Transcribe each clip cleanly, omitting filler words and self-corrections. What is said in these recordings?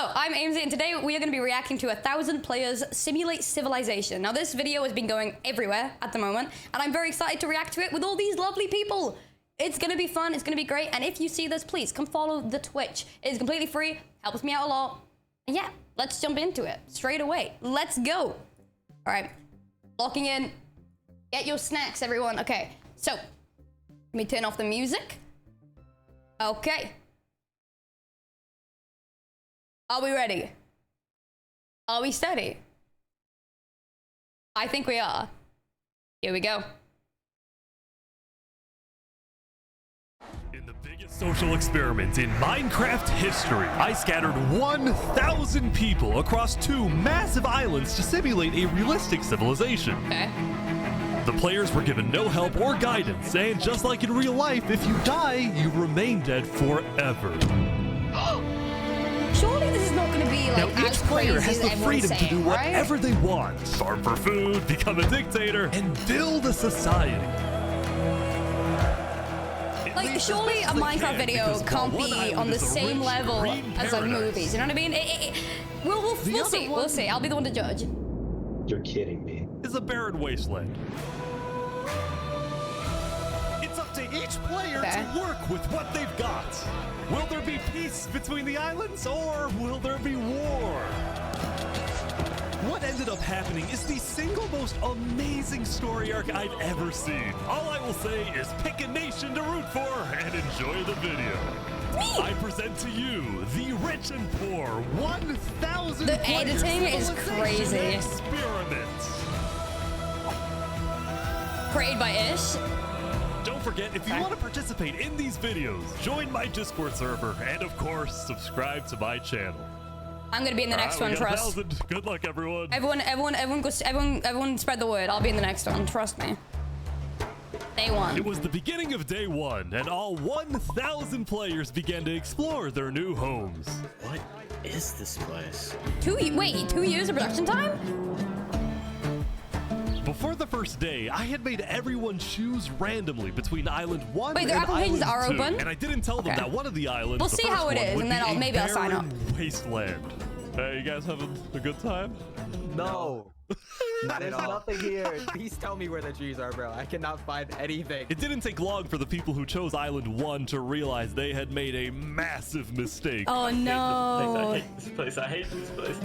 Hello, I'm Aimsey, and today we are going to be reacting to 1,000 players simulate civilization. Now, this video has been going everywhere at the moment, and I'm very excited to react to it with all these lovely people. It's going to be fun, it's going to be great, and if you see this, please come follow the Twitch. It is completely free, helps me out a lot. And yeah, let's jump into it straight away. Let's go. All right, locking in. Get your snacks, everyone. Okay, so let me turn off the music. Okay. Are we ready? Are we steady? I think we are. Here we go. In the biggest social experiment in Minecraft history, I scattered 1,000 people across 2 massive islands to simulate a realistic civilization. Okay. The players were given no help or guidance, and just like in real life, if you die, you remain dead forever. Surely this is not going to be like now, as each player crazy has the as freedom saying, to do whatever right? they want. Starve for food, become a dictator, and build a society. Like, surely a Minecraft video can't be on the same level as like movies, you know what I mean? We'll see, we'll see. I'll be the one to judge. You're kidding me. Is a barren wasteland. It's up to each player to work with what they've got. Will there be peace between the islands, or will there be war? What ended up happening is the single most amazing story arc I've ever seen. All I will say is pick a nation to root for and enjoy the video. I present to you the rich and poor 1,000 The editing is crazy. Experiment. Created by Ish. Don't forget, if you want to participate in these videos, join my Discord server, and of course, subscribe to my channel. I'm gonna be in the next one, trust. Good luck, everyone. Everyone spread the word. I'll be in the next one, trust me. Day one. It was the beginning of day 1, and all 1,000 players began to explore their new homes. What is this place? Wait, 2 years of production time? Before the first day, I had made everyone choose randomly between Island 1 Wait, their and applications Island are 2. open? And I didn't tell them that one of the islands, We'll see how it is, and then maybe I'll sign up. Wasteland. Hey, you guys having a good time? No. There's nothing here. Please tell me where the trees are, bro. I cannot find anything. It didn't take long for the people who chose Island 1 to realize they had made a massive mistake. Oh no. I hate this place. I hate this place.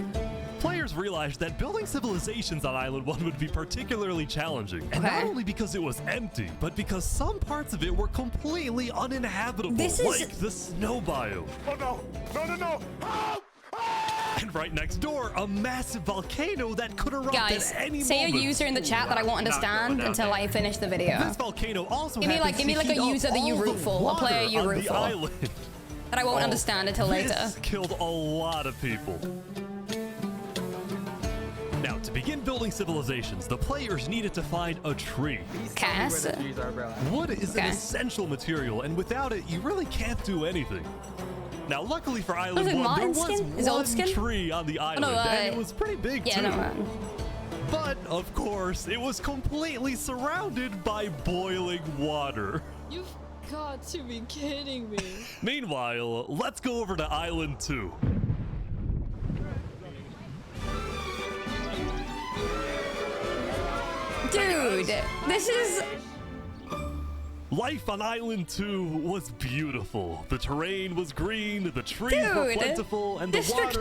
Players realized that building civilizations on Island 1 would be particularly challenging. And not only because it was empty, but because some parts of it were completely uninhabitable, like the snow biome. Oh no! No, no, no! Oh! And right next door, a massive volcano that could erupt at any moment. Say a user in the chat that I won't understand until I finish the video. This volcano also give me like a user that you root for, a player you root for. That I won't understand until later. This killed a lot of people. Now, to begin building civilizations, the players needed to find a tree. Wood is an essential material, and without it, you really can't do anything. Now, luckily for Island 1, there was one tree on the island, and it was pretty big too. But, of course, it was completely surrounded by boiling water. You've got to be kidding me. Meanwhile, let's go over to Island 2. Dude, this is... Life on Island 2 was beautiful. The terrain was green, the trees were plentiful, and the water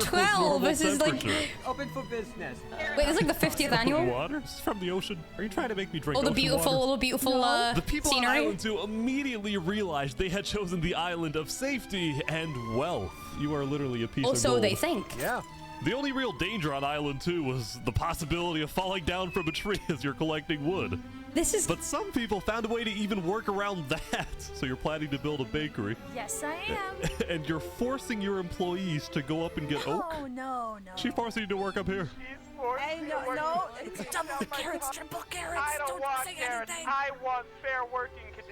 was normal temperature. Open for business. Wait, this is like the 50th annual? Water from the ocean? Are you trying to make me drink all the beautiful The people scenery? on Island 2 immediately realized they had chosen the island of safety and wealth. You are literally a piece of gold. So they think. Yeah. The only real danger on Island 2 was the possibility of falling down from a tree as you're collecting wood. But some people found a way to even work around that. So you're planning to build a bakery. Yes, I am. And you're forcing your employees to go up and get oak? Oh, no. She forcing you to work up here. Hey, no. It's double carrots, triple carrots. I don't want carrots. I want fair working conditions.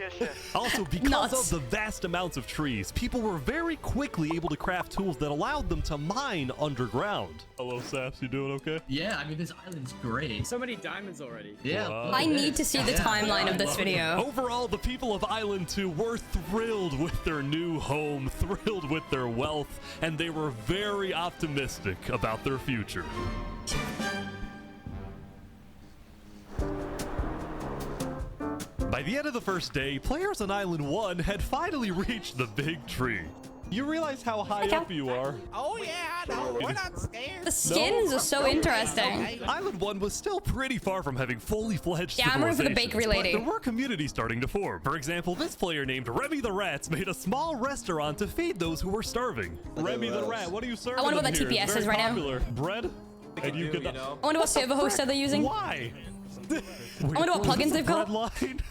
Also, because of the vast amounts of trees, people were very quickly able to craft tools that allowed them to mine underground. Hello, Saps, you doing okay? Yeah, I mean, this island's great. So many diamonds already. Yeah. I need to see the timeline of this video. Overall, the people of Island 2 were thrilled with their new home, thrilled with their wealth, and they were very optimistic about their future. By the end of the first day, players on Island 1 had finally reached the big tree. You realize how high up you are? Oh yeah, no, we're not scared. The skins are so interesting. Island 1 was still pretty far from having fully fledged Yeah, I'm rooting for the civilizations, bakery lady. but there were communities starting to form. For example, this player named Remy the Rats made a small restaurant to feed those who were starving. Remy the Rat, what are you serving? I wonder what them that here? TPS It's is very right now. popular. Bread? And you could. I wonder what server host they're using. Why? I wonder what plugins they've got. Line?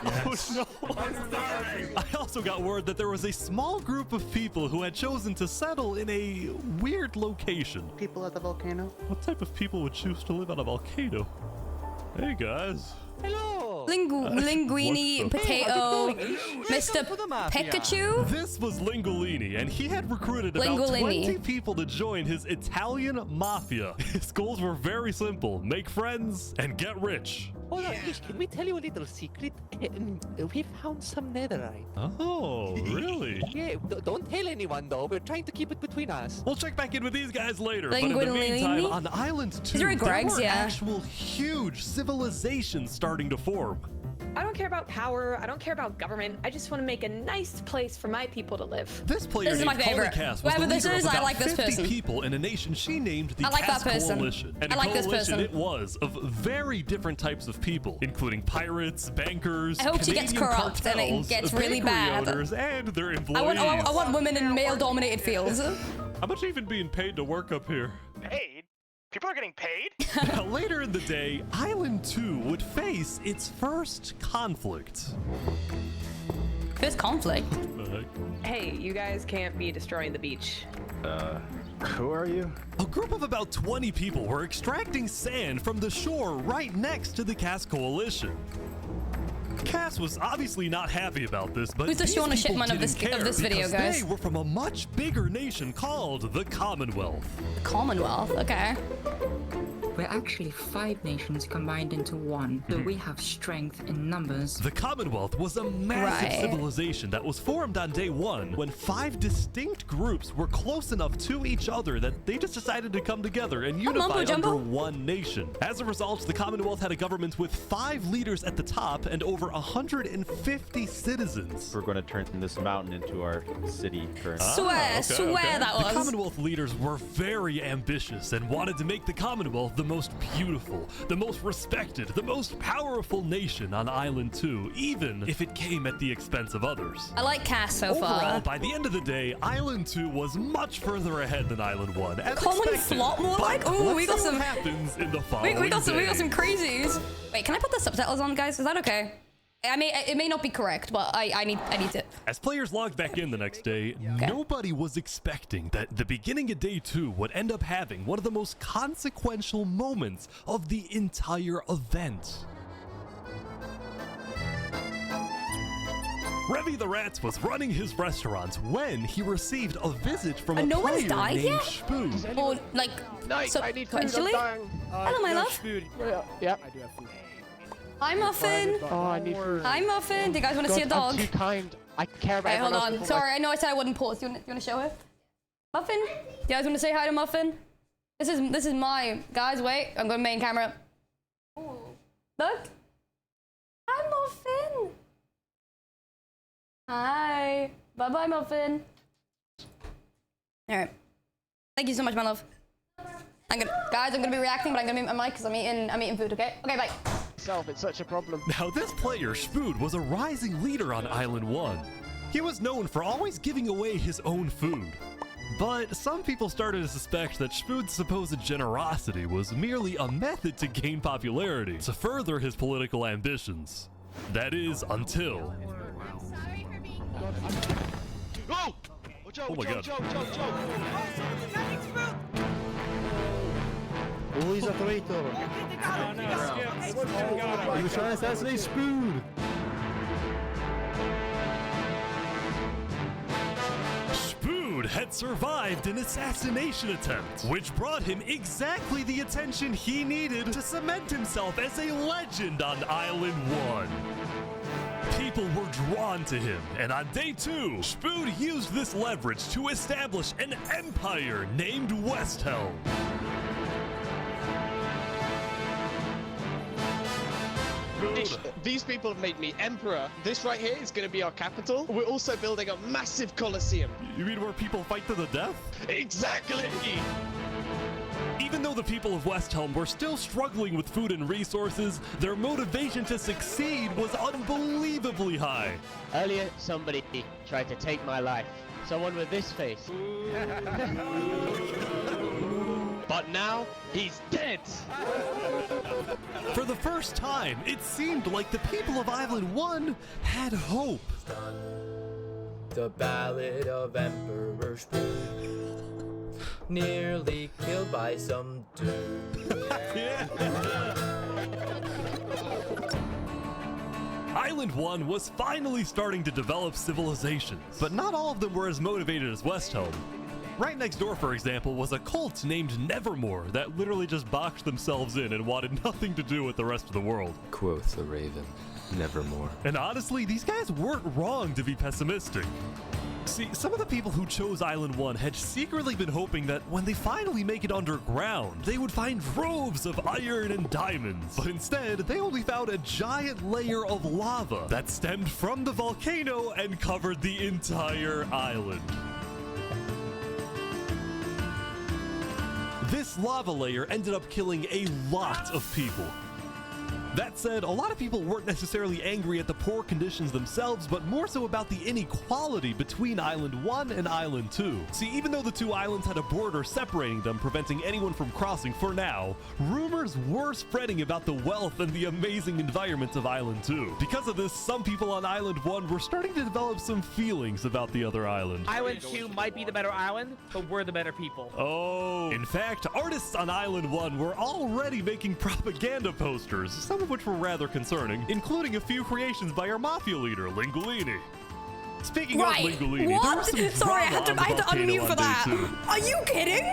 Yes. Oh no! I also got word that there was a small group of people who had chosen to settle in a weird location. People at the volcano. What type of people would choose to live on a volcano? Hey guys. Hello. Linguini, potato, Mr. Pikachu. This was Lingolini, and he had recruited about 20 people to join his Italian mafia. His goals were very simple: make friends and get rich. Hold on, can we tell you a little secret? We found some netherite. Oh, really? Yeah, don't tell anyone though. We're trying to keep it between us. We'll check back in with these guys later. But in the meantime, on Island 2, there were actual huge civilizations starting to form. I don't care about power. I don't care about government. I just want to make a nice place for my people to live. This player This is my favorite. Whoever this is, I like this person. People in a nation she named the I like that Cass person. Coalition. And I like this person. It was of very different types of people, including pirates, bankers, I hope she gets corrupt and it gets really bad. Owners, and their employees. I want women in male-dominated fields. How much are you even being paid to work up here? Paid? People are getting paid? Now, later in the day, Island 2 would face its first conflict. First conflict? Hey, you guys can't be destroying the beach. Who are you? A group of about 20 people were extracting sand from the shore right next to the Cass Coalition. Cass was obviously not happy about this, but who's the Shauna Shipman of this video, guys? They were from a much bigger nation called the Commonwealth. Commonwealth, okay. We're actually 5 nations combined into one, so we have strength in numbers. The Commonwealth was a massive civilization that was formed on day 1 when 5 distinct groups were close enough to each other that they just decided to come together and unify under one nation. As a result, the Commonwealth had a government with 5 leaders at the top and over 150 citizens. We're going to turn this mountain into our city. Swear that was. The Commonwealth leaders were very ambitious and wanted to make the Commonwealth the most beautiful, the most respected, the most powerful nation on Island 2, even if it came at the expense of others. I like Cass so far. Overall, by the end of the day, Island 2 was much further ahead than Island 1. Common flop more like? Oh, we got some. Happens in the following we got some crazies. Wait, can I put the subtitles on, guys? Is that okay? I mean, it may not be correct, but I need to. As players logged back in the next day, nobody was expecting that the beginning of day 2 would end up having one of the most consequential moments of the entire event. Remy the Rats was running his restaurant when he received a visit from a player named Spoon. Or like, I need food. Hello, my love. Yeah. I do have food. Hi, Muffin. Oh, I need food. Hi, Muffin. Do you guys want to see a dog? I'm too kind. I care about hold on. Sorry, I know I said I wouldn't pause. You want to show her? Muffin? Do you guys want to say hi to Muffin? This is my guys. Wait, I'm going main camera. Ooh. Look. Hi, Muffin. Hi. Bye, Muffin. All right. Thank you so much, my love. I'm gonna be reacting, but I'm gonna mute my mic because I'm eating food. Okay. Okay. Bye. It's such a problem. Now, this player, Spood, was a rising leader on Island 1. He was known for always giving away his own food. But some people started to suspect that Spood's supposed generosity was merely a method to gain popularity, to further his political ambitions. That is, until... Oh! Oh my god. Oh, he's a traitor. No, Skip. He was trying to assassinate Spoon. had survived an assassination attempt, which brought him exactly the attention he needed to cement himself as a legend on Island 1. People were drawn to him, and on day 2, Spood used this leverage to establish an empire named Westhelm. These people have made me emperor. This right here is going to be our capital. We're also building a massive coliseum. You mean where people fight to the death? Exactly. Even though the people of Westhelm were still struggling with food and resources, their motivation to succeed was unbelievably high. Earlier, somebody tried to take my life. Someone with this face. But now, he's dead! For the first time, it seemed like the people of Island 1 had hope. The Ballad of Emperor Spood. Nearly killed by some dude. Island 1 was finally starting to develop civilizations, but not all of them were as motivated as Westhelm. Right next door, for example, was a cult named Nevermore that literally just boxed themselves in and wanted nothing to do with the rest of the world. Quoth the raven, nevermore. And honestly, these guys weren't wrong to be pessimistic. See, some of the people who chose Island 1 had secretly been hoping that when they finally make it underground, they would find droves of iron and diamonds. But instead, they only found a giant layer of lava that stemmed from the volcano and covered the entire island. This lava layer ended up killing a lot of people. That said, a lot of people weren't necessarily angry at the poor conditions themselves, but more so about the inequality between Island 1 and Island 2. See, even though the two islands had a border separating them, preventing anyone from crossing for now, rumors were spreading about the wealth and the amazing environment of Island 2. Because of this, some people on Island 1 were starting to develop some feelings about the other island. Island 2 might be the better island, but we're the better people. Oh. In fact, artists on Island 1 were already making propaganda posters, some of which were rather concerning, including a few creations by our mafia leader, Lingolini. Speaking of Lingolini, there was some Sorry, I had to unmute for that. Two. Are you kidding?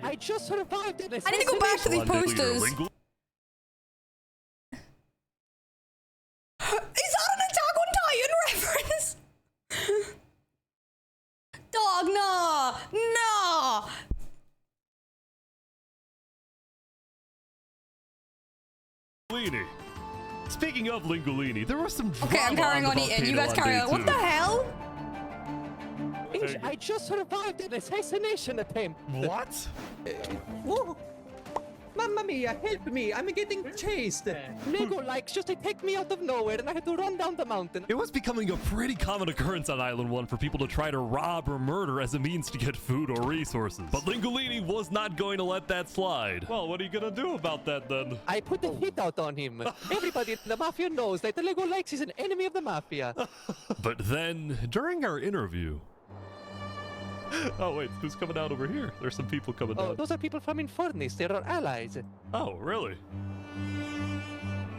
I just survived an I need to go back to these posters. Is that an Attack on Titan reference? Dog, no! No! Speaking of Lingolini, there was some drama. Okay, I'm carrying on eating. You guys carry on. What the hell? I just survived an assassination attempt. What? Whoa. Mamma mia, help me! I'm getting chased! Lego likes just attacked me out of nowhere and I had to run down the mountain. It was becoming a pretty common occurrence on Island 1 for people to try to rob or murder as a means to get food or resources. But Lingolini was not going to let that slide. Well, what are you gonna do about that then? I put the hit out on him. Everybody in the Mafia knows that the Lego likes is an enemy of the Mafia. But then, during our interview... Oh wait, who's coming out over here? There's some people coming down. Oh, those are people from Infernus. They're our allies. Oh, really?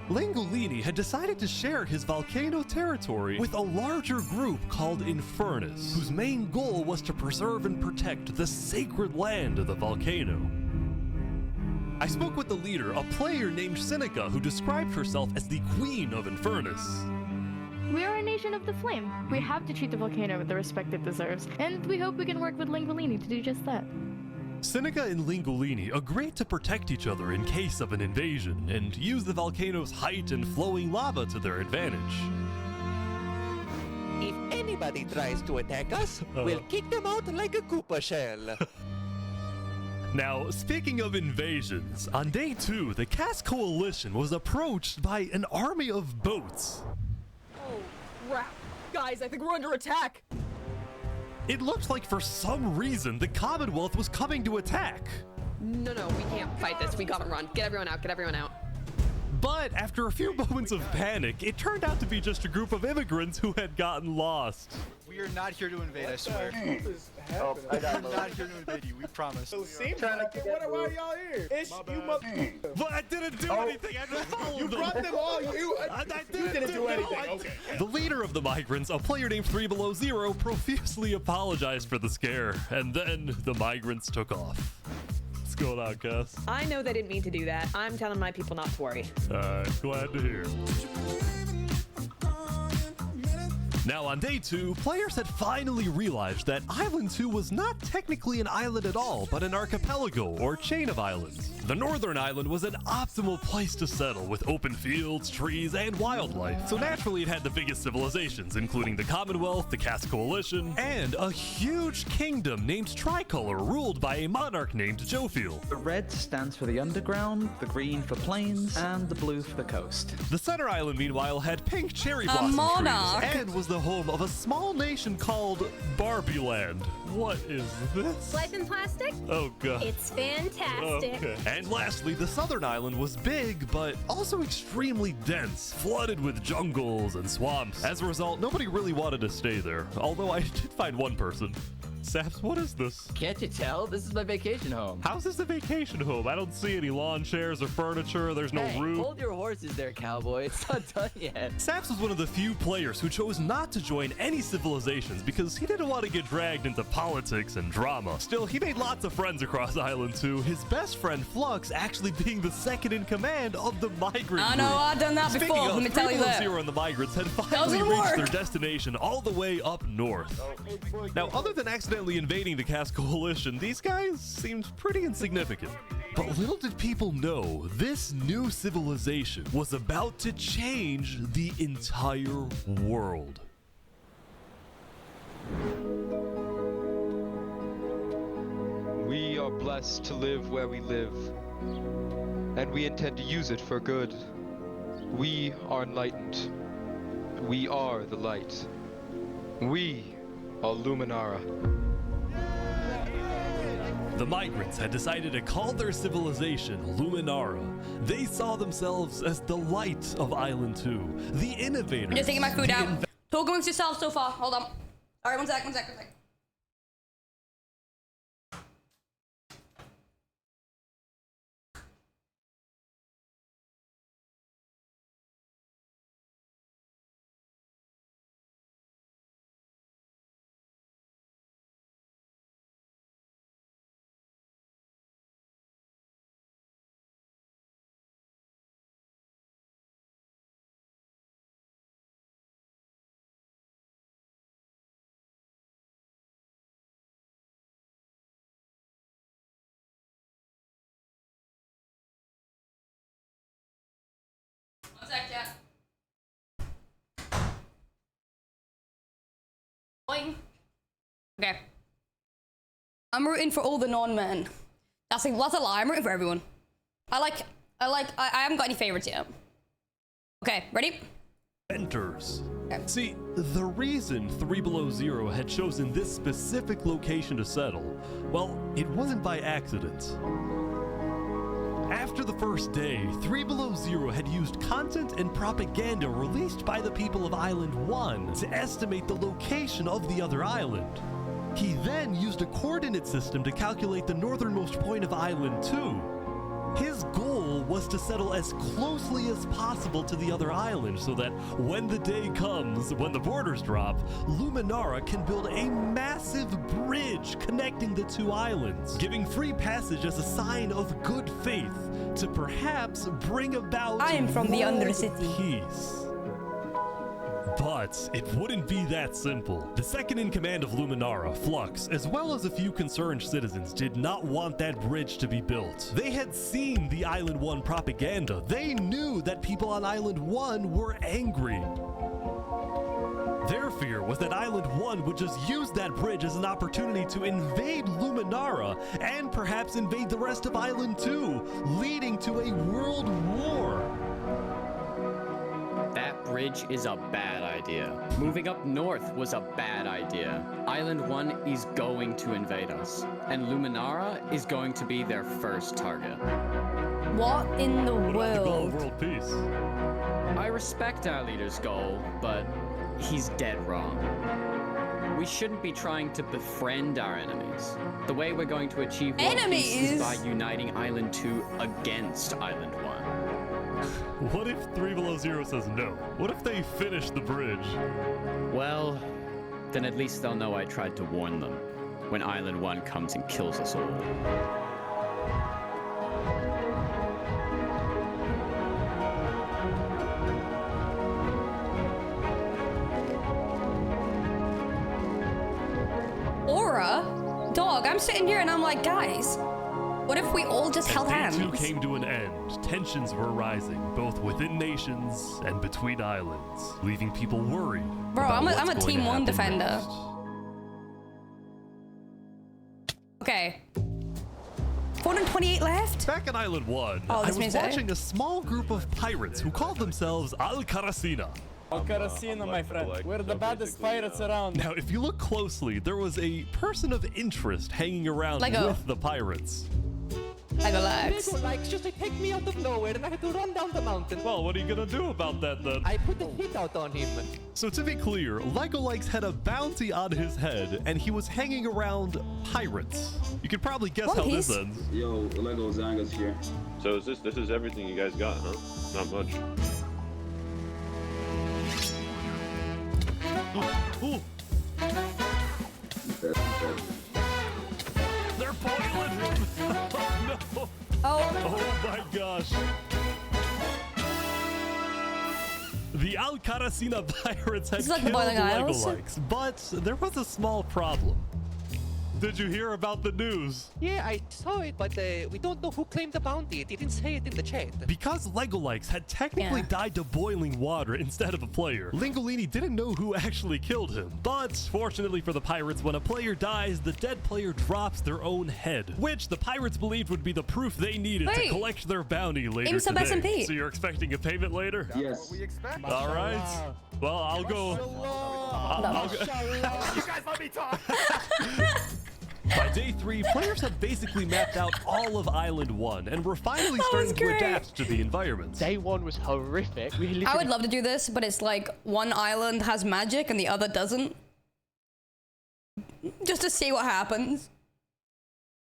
Lingolini had decided to share his volcano territory with a larger group called Infernus, whose main goal was to preserve and protect the sacred land of the volcano. I spoke with the leader, a player named Seneca, who described herself as the Queen of Infernus. We are a nation of the flame. We have to treat the volcano with the respect it deserves, and we hope we can work with Lingolini to do just that. Seneca and Lingolini agreed to protect each other in case of an invasion, and use the volcano's height and flowing lava to their advantage. If anybody tries to attack us, we'll kick them out like a Koopa shell. Now, speaking of invasions, on day 2, the Cass Coalition was approached by an army of boats. Oh, crap. Guys, I think we're under attack. It looked like for some reason the Commonwealth was coming to attack. No, we can't fight this. We gotta run. Get everyone out, get everyone out. But after a few moments of panic, it turned out to be just a group of immigrants who had gotten lost. We are not here to invade, I swear. Oh, I got We're not here to invade you, we promise. Seems like it. Why are y'all here? It's you mother. But I didn't do anything. I just followed You them. brought them all. You didn't do anything. Okay. The leader of the migrants, a player named 3 Below Zero, profusely apologized for the scare, and then the migrants took off. What's going on, Cass? I know they didn't mean to do that. I'm telling my people not to worry. Glad to hear. Now on day 2, players had finally realized that Island 2 was not technically an island at all, but an archipelago or chain of islands. The northern island was an optimal place to settle with open fields, trees, and wildlife. So naturally it had the biggest civilizations, including the Commonwealth, the Caste Coalition, and a huge kingdom named Tricolor ruled by a monarch named Jofiel. The red stands for the underground, the green for plains, and the blue for the coast. The center island, meanwhile, had pink cherry blossom monarch. trees and was the home of a small nation called Barbieland. What is this? Life in plastic? Oh god. It's fantastic. Okay. And lastly, the southern island was big, but also extremely dense, flooded with jungles and swamps. As a result, nobody really wanted to stay there, although I did find one person. Saps, what is this? Can't you tell? This is my vacation home. How's this a vacation home? I don't see any lawn chairs or furniture. There's no roof. Hold your horses there, cowboy. It's not done yet. Saps was one of the few players who chose not to join any civilizations because he didn't want to get dragged into politics and drama. Still, he made lots of friends across Island 2, his best friend Flux actually being the second in command of the migrant I know, group. I've done that before, let me tell you that. Zero and the migrants had finally reached their destination all the way up north. Now, other than accidentally invading the Caste Coalition, these guys seemed pretty insignificant. But little did people know, this new civilization was about to change the entire world. We are blessed to live where we live, and we intend to use it for good. We are enlightened. We are the light. We are Luminara. The migrants had decided to call their civilization Luminara. They saw themselves as the light of Island 2, the innovators. I'm just taking my food out. Talk amongst yourselves so far. Hold on. All right, one sec. Okay. I'm rooting for all the non-men. That's a lie. I'm rooting for everyone. I haven't got any favorites yet. Okay, ready? Enters. See, the reason 3 Below Zero had chosen this specific location to settle, well, it wasn't by accident. After the first day, 3 Below Zero had used content and propaganda released by the people of Island 1 to estimate the location of the other island. He then used a coordinate system to calculate the northernmost point of Island 2. His goal was to settle as closely as possible to the other island so that when the day comes, when the borders drop, Luminara can build a massive bridge connecting the two islands, giving free passage as a sign of good faith to perhaps bring about I am from the Undercity. Peace. But it wouldn't be that simple. The second in command of Luminara, Flux, as well as a few concerned citizens, did not want that bridge to be built. They had seen the Island 1 propaganda. They knew that people on Island 1 were angry. Their fear was that Island 1 would just use that bridge as an opportunity to invade Luminara and perhaps invade the rest of Island 2, leading to a world war. That bridge bridge is a bad idea. Moving up north was a bad idea. Island 1 is going to invade us, and Luminara is going to be their first target. What in the What about the goal world? of world peace? I respect our leader's goal, but he's dead wrong. We shouldn't be trying to befriend our enemies. The way we're going to achieve world peace is by uniting Island 2 against Island 1. What if 3 Below Zero says no? What if they finish the bridge? Well, then at least they'll know I tried to warn them when Island 1 comes and kills us all. Aura? Dog, I'm sitting here and I'm like, guys, what if we all just held As Day 2 hands? came to an end, tensions were rising, both within nations and between islands, leaving people worried. Bro, about I'm a what's going Team to 1 happen defender. next. Okay. 428 left? Back on Island 1, Oh, I this was means watching a small group of pirates who called themselves Al-Karasina. Al-Karasina, my friend. We're the baddest pirates around. Now, if you look closely, there was a person of interest hanging around Lego. with the pirates. Lego Lego likes just to take me out of nowhere and I had to run down the mountain. Well, what are you gonna do about that then? I put a hit out on him. So to be clear, Lego Likes had a bounty on his head, and he was hanging around pirates. You could probably guess how this ends. Yo, Lego Zanga's here. So is this is everything you guys got, huh? Not much. Ooh. They're boiling him! Oh no! Oh my gosh! The Al-Karasina pirates had It's like the killed Boiling Lego Isles. Likes, but there was a small problem. Did you hear about the news? Yeah, I saw it, but we don't know who claimed the bounty. It didn't say it in the chat. Because Lego Likes had technically died to boiling water instead of a player, Lingolini didn't know who actually killed him. But fortunately for the pirates, when a player dies, the dead player drops their own head, which the pirates believed would be the proof they needed to Wait. collect their bounty later Aim sub today. SMP. So you're expecting a payment later? Yes. All right. Well, I'll go. I'll go. You guys let me talk. By day 3, players have basically mapped out all of Island 1 and were finally starting to adapt to the environment. Day 1 was horrific. We I would love to do this, but it's like one island has magic and the other doesn't. Just to see what happens.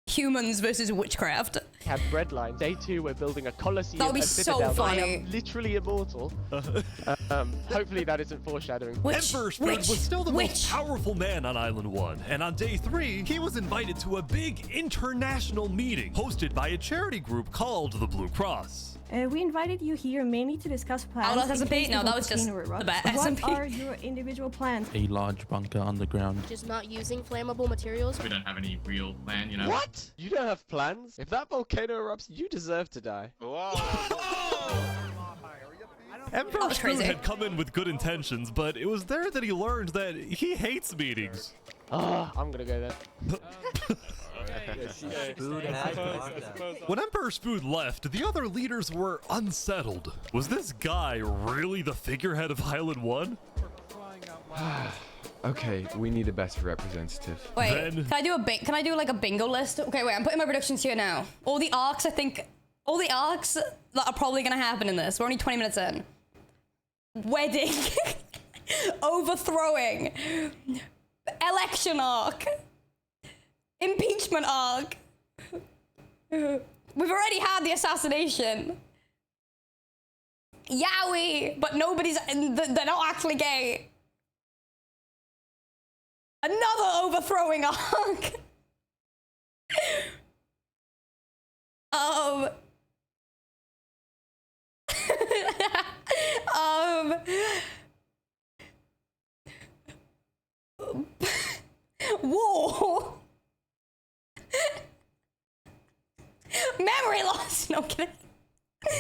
Humans versus witchcraft. had bread line. Day 2, we're building a coliseum. That would be a so citadel. funny. I am literally immortal. Hopefully that isn't foreshadowing. Emperor Spread was still the most powerful man on Island 1, and on day 3, he was invited to a big international meeting hosted by a charity group called the Blue Cross. We invited you here mainly to discuss plans. Oh, that's in SMP? case No, the that was just volcano the erupts. bad What SMP. are your individual plans? A large bunker underground. Just not using flammable materials. We don't have any real plan, you know. What? You don't have plans? If that volcano erupts, you deserve to die. Emperor Spread had come in with good intentions, but it was there that he learned that he hates meetings. I'm gonna go there. When Emperor Spood left, the other leaders were unsettled. Was this guy really the figurehead of Island 1? Okay, we need a best representative. Wait, can I do like a bingo list? Okay, wait, I'm putting my predictions here now. All the arcs that are probably gonna happen in this. We're only 20 minutes in. Wedding. Overthrowing. Election arc. Impeachment arc. We've already had the assassination. Yowie, but they're not actually gay. Another overthrowing arc. War. Memory loss. No, I'm kidding.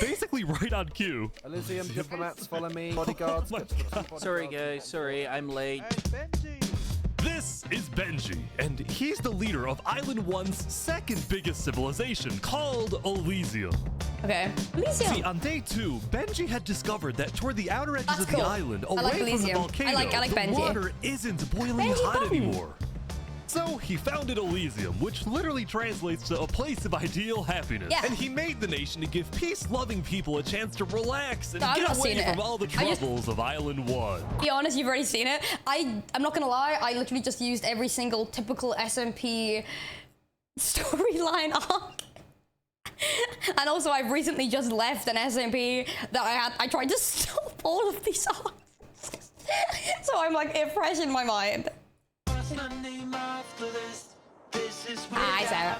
Basically right on cue. Elysium diplomats follow me. Bodyguards. Sorry guys, sorry, I'm late. This is Benji, and he's the leader of Island 1's second biggest civilization, called Elysium. Okay. Elysium. See, on day 2, Benji had discovered that toward the outer edges That's of cool. the island, I away like from the Elysium. volcano, I like the Benji. water isn't boiling Benji hot Button. anymore. So he founded Elysium, which literally translates to a place of ideal happiness. Yeah. And he made the nation to give peace-loving people a chance to relax and No, I've get not away seen it. from all the troubles of Island 1. Be honest, you've already seen it. I'm not gonna lie, I literally just used every single typical SMP storyline arc. And also, I've recently just left an SMP that I tried to stop all of these arcs. So I'm like, it's fresh in my mind. I said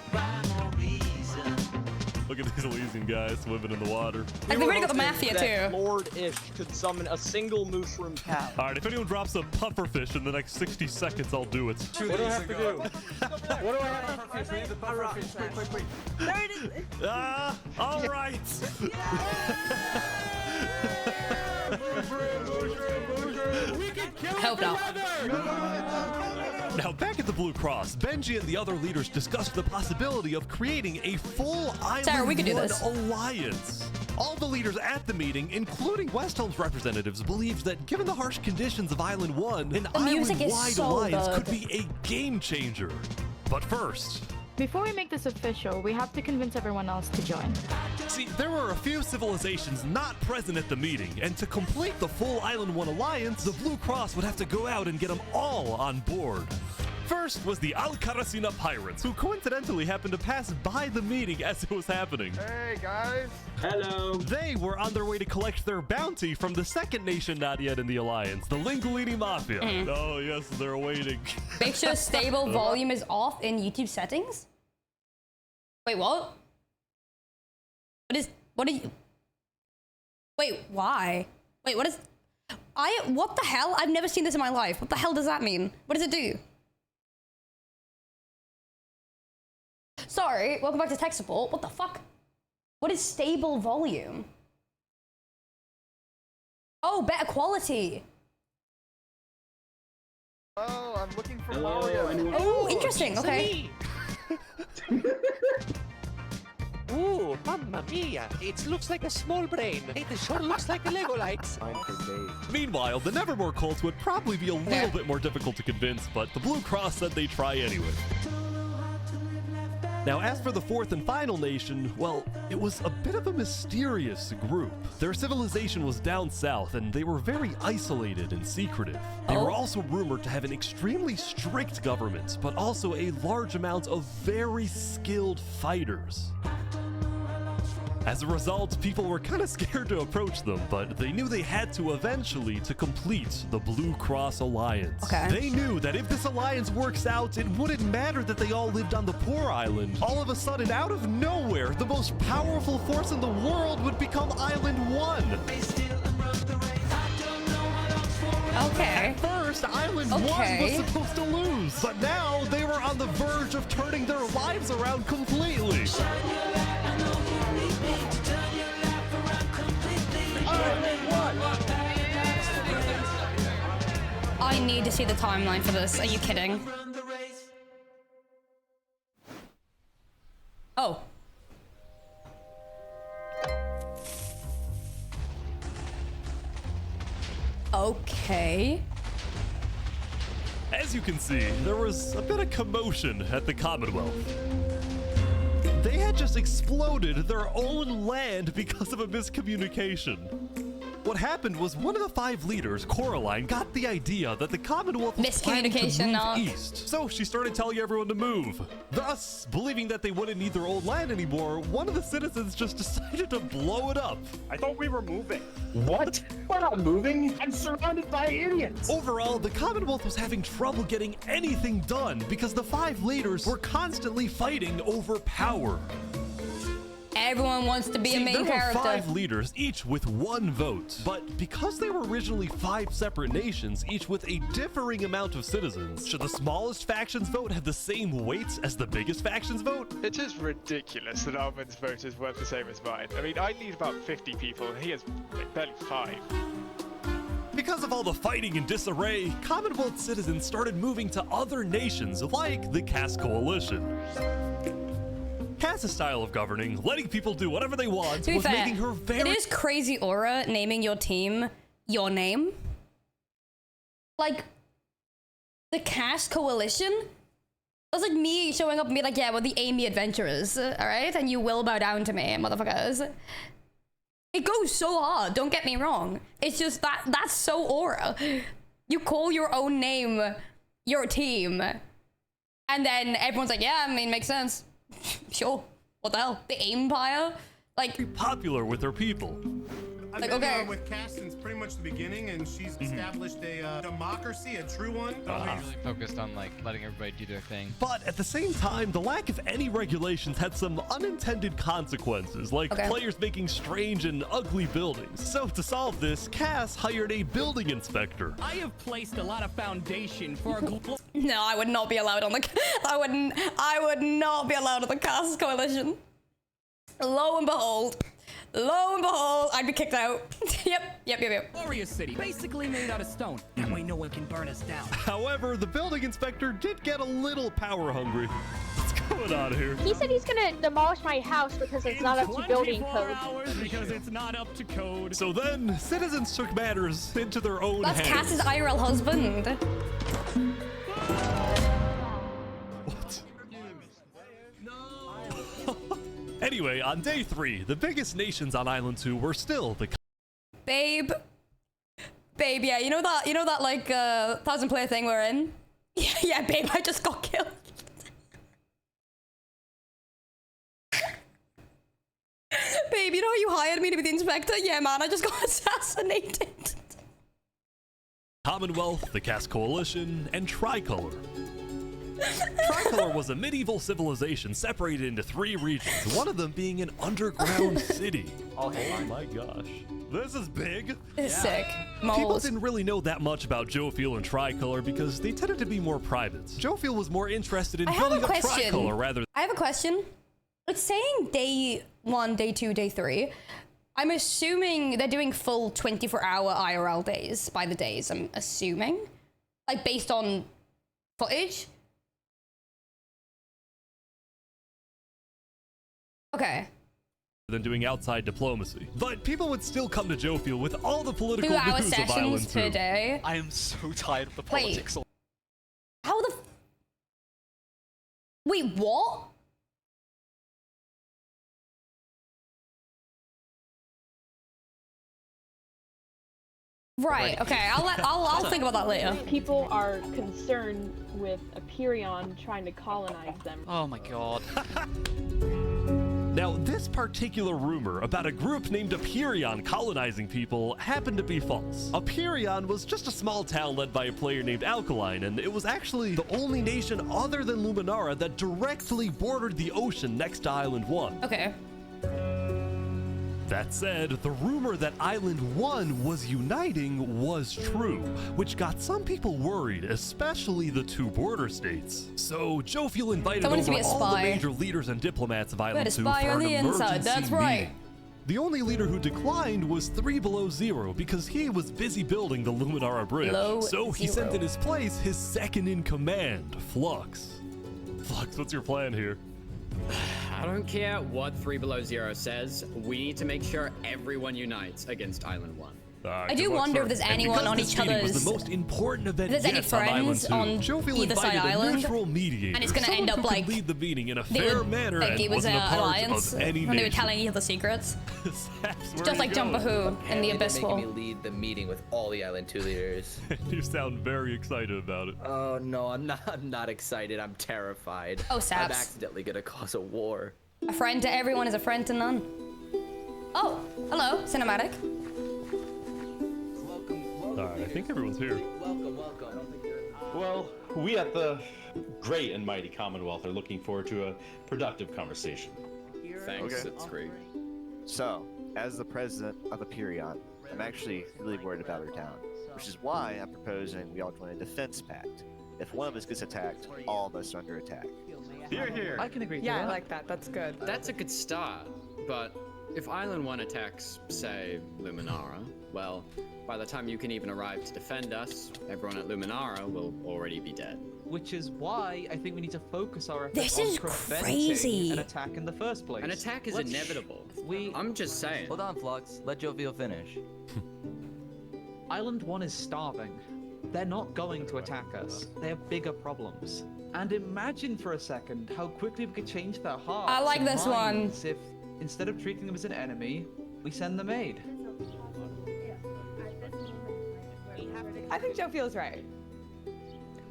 Look at these Elysium guys swimming in the water. Like, they've already got the mafia too. Lord Ish could summon a single mushroom cow. All right, if anyone drops a pufferfish in the next 60 seconds, I'll do it. What do I have to do? What do I have to do? We need the pufferfish. Quick. There it is. All right. I hope not. Now, back at the Blue Cross, Benji and the other leaders discussed the possibility of creating a full Sarah, we could do 1 this. alliance. All the leaders at the meeting, including West Helm's representatives, believed that given the harsh conditions of Island 1, an music is island-wide so alliance good. could be a game changer. But first... Before we make this official, we have to convince everyone else to join. See, there were a few civilizations not present at the meeting, and to complete the full Island 1 alliance, the Blue Cross would have to go out and get them all on board. First was the Al-Karasina pirates, who coincidentally happened to pass by the meeting as it was happening. Hey, guys. Hello. They were on their way to collect their bounty from the second nation not yet in the alliance, the Linguini Mafia. Oh, yes, they're waiting. Make sure stable volume is off in YouTube settings. Wait, what? What are you? Wait, why? Wait, what the hell? I've never seen this in my life. What the hell does that mean? What does it do? Sorry, welcome back to tech support. What the fuck? What is stable volume? Oh, better quality. Oh, I'm looking for Hello, Mario. anyone? Oh, interesting. Okay. Ooh, mamma mia! It looks like a small brain. It sure looks like a Lego lights. Meanwhile, the Nevermore cult would probably be a little bit more difficult to convince, but the Blue Cross said they'd try anyway. Now, as for the fourth and final nation, well, it was a bit of a mysterious group. Their civilization was down south, and they were very isolated and secretive. They were also rumored to have an extremely strict government, but also a large amount of very skilled fighters. As a result, people were kind of scared to approach them, but they knew they had to eventually to complete the Blue Cross Alliance. Okay. They knew that if this alliance works out, it wouldn't matter that they all lived on the poor island. All of a sudden, out of nowhere, the most powerful force in the world would become Island 1. Okay. At first, Island 1 was supposed to lose, but now they were on the verge of turning their lives around completely. I need to see the timeline for this. Are you kidding? Oh. Okay. As you can see, there was a bit of commotion at the Commonwealth. They had just exploded their own land because of a miscommunication. What happened was one of the 5 leaders, Coraline, got the idea that the Commonwealth was planning to move east. So she started telling everyone to move. Thus, believing that they wouldn't need their old land anymore, one of the citizens just decided to blow it up. I thought we were moving. What? We're not moving. I'm surrounded by idiots. Overall, the Commonwealth was having trouble getting anything done because the 5 leaders were constantly fighting over power. Everyone wants to be a main character. There were 5 leaders, each with 1 vote. But because they were originally 5 separate nations, each with a differing amount of citizens, should the smallest faction's vote have the same weight as the biggest faction's vote? It is ridiculous that Armin's vote is worth the same as mine. I mean, I need about 50 people, and he has like, barely 5. Because of all the fighting and disarray, Commonwealth citizens started moving to other nations like the Cass Coalition. Cass's style of governing, letting people do whatever they want, To be was fair, making her very... it is crazy aura naming your team your name. Like, the Cass Coalition? That's like me showing up and being like, yeah, we're the Amy Adventurers, alright? And you will bow down to me, motherfuckers. It goes so hard, don't get me wrong. It's just that's so aura. You call your own name your team. And then everyone's like, yeah, I mean, makes sense. Sure, what the hell? The Aimpire? Like, popular with her people. I've like, been okay. with Cass since pretty much the beginning, and she's established a democracy, a true one. Really focused on like letting everybody do their thing. But at the same time, the lack of any regulations had some unintended consequences, like players making strange and ugly buildings. So to solve this, Cass hired a building inspector. I have placed a lot of foundation for a global. No, I would not be allowed on the. I would not be allowed on the Cass Coalition. Lo and behold, I'd be kicked out. Yep. Glorious city, basically made out of stone. That way no one can burn us down. However, the building inspector did get a little power hungry. What's going on here? He said he's gonna demolish my house because it's not up to building code. Because it's not up to code. So then, citizens took matters into their own hands. That's Cass's IRL husband. What? Anyway, on day 3, the biggest nations on Island 2 were still the... Babe, yeah, you know that like 1,000 player thing we're in? Yeah, babe, I just got killed. Babe, you know how you hired me to be the inspector? Yeah, man, I just got assassinated. Commonwealth, the Cass Coalition, and Tricolor. Tricolor was a medieval civilization separated into 3 regions, one of them being an underground city. Oh my gosh. This is big. It's sick. People didn't really know that much about Jofiel and Tricolor because they tended to be more private. Jofiel was more interested in building up Tricolor rather than... I have a question. It's saying day 1, day 2, day 3. I'm assuming they're doing full 24-hour IRL days by the days, I'm assuming. Like, based on footage? Okay. Than doing outside diplomacy. But people would still come to Jofiel with all the political 2-hour news of sessions Island 2. per day. I am so tired of the politics. How the... Wait, what? Right, okay, I'll think about that later. People are concerned with Aperion trying to colonize them. Oh my god. Now, this particular rumor about a group named Aperion colonizing people happened to be false. Aperion was just a small town led by a player named Alkaline, and it was actually the only nation other than Luminara that directly bordered the ocean next to Island 1. Okay. That said, the rumor that Island 1 was uniting was true, which got some people worried, especially the 2 border states. So Jofiel invited over all the major leaders and diplomats of Island 2 for an emergency meeting. The only leader who declined was 3 Below Zero because he was busy building the Luminara Bridge. So he sent in his place his second in command, Flux. Flux, what's your plan here? I don't care what 3 Below Zero says. We need to make sure everyone unites against Island 1. I do wonder if there's anyone on each other's... was the most important event if there's any friends on either side island, and it's gonna end up like lead the meeting in a fair manner like it was an alliance of any when they were nation. telling each other secrets. Just like Jumper Who in the Abyss making me lead the meeting with all the Island 2 leaders. You sound very excited about it. Oh no, I'm not excited. I'm terrified. Oh, Saps. I'm accidentally gonna cause a war. A friend to everyone is a friend to none. Oh, hello, cinematic. Alright, I think everyone's here. Welcome. Well, we at the great and mighty Commonwealth are looking forward to a productive conversation. Thanks, it's great. So, as the president of Aperion, I'm actually really worried about our town, which is why I'm proposing we all join a defense pact. If one of us gets attacked, all of us are under attack. Here. I can agree. Yeah, I like that. That's good. That's a good start, but if Island 1 attacks, say, Luminara, well, by the time you can even arrive to defend us, everyone at Luminara will already be dead. which is why I think we need to focus our efforts This on is preventing crazy. an attack in the first place. An attack is inevitable. I'm just saying. Hold on, Flux. Let Jovial finish. Island 1 is starving. They're not going to attack us. They have bigger problems. And imagine for a second how quickly we could change their hearts. I like and this one. minds if, instead of treating them as an enemy, we send them aid. I think Joe feels right.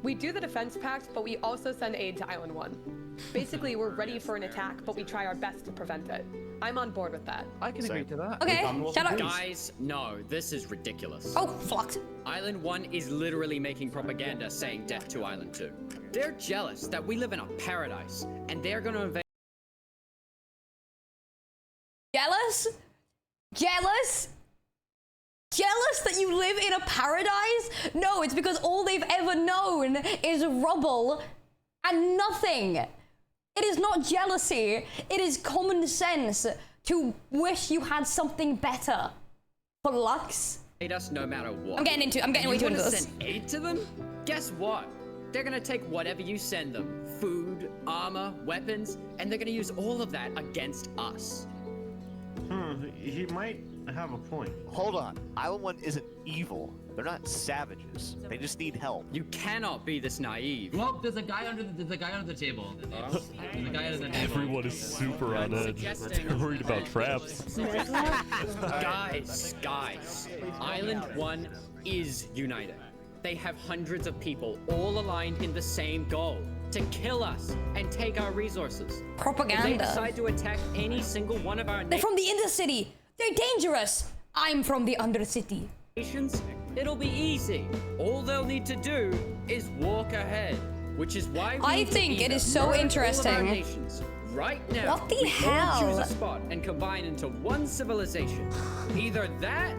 We do the defense pact, but we also send aid to Island 1. Basically, we're ready for an attack, but we try our best to prevent it. I'm on board with that. I can agree to that. Okay, shut up. Guys, no, this is ridiculous. Oh, Flux. Island 1 is literally making propaganda saying death to Island 2. They're jealous that we live in a paradise, and they're gonna invade. Jealous? Jealous? Jealous that you live in a paradise? No, it's because all they've ever known is rubble and nothing. It is not jealousy. It is common sense to wish you had something better. Flux. Hate us no matter what. I'm getting way too into this. Send aid to them? Guess what? They're gonna take whatever you send them. Food, armor, weapons, and they're gonna use all of that against us. He might have a point. Hold on. Island 1 isn't evil. They're not savages. They just need help. You cannot be this naive. Well, there's a guy under the guy under the table. There's a guy under the table. Everyone is super on edge. They're worried about traps. Guys, Island 1 is united. They have hundreds of people all aligned in the same goal. To kill us and take our resources. Propaganda. If they decide to attack any single one of our They're from the Intercity. They're dangerous. I'm from the Undercity. nations, it'll be easy. All they'll need to do is walk ahead, which is why we I need to think it either is so merge all of our interesting. nations right now. What the we all choose hell? a spot and combine into one civilization. Either that,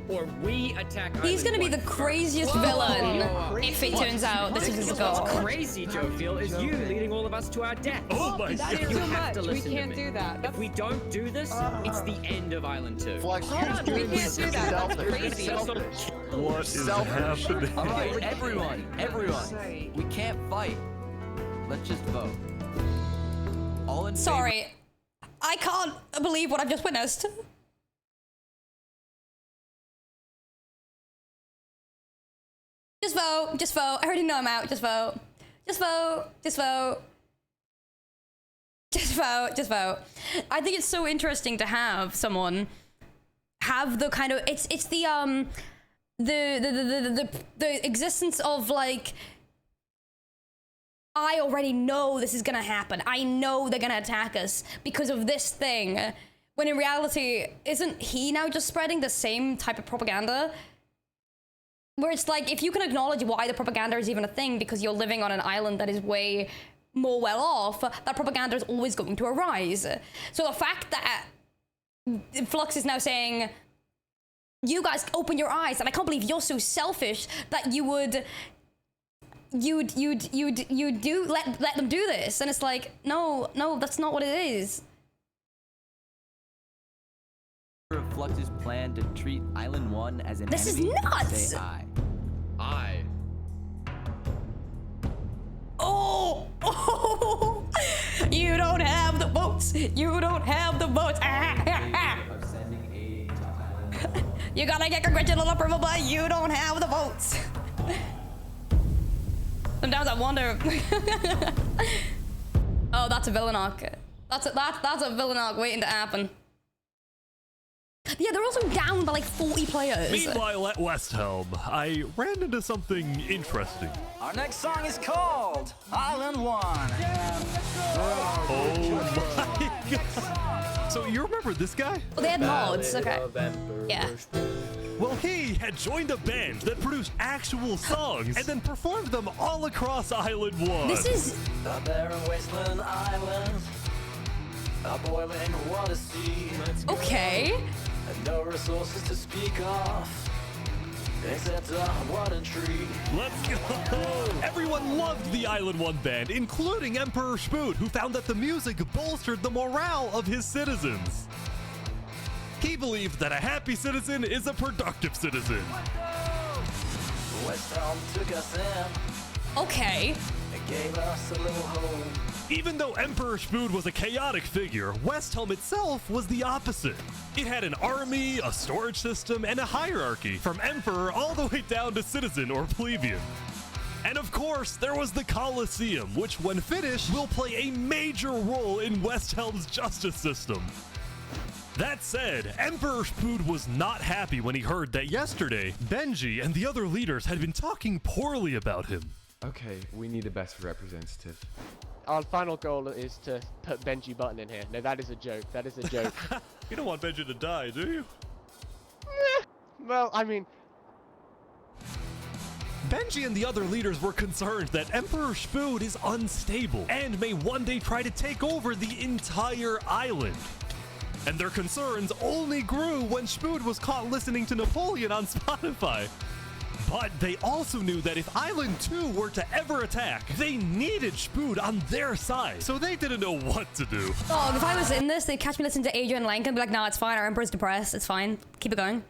or we attack. He's gonna be the craziest villain if it turns out this is his goal. What's crazy, Joe Feel, is you leading all of us to our death. Oh my God. You Too have to much. We listen can't to me. do that. If we don't do this, it's the end of Island 2. Flex, Hold on, we can't do that. That's crazy. What is happening? All right, everyone, we can't fight. Let's just vote. All in Sorry, I can't believe what I've just witnessed. Just vote, just vote. I already know I'm out. Just vote. Just vote, just vote. Just vote, just vote. I think it's so interesting to have someone have the kind of it's the existence of like I already know this is gonna happen. I know they're gonna attack us because of this thing. When in reality, isn't he now just spreading the same type of propaganda? Where it's like, if you can acknowledge why the propaganda is even a thing because you're living on an island that is way more well off, that propaganda is always going to arise. So the fact that Flux is now saying, you guys open your eyes, and I can't believe you're so selfish that you'd do let them do this. And it's like, no, that's not what it is. Flux's plan to treat Island 1 as an This enemy. is nuts! Say aye. Aye. Oh! You don't have the votes. You don't have the votes. You gotta get congressional approval, but you don't have the votes. Sometimes I wonder. Oh, that's a villain arc. That's a villain arc waiting to happen. Yeah, they're also down by like 40 players. Meanwhile, at West Helm, I ran into something interesting. Our next song is called Island 1. Oh my god. So you remember this guy? Oh, they had mods, okay. Yeah. Well, he had joined a band that produced actual songs and then performed them all across Island 1. This is... A barren wasteland island, a boiling water sea. Okay. And no resources to speak of, except a water tree. Let's go! Everyone loved the Island 1 band, including Emperor Spoot, who found that the music bolstered the morale of his citizens. He believed that a happy citizen is a productive citizen. West Helm took us in. Okay. It gave us a little home. Even though Emperor Spood was a chaotic figure, Westhelm itself was the opposite. It had an army, a storage system, and a hierarchy, from Emperor all the way down to citizen or plebeian. And of course, there was the Colosseum, which when finished, will play a major role in Westhelm's justice system. That said, Emperor Spood was not happy when he heard that yesterday, Benji and the other leaders had been talking poorly about him. Okay, we need a best representative. Our final goal is to put Benji Button in here. No, that is a joke. That is a joke. You don't want Benji to die, do you? Well, I mean... Benji and the other leaders were concerned that Emperor Spood is unstable and may one day try to take over the entire island. And their concerns only grew when Spood was caught listening to Napoleon on Spotify. But they also knew that if Island 2 were to ever attack, they needed Spood on their side, so they didn't know what to do. Oh, if I was in this, they'd catch me listening to Adrian Lankin and be like, no, it's fine, our Emperor's depressed, it's fine, keep it going.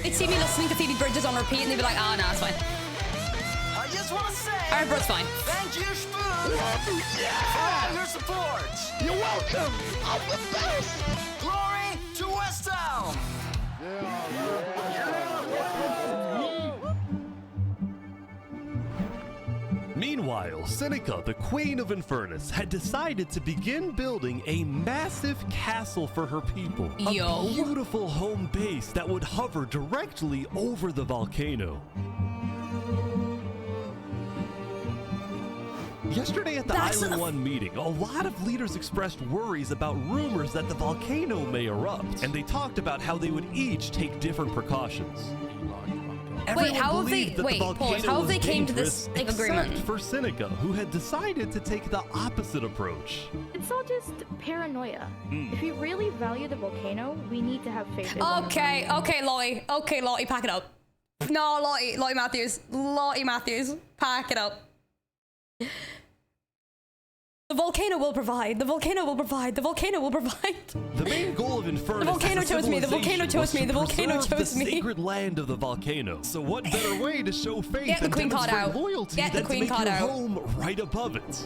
They'd see me listening to Phoebe Bridgers on repeat and they'd be like, oh, no, it's fine. I just want to say, Our Emperor's fine. thank you, Spoon, for all your support. You're welcome. I'm the best. Glory to Westhelm. Meanwhile, Seneca, the Queen of Infernus, had decided to begin building a massive castle for her people. Yo. A beautiful home base that would hover directly over the volcano. Yesterday at the Island 1 meeting, a lot of leaders expressed worries about rumors that the volcano may erupt, and they talked about how they would each take different precautions. Wait, how have they? Wait, pause. How have they came to this agreement? Except for Seneca, who had decided to take the opposite approach. It's all just paranoia. If we really value the volcano, we need to have faith in Okay, Lottie. Okay, Lottie, pack it up. No, Lottie Matthews. Lottie Matthews, pack it up. The volcano will provide. The volcano will provide. The volcano will provide. The main goal of Infernus The volcano chose me. The volcano chose me. The volcano chose me. The sacred land of the volcano. So what better way to show faith Get the and queen card demonstrate out. loyalty Get the than to queen make card your out. home right above it?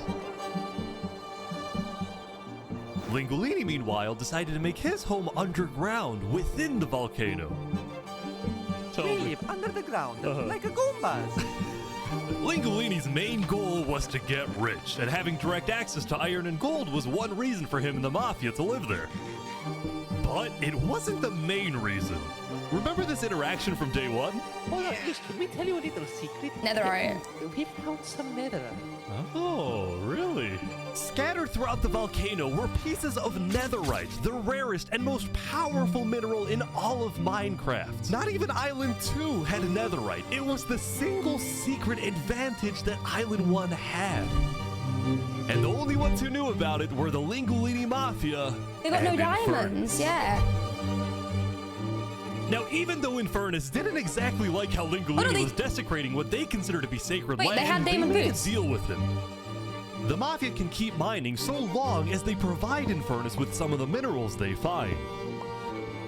Lingolini, meanwhile, decided to make his home underground within the volcano. We live under the ground, like a Goombas. Lingolini's main goal was to get rich, and having direct access to iron and gold was one reason for him and the Mafia to live there. But it wasn't the main reason. Remember this interaction from day one? Oh, yes, can we tell you a little secret? Netherite. We found some netherite. Oh, really? Scattered throughout the volcano were pieces of netherite, the rarest and most powerful mineral in all of Minecraft. Not even Island 2 had netherite. It was the single secret advantage that Island 1 had. And the only ones who knew about it were the Lingolini Mafia. They got no and diamonds, Infernus. yeah. Now, even though Infernus didn't exactly like how Lingolini was desecrating what they consider to be sacred Wait, land, they had diamond made boots. a deal with him. The Mafia can keep mining so long as they provide Infernus with some of the minerals they find.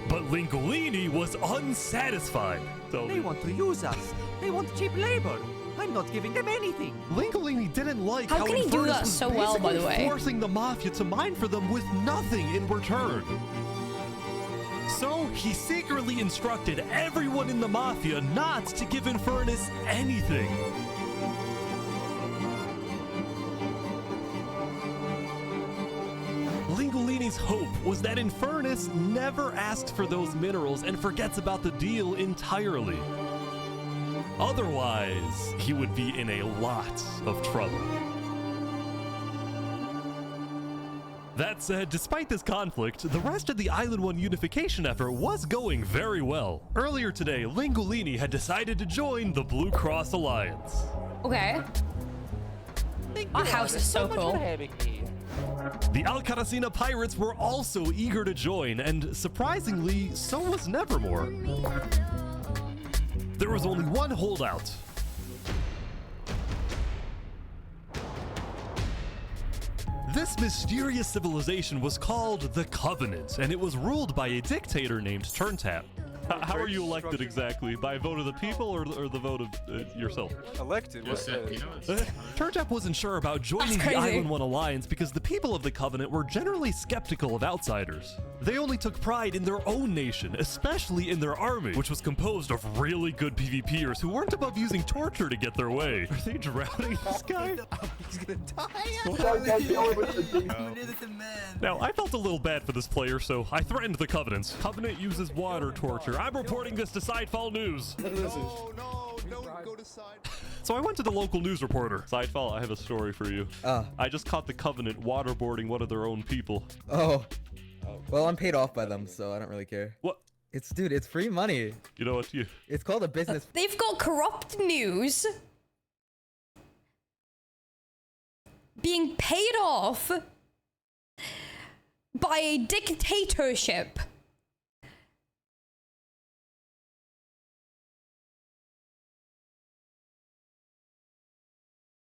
But Lingolini was unsatisfied. They want to use us. They want cheap labor. I'm not giving them anything. Lingolini didn't like How how can he do Infernus that was so well, by the basically way? forcing the Mafia to mine for them with nothing in return. So he secretly instructed everyone in the Mafia not to give Infernus anything. Lingolini's hope was that Infernus never asks for those minerals and forgets about the deal entirely. Otherwise, he would be in a lot of trouble. That said, despite this conflict, the rest of the Island 1 unification effort was going very well. Earlier today, Lingolini had decided to join the Blue Cross Alliance. Okay. Our house is so cool. The Alcaracina pirates were also eager to join, and surprisingly, so was Nevermore. There was only one holdout. This mysterious civilization was called the Covenant, and it was ruled by a dictator named Turntap. How are you elected exactly? By a vote of the people or the vote of yourself? Elected? What's that? Turntap wasn't sure about joining the Island One Alliance because the people of the Covenant were generally skeptical of outsiders. They only took pride in their own nation, especially in their army, which was composed of really good PvPers who weren't above using torture to get their way. Are they drowning this guy? He's gonna die. Now, I felt a little bad for this player, so I threatened the Covenants. Covenant uses water torture. I'm reporting this to Sidefall News. No, don't go to side. So I went to the local news reporter. Sidefall, I have a story for you. I just caught the Covenant waterboarding one of their own people. Oh. Well, I'm paid off by them, so I don't really care. What? Dude, it's free money. You know what? It's called a business. They've got corrupt news being paid off by a dictatorship.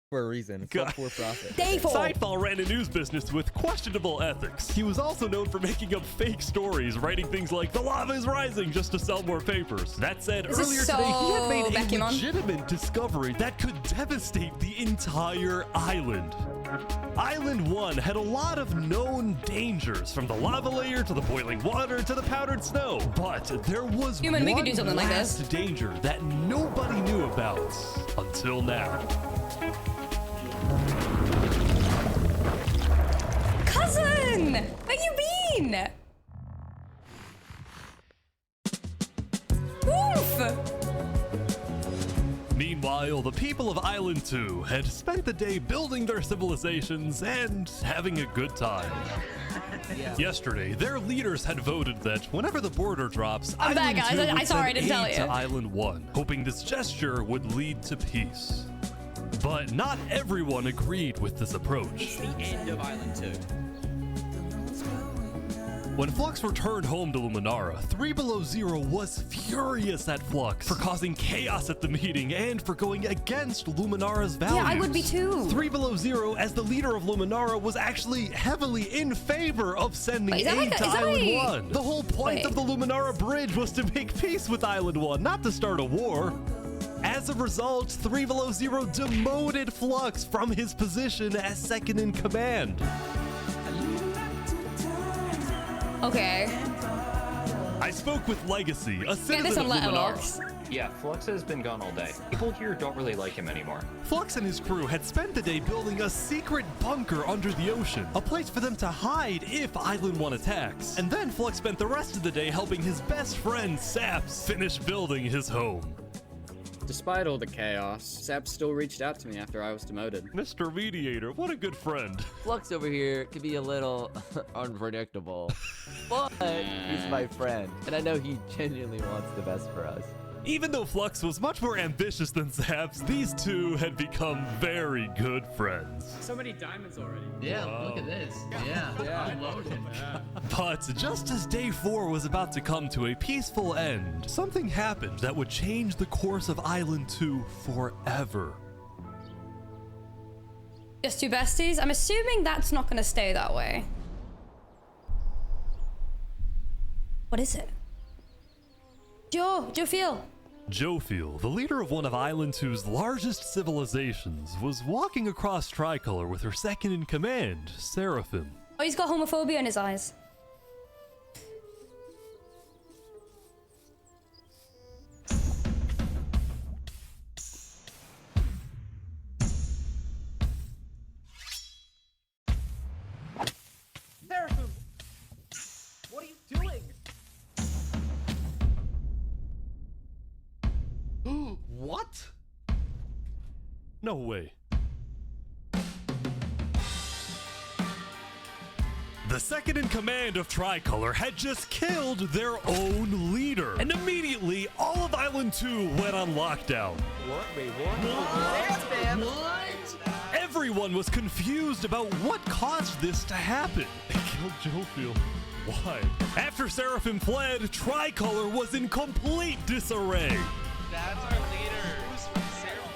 For a reason. It's not for profit. Sidefall ran a news business with questionable ethics. He was also known for making up fake stories, writing things like, the lava is rising, just to sell more papers. That said, earlier today, he had made a legitimate discovery that could devastate the entire island. Island 1 had a lot of known dangers, from the lava layer to the boiling water to the powdered snow. But there was one we could do something like this. danger that nobody knew about until now. Cousin! Where you been? Oof! Meanwhile, the people of Island 2 had spent the day building their civilizations and having a good time. Yesterday, their leaders had voted that whenever the border drops, I'm back, Island guys. 2 would I sorry, I send didn't tell aid you. to Island 1, hoping this gesture would lead to peace. But not everyone agreed with this approach. The end of Island 2. When Flux returned home to Luminara, 3 Below Zero was furious at Flux for causing chaos at the meeting and for going against Luminara's values. Yeah, I would be too. 3 Below Zero, as the leader of Luminara, was actually heavily in favor of sending aid to Island 1. The whole point of the Luminara Bridge was to make peace with Island 1, not to start a war. As a result, 3 Below Zero demoted Flux from his position as second in command. Okay. I spoke with Legacy, a citizen this on of Luminara. Letterbox. Yeah, Flux has been gone all day. People here don't really like him anymore. Flux and his crew had spent the day building a secret bunker under the ocean, a place for them to hide if Island 1 attacks. And then Flux spent the rest of the day helping his best friend, Saps, finish building his home. Despite all the chaos, Saps still reached out to me after I was demoted. Mr. Mediator, what a good friend. Flux over here can be a little unpredictable, but he's my friend, and I know he genuinely wants the best for us. Even though Flux was much more ambitious than Saps, these two had become very good friends. So many diamonds already. Yeah, look at this. Yeah. I'm loaded. But just as day 4 was about to come to a peaceful end, something happened that would change the course of Island 2 forever. Just two besties? I'm assuming that's not gonna stay that way. What is it? Joe Fiel. Jofiel, the leader of one of Island 2's largest civilizations, was walking across Tricolor with her second in command, Seraphim. Oh, he's got homophobia in his eyes. Seraphim! What are you doing? What? No way. The second in command of Tricolor had just killed their own leader. And immediately, all of Island 2 went on lockdown. What? Wait, what? What? Everyone was confused about what caused this to happen. They killed Jofiel. Why? After Seraphim fled, Tricolor was in complete disarray. That's our leader. Who's Seraphim?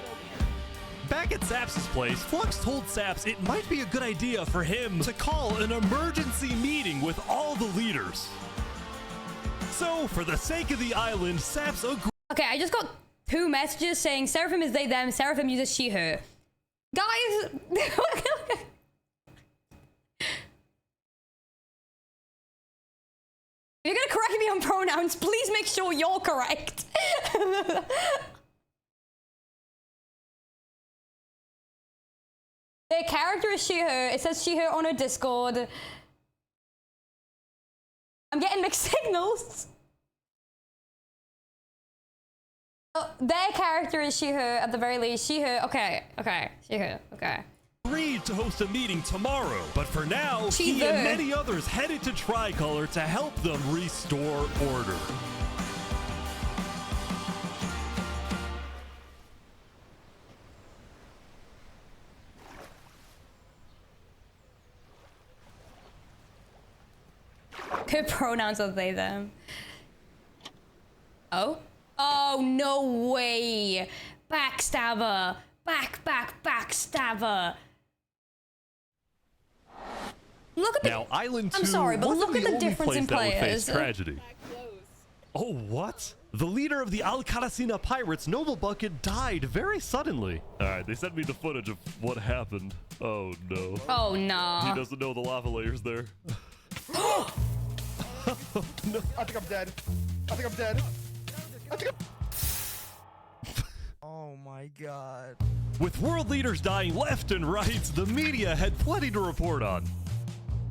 Back at Saps' place, Flux told Saps it might be a good idea for him to call an emergency meeting with all the leaders. So, for the sake of the island, Saps agreed. Okay, I just got 2 messages saying Seraphim is they, them, Seraphim uses she, her. Guys! If you're gonna correct me on pronouns, please make sure you're correct. Their character is she, her. It says she, her on her Discord. I'm getting mixed signals. Oh, their character is she, her at the very least. She, her. Okay, okay. She, her. Okay. Agreed to host a meeting tomorrow, but for now, She, he her. and many others headed to Tricolor to help them restore order. Her pronouns are they, them. Oh? Oh, no way. Backstabber. Backstabber. Look at the... Now, Island 2 I'm sorry, but wasn't look at the only difference in place that would face players. tragedy. Oh, what? The leader of the Alcaracina pirates, Noble Bucket, died very suddenly. Alright, they sent me the footage of what happened. Oh, no. Oh, no. He doesn't know the lava layer's there. No. I think I'm dead. I think I'm dead. I think I'm... Oh my god. With world leaders dying left and right, the media had plenty to report on.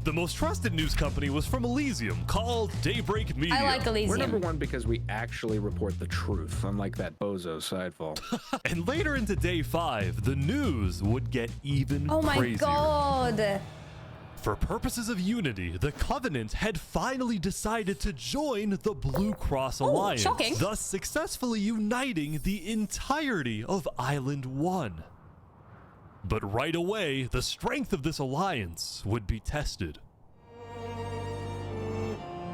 The most trusted news company was from Elysium, called Daybreak Media. I like Elysium. We're number one because we actually report the truth, unlike that bozo Sidefall. And later into day 5, the news would get even Oh my crazier. god. For purposes of unity, the Covenant had finally decided to join the Blue Cross Alliance, shocking. thus successfully uniting the entirety of Island 1. But right away, the strength of this alliance would be tested.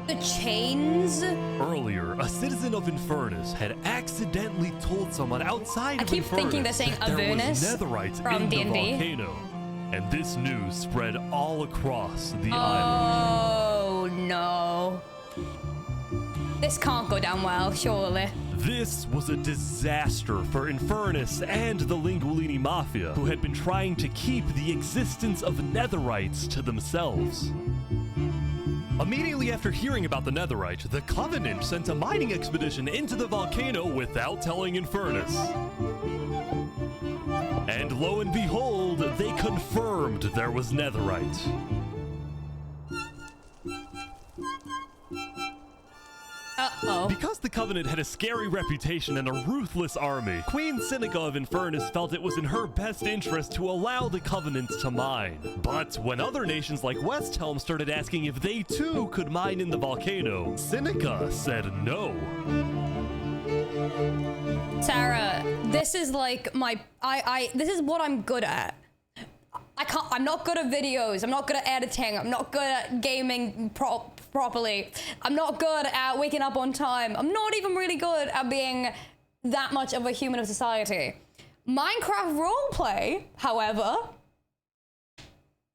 The chains? Earlier, a citizen of Infernus had accidentally told someone outside I of keep Infernus thinking they're saying that there was Avernus netherite from in the D&D. volcano. And this news spread all across the island. Oh, no. This can't go down well, surely. This was a disaster for Infernus and the Lingualini Mafia, who had been trying to keep the existence of netherites to themselves. Immediately after hearing about the netherite, the Covenant sent a mining expedition into the volcano without telling Infernus. And lo and behold, they confirmed there was netherite. Uh-oh. Because the Covenant had a scary reputation and a ruthless army, Queen Seneca of Infernus felt it was in her best interest to allow the Covenant to mine. But when other nations like Westhelm started asking if they too could mine in the volcano, Seneca said no. Sarah, this is like my... this is what I'm good at. I'm not good at videos. I'm not good at editing. I'm not good at gaming properly. I'm not good at waking up on time. I'm not even really good at being that much of a human of society. Minecraft roleplay, however,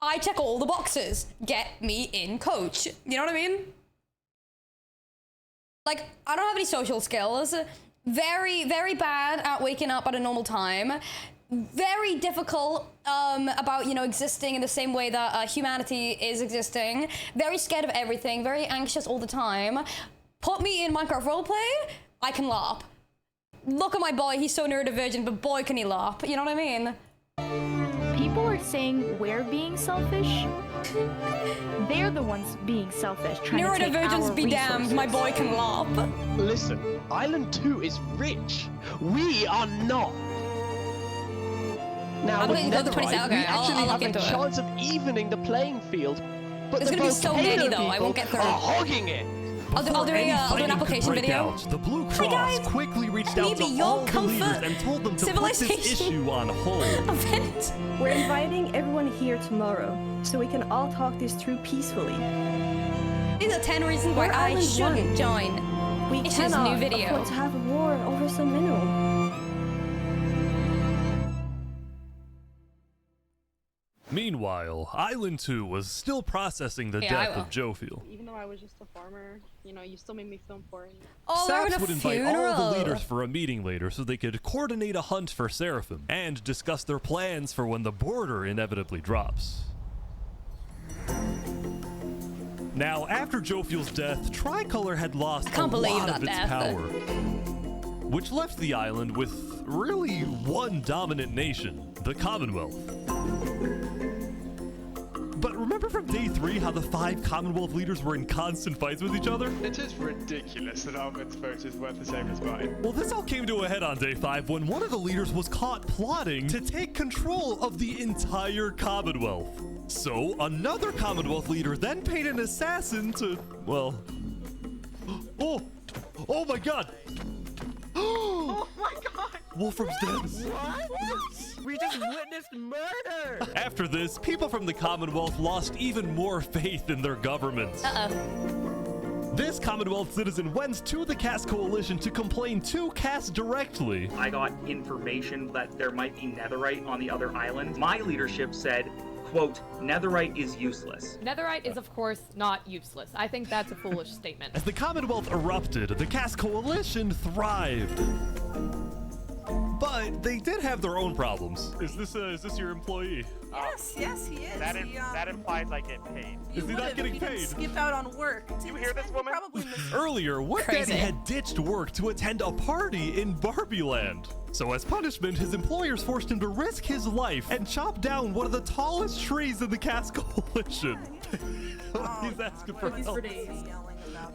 I check all the boxes. Get me in, coach. You know what I mean? Like, I don't have any social skills. Very, very bad at waking up at a normal time. Very difficult about, you know, existing in the same way that humanity is existing. Very scared of everything. Very anxious all the time. Put me in Minecraft roleplay, I can LARP. Look at my boy, he's so neurodivergent, but boy can he LARP. You know what I mean? People are saying we're being selfish. They're the ones being selfish, trying to take our Neurodivergence be damned, my boy can LARP. Listen, Island 2 is rich. We are not. Now, I'm with going to go to 20 Netherite, okay, we I'll actually look have a into it. chance of evening the playing field. But There's the gonna be so volcano many, though, I won't people get through. are hogging it. I'll do Before any an fighting could application break video. out, the Blue Hi, Cross guys. quickly reached Can out you to be your all the leaders comfort and told them to put this civilization issue on hold. event? We're inviting everyone here tomorrow, so we can all talk this through peacefully. These are 10 reasons why We're I Island shouldn't One. join. We It's his cannot new video. afford to have a war over some mineral. Meanwhile, Island 2 was still processing the death of Jofiel. Even though I was just a farmer, you know, you still made me feel important. Oh, they're Saps in a would invite funeral. all the leaders for a meeting later so they could coordinate a hunt for Seraphim and discuss their plans for when the border inevitably drops. Now, after Jofiel's death, Tricolor had lost a lot of its power, which left the island with really one dominant nation, the Commonwealth. But remember from day 3 how the 5 Commonwealth leaders were in constant fights with each other? It is ridiculous that Almond's vote is worth the same as mine. Well, this all came to a head on day 5 when one of the leaders was caught plotting to take control of the entire Commonwealth. So another Commonwealth leader then paid an assassin to, well... Oh my god! Oh my god! Wolfram's dead. What? We just witnessed murder! After this, people from the Commonwealth lost even more faith in their governments. This Commonwealth citizen went to the Cass Coalition to complain to Cass directly. I got information that there might be netherite on the other islands. My leadership said, quote, netherite is useless. Netherite is, of course, not useless. I think that's a foolish statement. As the Commonwealth erupted, the Cass Coalition thrived. But they did have their own problems. Is this your employee? Yes, he is. That implies I get paid. Is he not getting paid? Skip out on work. You hear this woman? Earlier, Work Daddy had ditched work to attend a party in Barbie Land. So as punishment, his employers forced him to risk his life and chop down one of the tallest trees in the Cass Coalition. He's asking for help.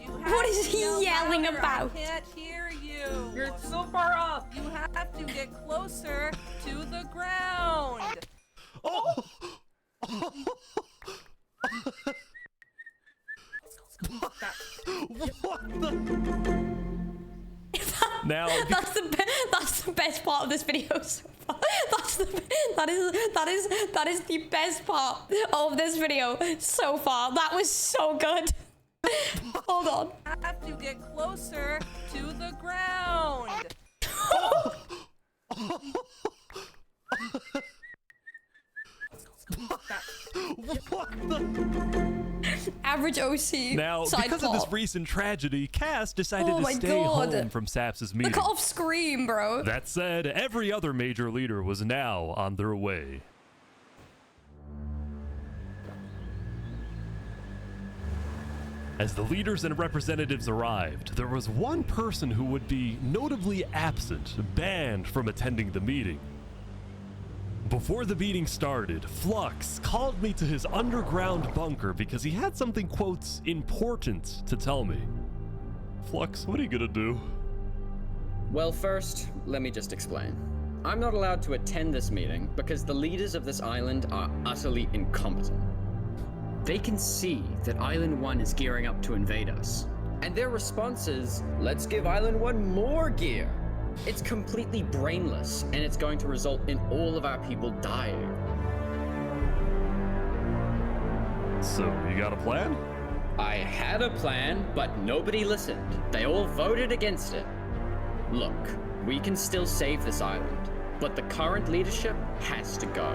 What is he yelling about? I can't hear you. You're so far up. You have to get closer to the ground. Oh! What the? Now, that's the best part of this video so far. That is the best part of this video so far. That was so good. Hold on. You have to get closer to the ground. What the? Average OC. Now, side because plot. of this recent tragedy, Cass decided Oh to my stay God. home from Saps' The meeting. cut-off scream, bro. That said, every other major leader was now on their way. As the leaders and representatives arrived, there was one person who would be notably absent, banned from attending the meeting. Before the meeting started, Flux called me to his underground bunker because he had something, quote, important to tell me. Flux, what are you gonna do? Well, first, let me just explain. I'm not allowed to attend this meeting because the leaders of this island are utterly incompetent. They can see that Island 1 is gearing up to invade us. And their response is, let's give Island 1 more gear. It's completely brainless, and it's going to result in all of our people dying. So, you got a plan? I had a plan, but nobody listened. They all voted against it. Look, we can still save this island, but the current leadership has to go.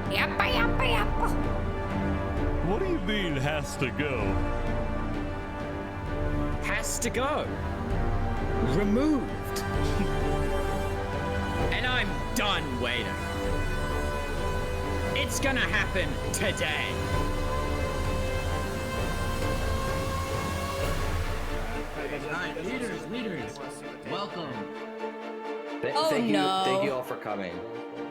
Yappa, yappa, yappa. What do you mean, has to go? Has to go. Removed. And I'm done waiting. It's gonna happen today. Leaders, welcome. Oh, thank no. Thank you all for coming.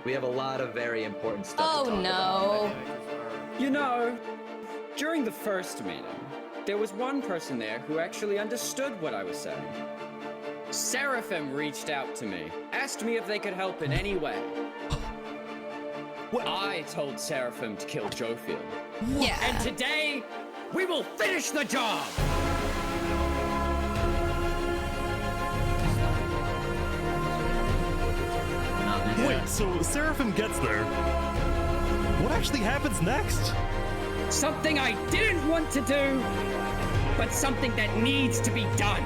We have a lot of very important stuff to talk about. You know, during the first meeting, there was one person there who actually understood what I was saying. Seraphim reached out to me, asked me if they could help in any way. I told Seraphim to kill Jofiel. Yeah. And today, we will finish the job! Wait, so Seraphim gets there. What actually happens next? Something I didn't want to do, but something that needs to be done.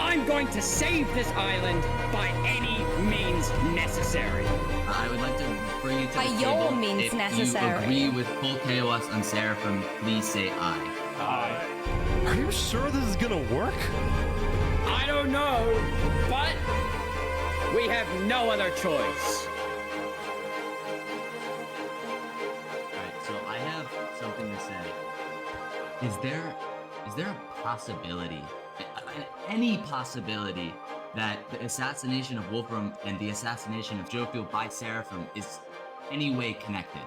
I'm going to save this island by any means necessary. I would like to bring you to By the your table. means if necessary. you agree with full chaos on Seraphim, please say aye. Aye. Are you sure this is gonna work? I don't know, but we have no other choice. Alright, so I have something to say. Is there a possibility, any possibility, that the assassination of Wolfram and the assassination of Jofiel by Seraphim is any way connected?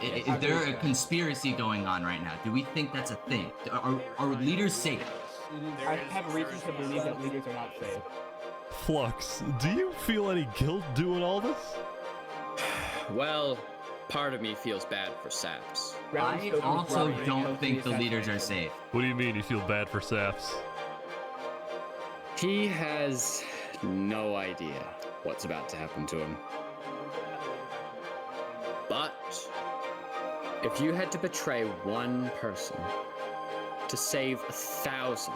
Is there a conspiracy going on right now? Do we think that's a thing? Are leaders safe? I have reason to believe that leaders are not safe. Flux, do you feel any guilt doing all this? Well, part of me feels bad for Saps. I also don't think the leaders are safe. What do you mean you feel bad for Saps? He has no idea what's about to happen to him. But if you had to betray one person to save 1,000,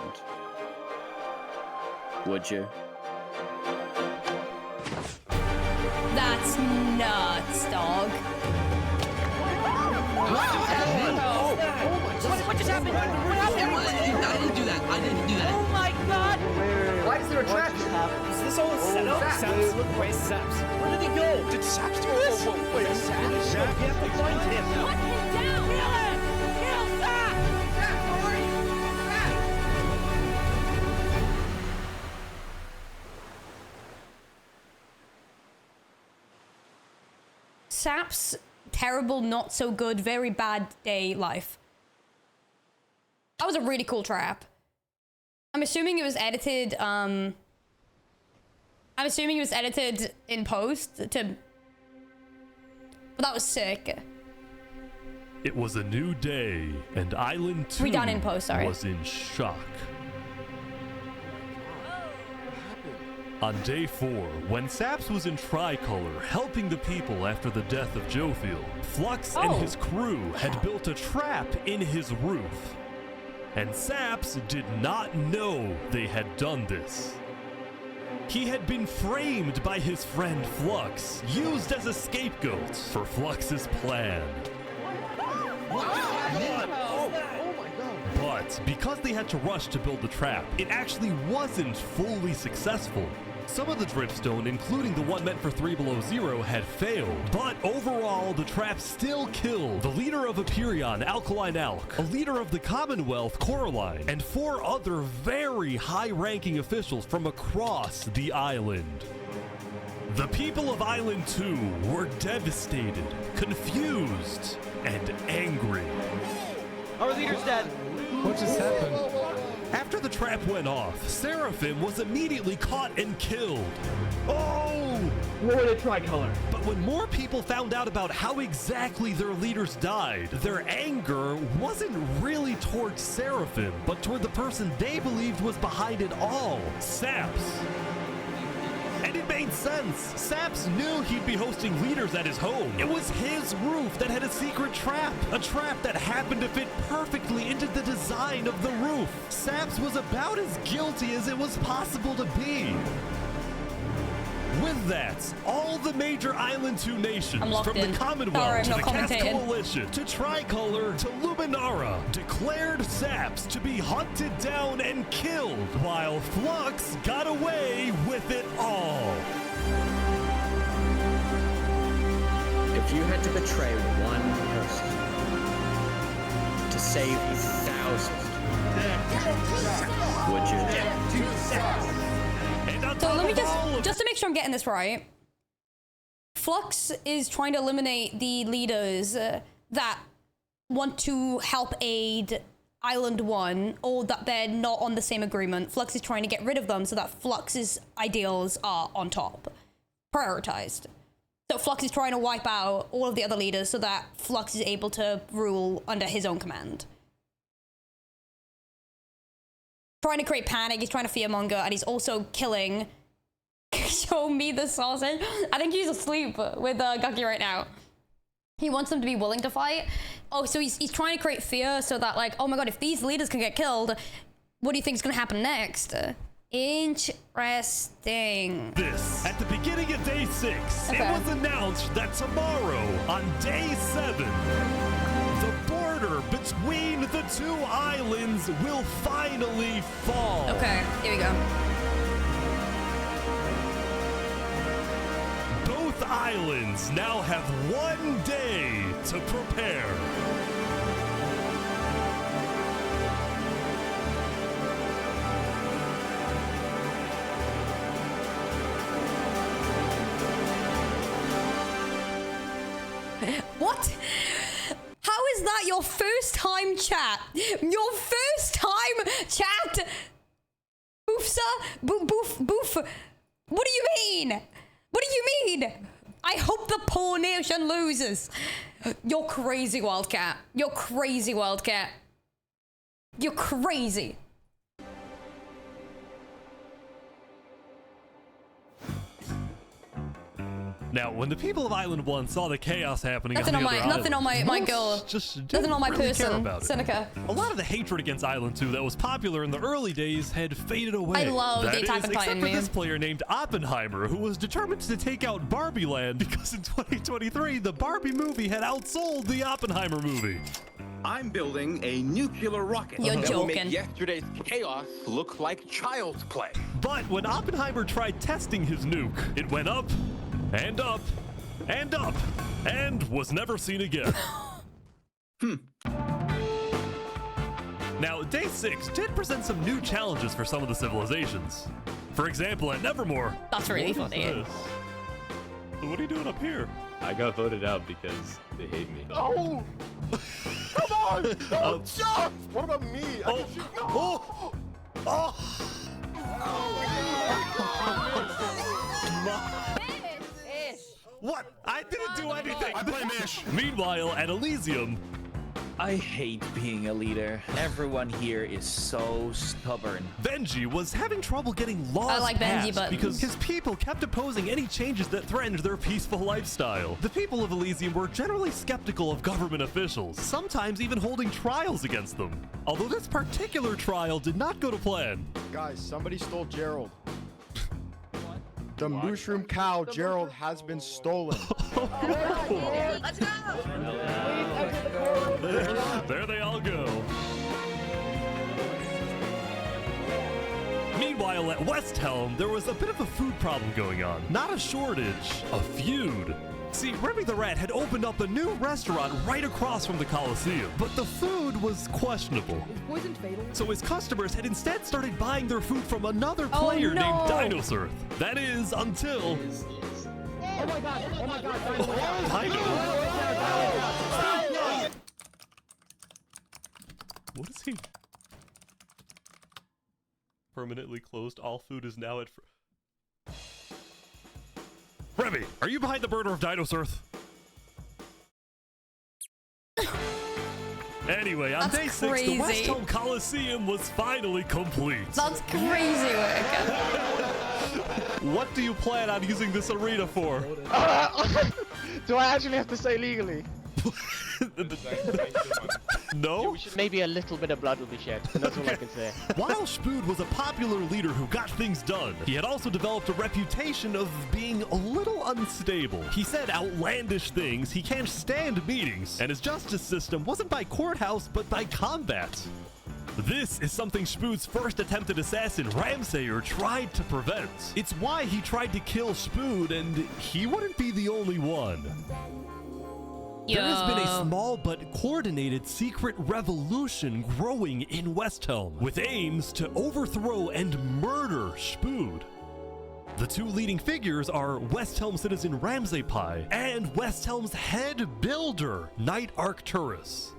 would you? That's nuts, dog. What just happened? What happened? I didn't do that. I didn't do that. Oh my god! Why is there a trap? Is this all set up? Saps. Where's Saps? Where did he go? Did Saps do this? Wait, Saps? You have to find him. Put him down! Kill him! Kill Saps! Saps, where are you? Sap's terrible, not so good, very bad day life. That was a really cool trap. I'm assuming it was edited, I'm assuming it was edited in post to... But that was sick. It was a new day, and Island 2 Redone in post, sorry. was in shock. On day 4, when Saps was in Tricolor helping the people after the death of Jofiel, Flux and his crew had built a trap in his roof. And Saps did not know they had done this. He had been framed by his friend Flux, used as a scapegoat for Flux's plan. But because they had to rush to build the trap, it actually wasn't fully successful. Some of the dripstone, including the one meant for 3 Below Zero, had failed. But overall, the trap still killed the leader of Aperion, Alkaline Alk, a leader of the Commonwealth, Coraline, and 4 other very high-ranking officials from across the island. The people of Island 2 were devastated, confused, and angry. Our leader's dead. What just happened? After the trap went off, Seraphim was immediately caught and killed. Oh! We're in a tricolor. But when more people found out about how exactly their leaders died, their anger wasn't really towards Seraphim, but toward the person they believed was behind it all, Saps. And it made sense. Saps knew he'd be hosting leaders at his home. It was his roof that had a secret trap. A trap that happened to fit perfectly into the design of the roof. Saps was about as guilty as it was possible to be. With that, all the major Island 2 nations, from the Commonwealth to the Cast Coalition, to Tricolor, to Luminara, declared Saps to be hunted down and killed, while Flux got away with it all. If you had to betray one person to save 1,000, would you? So let me just to make sure I'm getting this right. Flux is trying to eliminate the leaders that want to help aid Island 1, or that they're not on the same agreement. Flux is trying to get rid of them so that Flux's ideals are on top, prioritized. So Flux is trying to wipe out all of the other leaders so that Flux is able to rule under his own command. Trying to create panic, he's trying to fearmonger, and he's also killing... Show me the sausage. I think he's asleep with Gucky right now. He wants them to be willing to fight. Oh, so he's trying to create fear so that, like, oh my god, if these leaders can get killed, what do you think is going to happen next? Interesting. This, at the beginning of day 6, it was announced that tomorrow, on day 7, the border between the two islands will finally fall. Okay, here we go. Both islands now have 1 day to prepare. What? How is that your first time chat? Your first time chat? Boofsa? Boof. What do you mean? What do you mean? I hope the poor nation loses. You're crazy, Wildcat. You're crazy, Wildcat. You're crazy. Now, when the people of Island 1 saw the chaos happening Nothing on on the my other nothing on islands, my most girl. just Nothing on my didn't really care person. about it. Seneca. A lot of the hatred against Island 2 that was popular in the early days had faded away. I love That the Attack is, on Titan except for meme. this player named Oppenheimer, who was determined to take out Barbie Land because in 2023, the Barbie movie had outsold the Oppenheimer movie. I'm building a nuclear rocket You're that will joking. make yesterday's chaos look like child's play. But when Oppenheimer tried testing his nuke, it went up and up and up and was never seen again. Now, day 6 did present some new challenges for some of the civilizations. For example, at Nevermore. That's really What is funny. this? So what are you doing up here? I got voted out because they hate me. Oh! Come on! No, Chuck! What about me? I can shoot. No! What? I didn't do anything. I blame Ish. Meanwhile, at Elysium, I hate being a leader. Everyone here is so stubborn. Benji was having trouble getting laws I like Benji passed buttons. because his people kept opposing any changes that threatened their peaceful lifestyle. The people of Elysium were generally skeptical of government officials, sometimes even holding trials against them. Although this particular trial did not go to plan. Guys, somebody stole Gerald. The mushroom cow, Gerald, has been stolen. Let's go! There they all go. Meanwhile, at West Helm, there was a bit of a food problem going on. Not a shortage, a feud. See, Remy the Rat had opened up a new restaurant right across from the Coliseum, but the food was questionable. Poison fatal? So his customers had instead started buying their food from another player named Dinosaur. That is, until... Oh my god! Oh my god! What is he? Permanently closed. All food is now at... Remy, are you behind the murder of Dinosaur? Anyway, on day 6, the West Helm Coliseum was finally complete. That's crazy work. What do you plan on using this arena for? Do I actually have to say legally? No? Maybe a little bit of blood will be shed, and that's all I can say. While Spood was a popular leader who got things done, he had also developed a reputation of being a little unstable. He said outlandish things, he can't stand meetings, and his justice system wasn't by courthouse, but by combat. This is something Spood's first attempted assassin, Ramsayer, tried to prevent. It's why he tried to kill Spood, and he wouldn't be the only one. There has been a small but coordinated secret revolution growing in West Helm, with aims to overthrow and murder Spood. The two leading figures are West Helm citizen Ramsey Pi and West Helm's head builder, Knight Arcturus.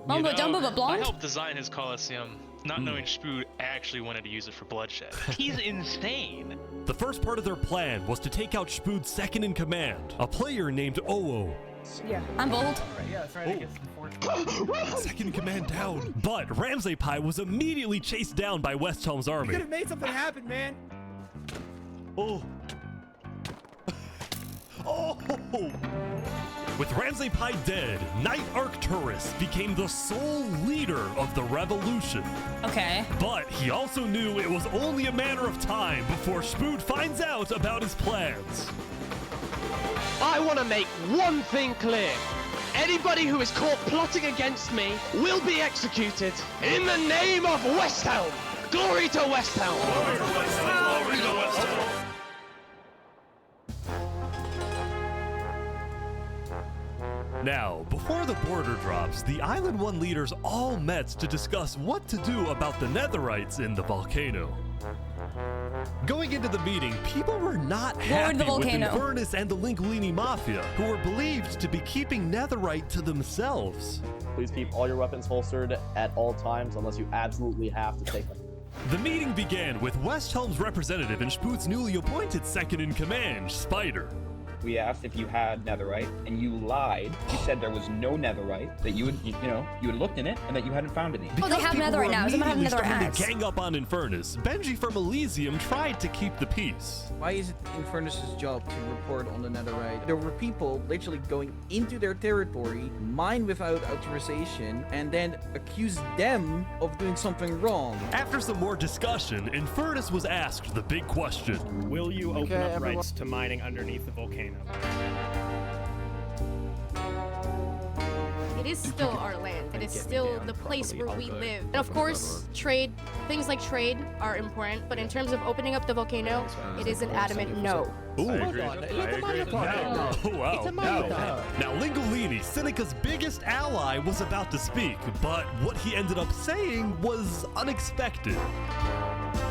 Mumbo Jumbo but I blonde? helped design his Coliseum, not knowing Spood actually wanted to use it for bloodshed. He's insane. The first part of their plan was to take out Spood's second in command, a player named Oo. Yeah. I'm bold. Yeah, that's right. I guess Second in command down. But Ramsey Pi was immediately chased down by West Helm's You army. could have made something happen, man. Oh. Oh. With Ramsey Pi dead, Knight Arcturus became the sole leader of the revolution. Okay. But he also knew it was only a matter of time before Spood finds out about his plans. I want to make one thing clear. Anybody who is caught plotting against me will be executed in the name of West Helm. Glory to West Helm. Glory to West Helm. Glory to West Helm. Now, before the border drops, the Island 1 leaders all met to discuss what to do about the Netherites in the volcano. Going into the meeting, people were not happy with Infernus and the Linguini Mafia, who were believed to be keeping Netherite to themselves. Please keep all your weapons holstered at all times unless you absolutely have to take them. The meeting began with West Helm's representative and Spoot's newly appointed second-in-command, Spider. We asked if you had netherite, and you lied. You said there was no netherite, that you had looked in it, and that you hadn't found any. Oh, they have netherite now. Someone have netherite axe. Gang up on Infernus, Benji from Elysium tried to keep the peace. Why is it Infernus's job to report on the netherite? There were people literally going into their territory, mine without authorization, and then accuse them of doing something wrong. After some more discussion, Infernus was asked the big question. Will you open up rights to mining underneath the volcano? It is still our land. It is still the place where we live. And of course, things like trade are important, but in terms of opening up the volcano, it is an adamant no. Ooh. I agree. Oh, wow. No. Now, Lingolini, Seneca's biggest ally, was about to speak, but what he ended up saying was unexpected.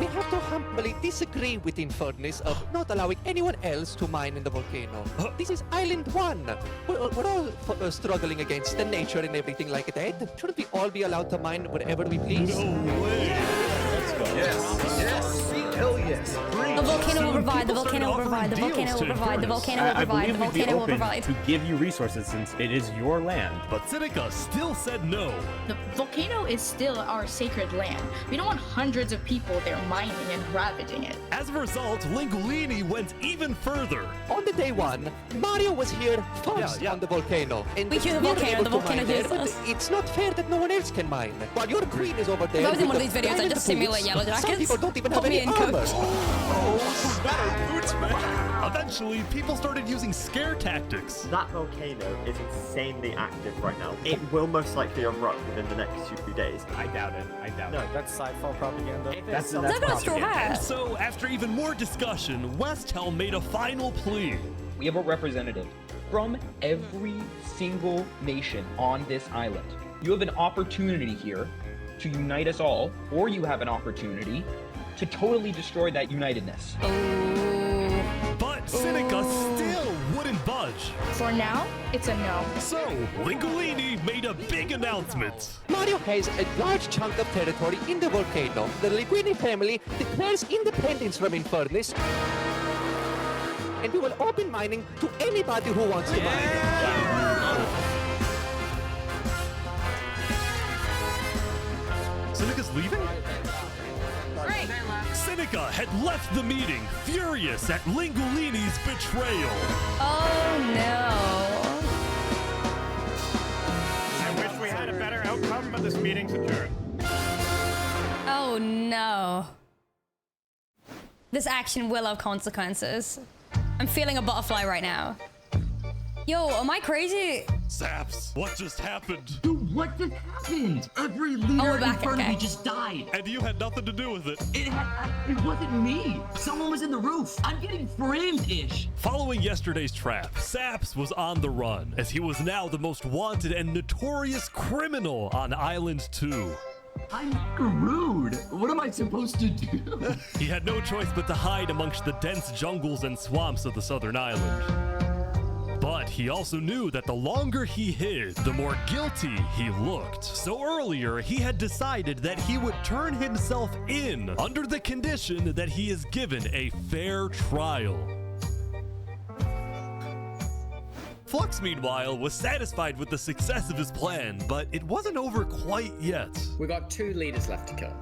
We have to humbly disagree with Infernus of not allowing anyone else to mine in the volcano. This is Island 1. We're all struggling against the nature and everything like that. Shouldn't we all be allowed to mine wherever we please? No way. Let's go. Yes. Hell yes. The volcano will provide. The volcano will provide. The volcano will provide. The volcano will provide. The volcano will provide. To give you resources since it is your land. But Seneca still said no. The volcano is still our sacred land. We don't want hundreds of people there mining and ravaging it. As a result, Lingolini went even further. On the day one, Mario was here first on the volcano. And we hear the volcano. The volcano hears us. It's not fair that no one else can mine. While your queen is over there. If I was in one of these videos, I'd just simulate yellow jackets. Some people don't even have any armor. Eventually, people started using scare tactics. That volcano is insanely active right now. It will most likely erupt within the next 2 days. I doubt it. No, that's sci-fi propaganda. That's straw hat. So, after even more discussion, West Helm made a final plea. We have a representative from every single nation on this island. You have an opportunity here to unite us all, or you have an opportunity to totally destroy that unitedness. But Seneca still wouldn't budge. For now, it's a no. So, Lingolini made a big announcement. Mario has a large chunk of territory in the volcano. The Linguini family declares independence from Infernus, and we will open mining to anybody who wants to mine. Seneca's leaving? Great. Seneca had left the meeting, furious at Lingolini's betrayal. Oh no. I wish we had a better outcome, but this meeting's adjourned. Oh no. This action will have consequences. I'm feeling a butterfly right now. Yo, am I crazy? Saps, what just happened? Dude, what just happened? Every leader in front of me just died. And you had nothing to do with it. It wasn't me. Someone was in the roof. I'm getting framed-ish. Following yesterday's trap, Saps was on the run, as he was now the most wanted and notorious criminal on Island 2. I'm screwed. What am I supposed to do? He had no choice but to hide amongst the dense jungles and swamps of the southern island. But he also knew that the longer he hid, the more guilty he looked. So earlier, he had decided that he would turn himself in under the condition that he is given a fair trial. Flux, meanwhile, was satisfied with the success of his plan, but it wasn't over quite yet. We got 2 leaders left to kill.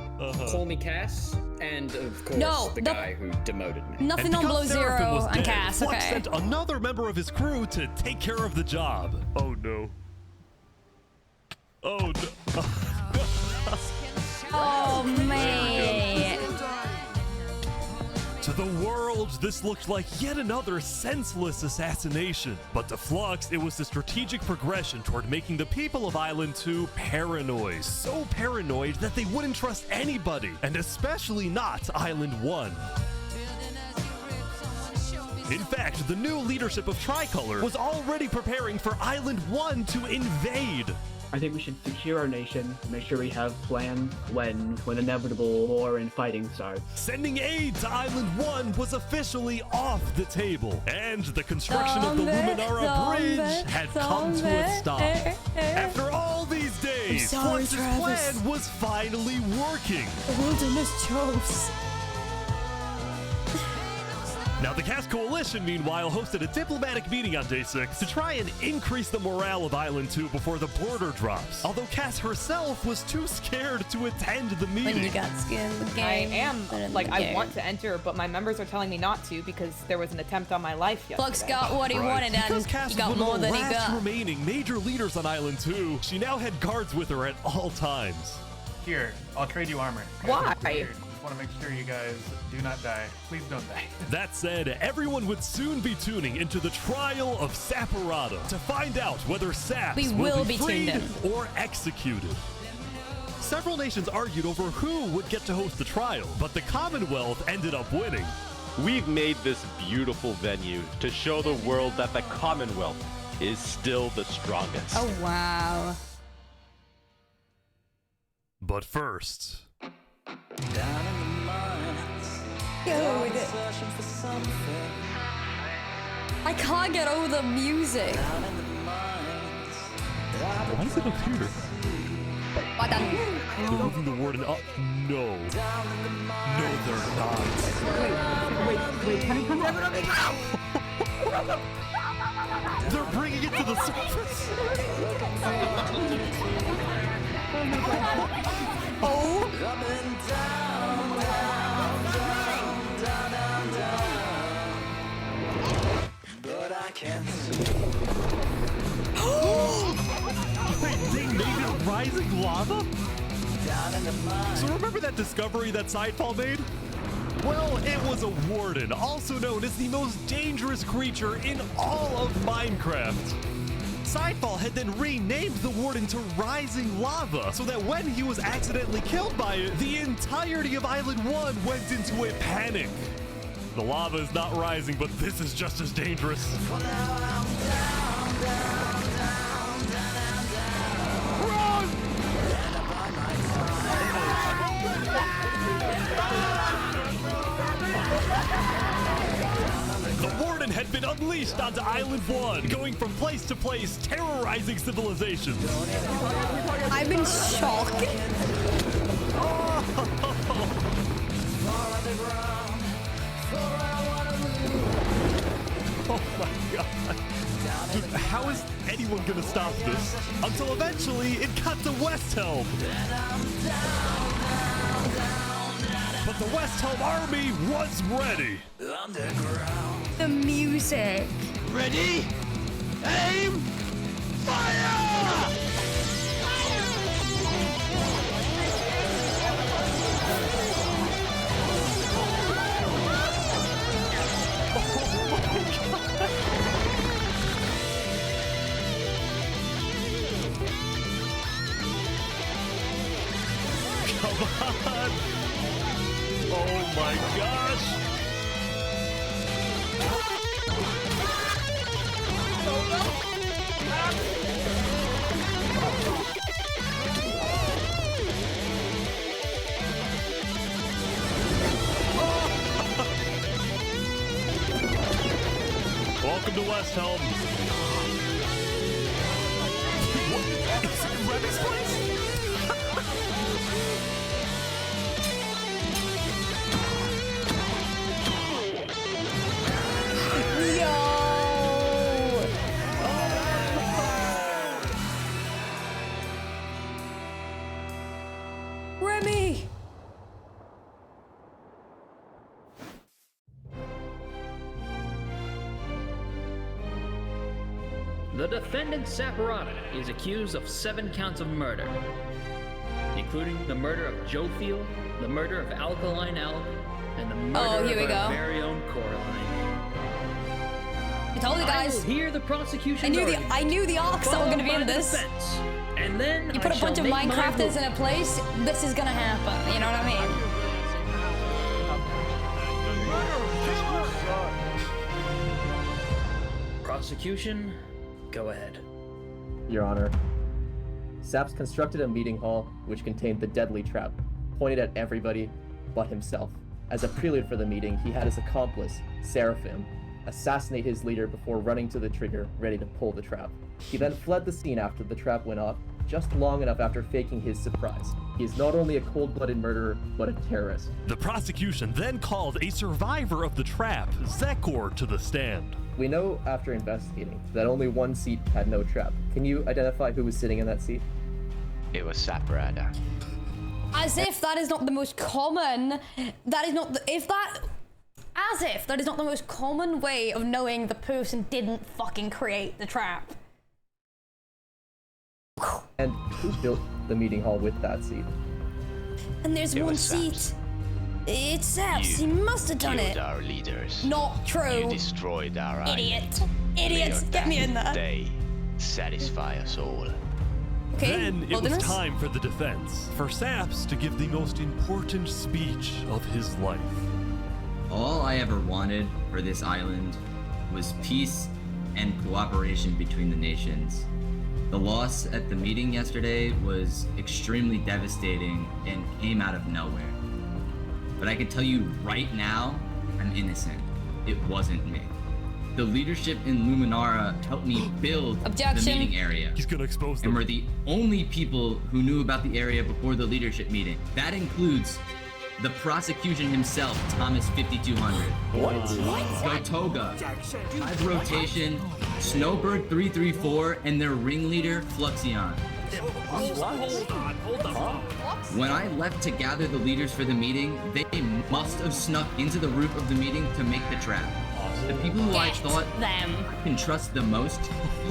Call me Cass, and of course the guy who demoted me. Nothing And on because Below Seraphim Zero was and dead, Cass, Flux okay. sent another member of his crew to take care of the job. Oh no. Oh no. Oh, mate. To the world, this looked like yet another senseless assassination. But to Flux, it was the strategic progression toward making the people of Island 2 paranoid. So paranoid that they wouldn't trust anybody, and especially not Island 1. In fact, the new leadership of Tricolor was already preparing for Island 1 to invade. I think we should secure our nation, make sure we have plans when inevitable war and fighting starts. Sending aid to Island 1 was officially off the table, and the construction of the Luminara Bridge had come to a stop. After all these days, Flux's plan was finally working. The wilderness chose. Now, the Cass Coalition, meanwhile, hosted a diplomatic meeting on Day 6 to try and increase the morale of Island 2 before the border drops. Although Cass herself was too scared to attend the meeting. When you got skin in the game. I am, like, I want to enter, but my members are telling me not to because there was an attempt on my life yesterday. Flux got what he wanted, Because and Cass he got was one more of the than he last got. remaining major leaders on Island 2, she now had guards with her at all times. Here, I'll trade you armor. Why? Just want to make sure you guys do not die. Please don't die. That said, everyone would soon be tuning into the trial of Saporado to find out whether Saps We will be freed tuned in. or executed. Several nations argued over who would get to host the trial, but the Commonwealth ended up winning. We've made this beautiful venue to show the world that the Commonwealth is still the strongest. Oh, wow. But first... Dude. I can't get over the music. Why is it up here? Well done. They're moving the warden up. No. No, they're not. Wait, can you come on? They're bringing it to the surface. Oh. But I can't Wait, they made it rising lava? So remember that discovery that Sidefall made? Well, it was a warden, also known as the most dangerous creature in all of Minecraft. Sidefall had then renamed the warden to Rising Lava, so that when he was accidentally killed by it, the entirety of Island 1 went into a panic. The lava is not rising, but this is just as dangerous. Run! The warden had been unleashed onto Island 1, going from place to place, terrorizing civilizations. I'm in shock. Oh my god. Dude, how is anyone gonna stop this? Until eventually it got to West Helm. But the West Helm army was ready. The music. Ready? Aim! Fire! Come on! Oh my gosh! Welcome to West Helm. What? Is it Remy's place? Remy! The defendant Saporata is accused of 7 counts of murder, including the murder of Joe Field, the murder of Alkaline Elk, and the murder of our very own Coraline. I told you guys. I will hear the prosecution. I knew the arcs that were going to be in this. Defense, and then you put a bunch of Minecrafters in a place, this is going to happen. You know what I mean? Prosecution, go ahead. Your Honor, Saps constructed a meeting hall which contained the deadly trap, pointed at everybody but himself. As a prelude for the meeting, he had his accomplice, Seraphim, assassinate his leader before running to the trigger, ready to pull the trap. He then fled the scene after the trap went off, just long enough after faking his surprise. He is not only a cold-blooded murderer, but a terrorist. The prosecution then called a survivor of the trap, Zekor, to the stand. We know after investigating that only one seat had no trap. Can you identify who was sitting in that seat? It was Saporata. As if that is not the most common. That is not the, as if that is not the most common way of knowing the person didn't fucking create the trap. And who built the meeting hall with that seat? And there's one seat. It's Saps. He must have done it. Our leaders. Not true. You destroyed our idiot. Idiot. Get me in there. They satisfy us all. Okay, then it was time for the defense, for Saps to give the most important speech of his life. All I ever wanted for this island was peace and cooperation between the nations. The loss at the meeting yesterday was extremely devastating and came out of nowhere. But I can tell you right now, I'm innocent. It wasn't me. The leadership in Luminara helped me build the meeting area. He's gonna expose them. And we're the only people who knew about the area before the leadership meeting. That includes the prosecution himself, Thomas 5200. What? Gotoga, Hive Rotation, Snowbird 334, and their ringleader, Fluxion. Hold on. When I left to gather the leaders for the meeting, they must have snuck into the roof of the meeting to make the trap. The people who I thought I can trust the most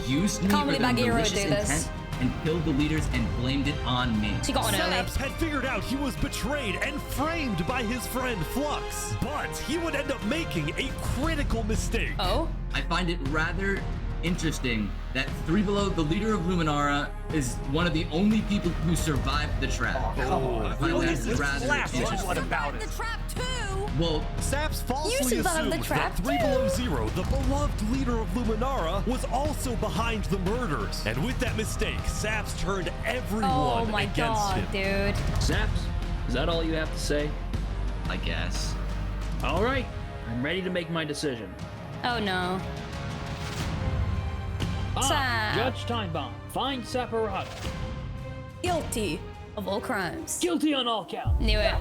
used me for their malicious intent and killed the leaders and blamed it on me. Saps had figured out he was betrayed and framed by his friend Flux, but he would end up making a critical mistake. Oh? I find it rather interesting that Three Below, the leader of Luminara, is one of the only people who survived the trap. I find that rather interesting. What about it? The trap too. Well, Saps falsely survived assumed the trap that 3 Below Zero, the beloved leader of Luminara, was also behind the murders. And with that mistake, Saps turned everyone against him. Dude. Saps, is that all you have to say? I guess. All right, I'm ready to make my decision. Oh no. Judge Timebomb, find Saporata Guilty of all crimes. guilty on all counts. Knew it.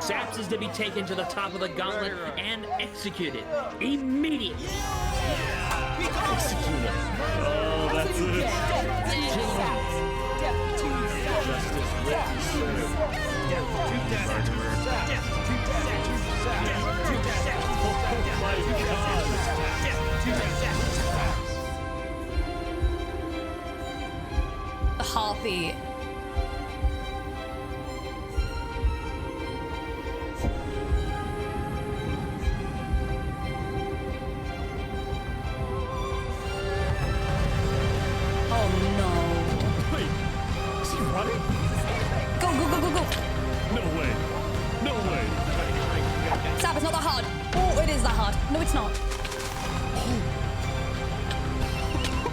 Saps is to be taken to the top of the gauntlet and executed immediately. Executed. Oh, that's it. Oh my God. The harpy. Oh no. Wait, is he running? Go, go, go, go, go. No way. No way. Sap, it's not that hard. Oh, it is that hard. No, it's not.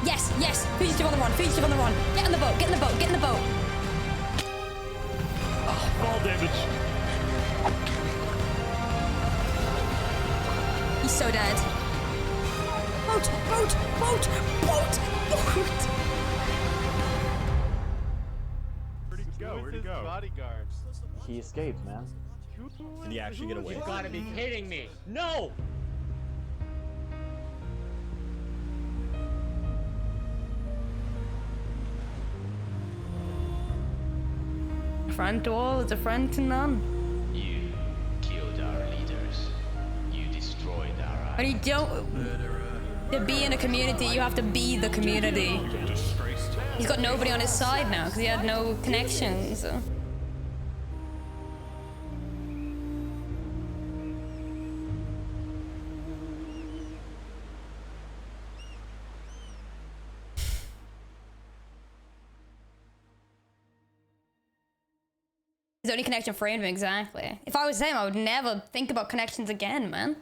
Yes, yes. Fugitive on the run. Fugitive on the run. Get in the boat. Get in the boat. Get in the boat. Oh, fall damage. He's so dead. Boat, boat, boat, boat, boat. Where'd he go? Bodyguards. He escaped, man. Did he actually get away? You gotta be kidding me. No! Friend to all is a friend to none. You killed our leaders. You destroyed our But you don't. To be in a community, you have to be the community. He's got nobody on his side now because he had no connections. His only connection framed him, exactly. If I was him, I would never think about connections again, man.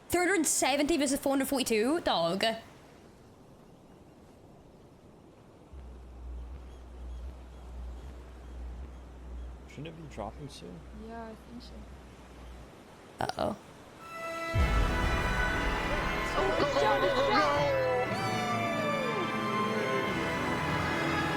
370 versus 442? Dog. Shouldn't it be dropping soon? Yeah, I think so. Uh-oh.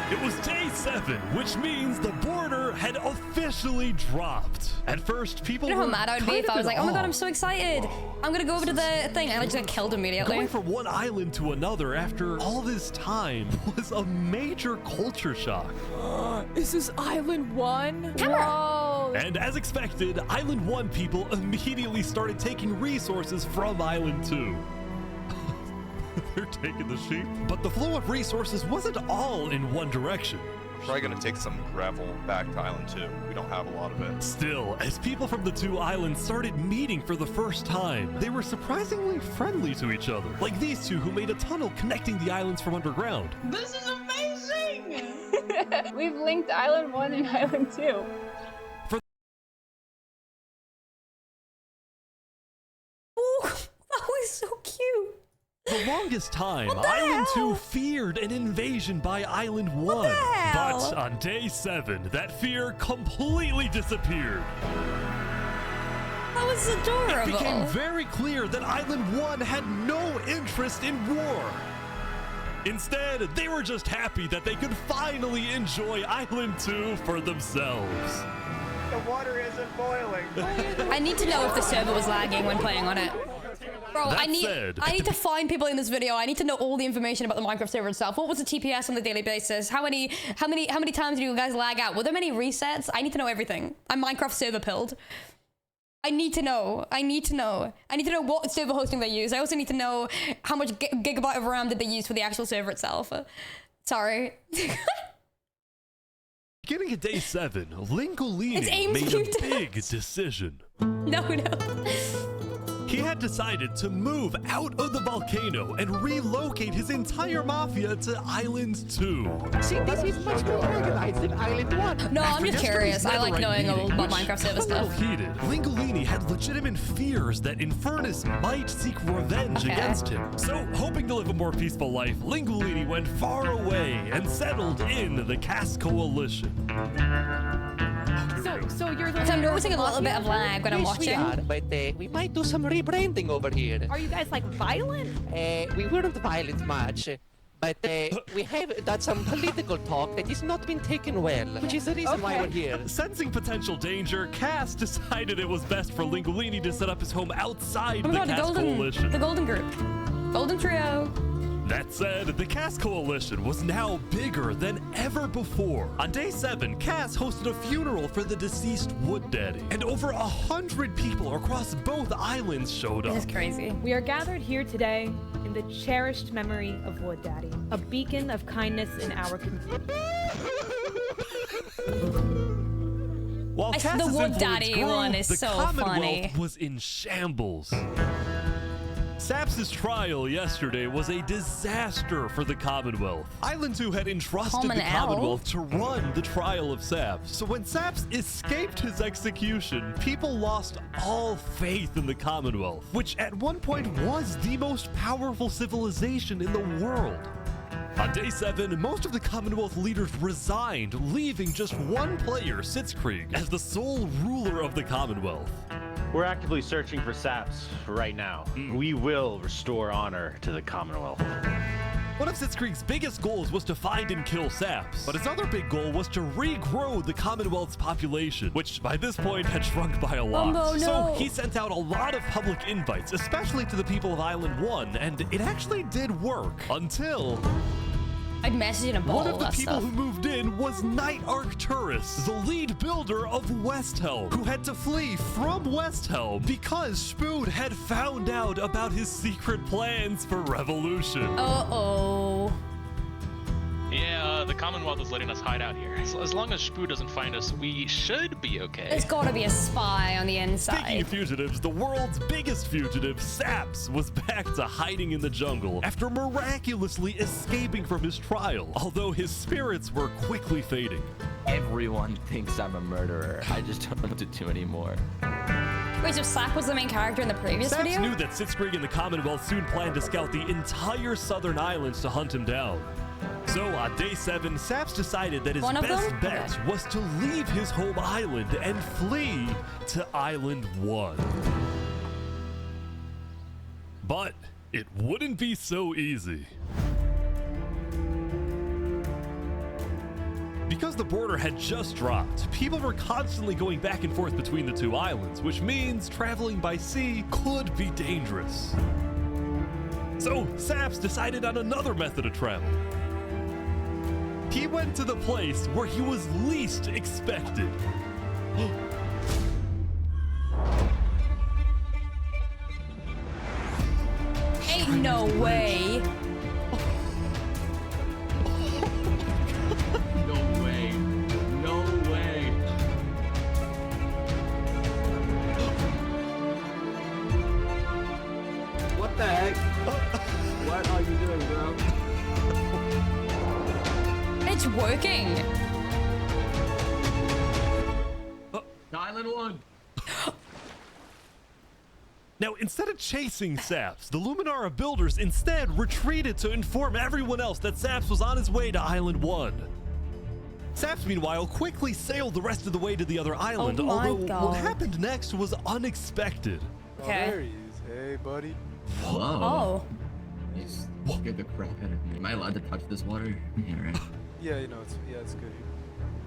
It was day 7, which means the border had officially dropped. At first, people You know how were mad I would be kind if of I was in like, oh my god, awe. I'm so excited. I'm gonna go over to the thing, and I just got killed immediately. Going from one island to another after all this time was a major culture shock. Is this Island 1? Camera! And as expected, Island 1 people immediately started taking resources from Island 2. They're taking the sheep. But the flow of resources wasn't all in one direction. We're probably gonna take some gravel back to Island 2. We don't have a lot of it. Still, as people from the two islands started meeting for the first time, they were surprisingly friendly to each other. Like these two who made a tunnel connecting the islands from underground. This is amazing! We've linked Island 1 and Island 2. Oh, that was so cute. The longest time, What the Island hell? 2 feared an invasion by Island 1. the hell? But on day 7, that fear completely disappeared. That was adorable. It became very clear that Island 1 had no interest in war. Instead, they were just happy that they could finally enjoy Island 2 for themselves. The water isn't boiling. I need to know if the server was lagging when playing on it. Bro, That I need said- to find people in this video. I need to know all the information about the Minecraft server itself. What was the TPS on the daily basis? How many times did you guys lag out? Were there many resets? I need to know everything. I'm Minecraft server pilled. I need to know. I need to know what server hosting they use. I also need to know how much gigabyte of RAM did they use for the actual server itself. Sorry. Beginning at day 7, Lingolini It's Aimsey. made a big decision. No. He had decided to move out of the volcano and relocate his entire mafia to Island 2. See, this is much more organized than Island 1. No, I'm After just yesterday's curious. I like netherite knowing meeting, about which Minecraft server got a little stuff. heated, Lingolini had legitimate fears that Infernus might seek revenge against him. So, hoping to live a more peaceful life, Lingolini went far away and settled in the Cass Coalition. So you're the So I'm noticing a little bit of lag when I'm Yes, we watching. are, but we might do some rebranding over here. Are you guys like violent? We weren't violent much, but we have done some political talk that has not been taken well, which is the reason why we're here. Sensing potential danger, Cass decided it was best for Lingolini to set up his home outside Oh the my god, Cass Coalition. the golden group. Golden trio. That said, the Cass Coalition was now bigger than ever before. On day 7, Cass hosted a funeral for the deceased Wood Daddy, and over 100 people across both islands showed up. This is crazy. We are gathered here today in the cherished memory of Wood Daddy, a beacon of kindness in our community. While The Cass's Wood influence Daddy grew, one is the so Commonwealth funny. was in shambles. Saps' trial yesterday was a disaster for the Commonwealth. Island 2 had entrusted the Commonwealth to run the trial of Saps. So when Saps escaped his execution, people lost all faith in the Commonwealth, which at one point was the most powerful civilization in the world. On day 7, most of the Commonwealth leaders resigned, leaving just one player, Sitzkrieg, as the sole ruler of the Commonwealth. We're actively searching for saps right now. We will restore honor to the Commonwealth. One of Sitzkrieg's biggest goals was to find and kill saps, but his other big goal was to regrow the Commonwealth's population, which by this point had shrunk by a lot. Bumbo, no. So he sent out a lot of public invites, especially to the people of Island 1, and it actually did work until I'd message in a ball. One of the people who moved in was Knight Arcturus, the lead builder of Westhelm, who had to flee from Westhelm because Spood had found out about his secret plans for revolution. Uh-oh. Yeah, the Commonwealth is letting us hide out here. As long as Spood doesn't find us, we should be okay. There's gotta be a spy on the inside. Speaking of fugitives, the world's biggest fugitive, Saps, was back to hiding in the jungle after miraculously escaping from his trial, although his spirits were quickly fading. Everyone thinks I'm a murderer. I just don't know what to do anymore. Wait, so Sap was the main character in the previous Saps video? knew that Sitzkrieg and the Commonwealth soon planned to scout the entire southern islands to hunt him down. So on day 7, Saps decided that his best bet was to leave his home island and flee to Island 1. But it wouldn't be so easy. Because the border had just dropped, people were constantly going back and forth between the two islands, which means traveling by sea could be dangerous. So Saps decided on another method of travel. He went to the place where he was least expected. Ain't no way. No way. No way. What the heck? What are you doing, bro? It's working. Island 1. Now, instead of chasing Saps, the Luminara builders instead retreated to inform everyone else that Saps was on his way to Island 1. Saps, meanwhile, quickly sailed the rest of the way to the other island, although what happened next was unexpected. Okay. Oh, there he is. Hey, buddy. Whoa. He's scared the crap out of me. Am I allowed to touch this water? Yeah, right. Yeah, you know, it's good.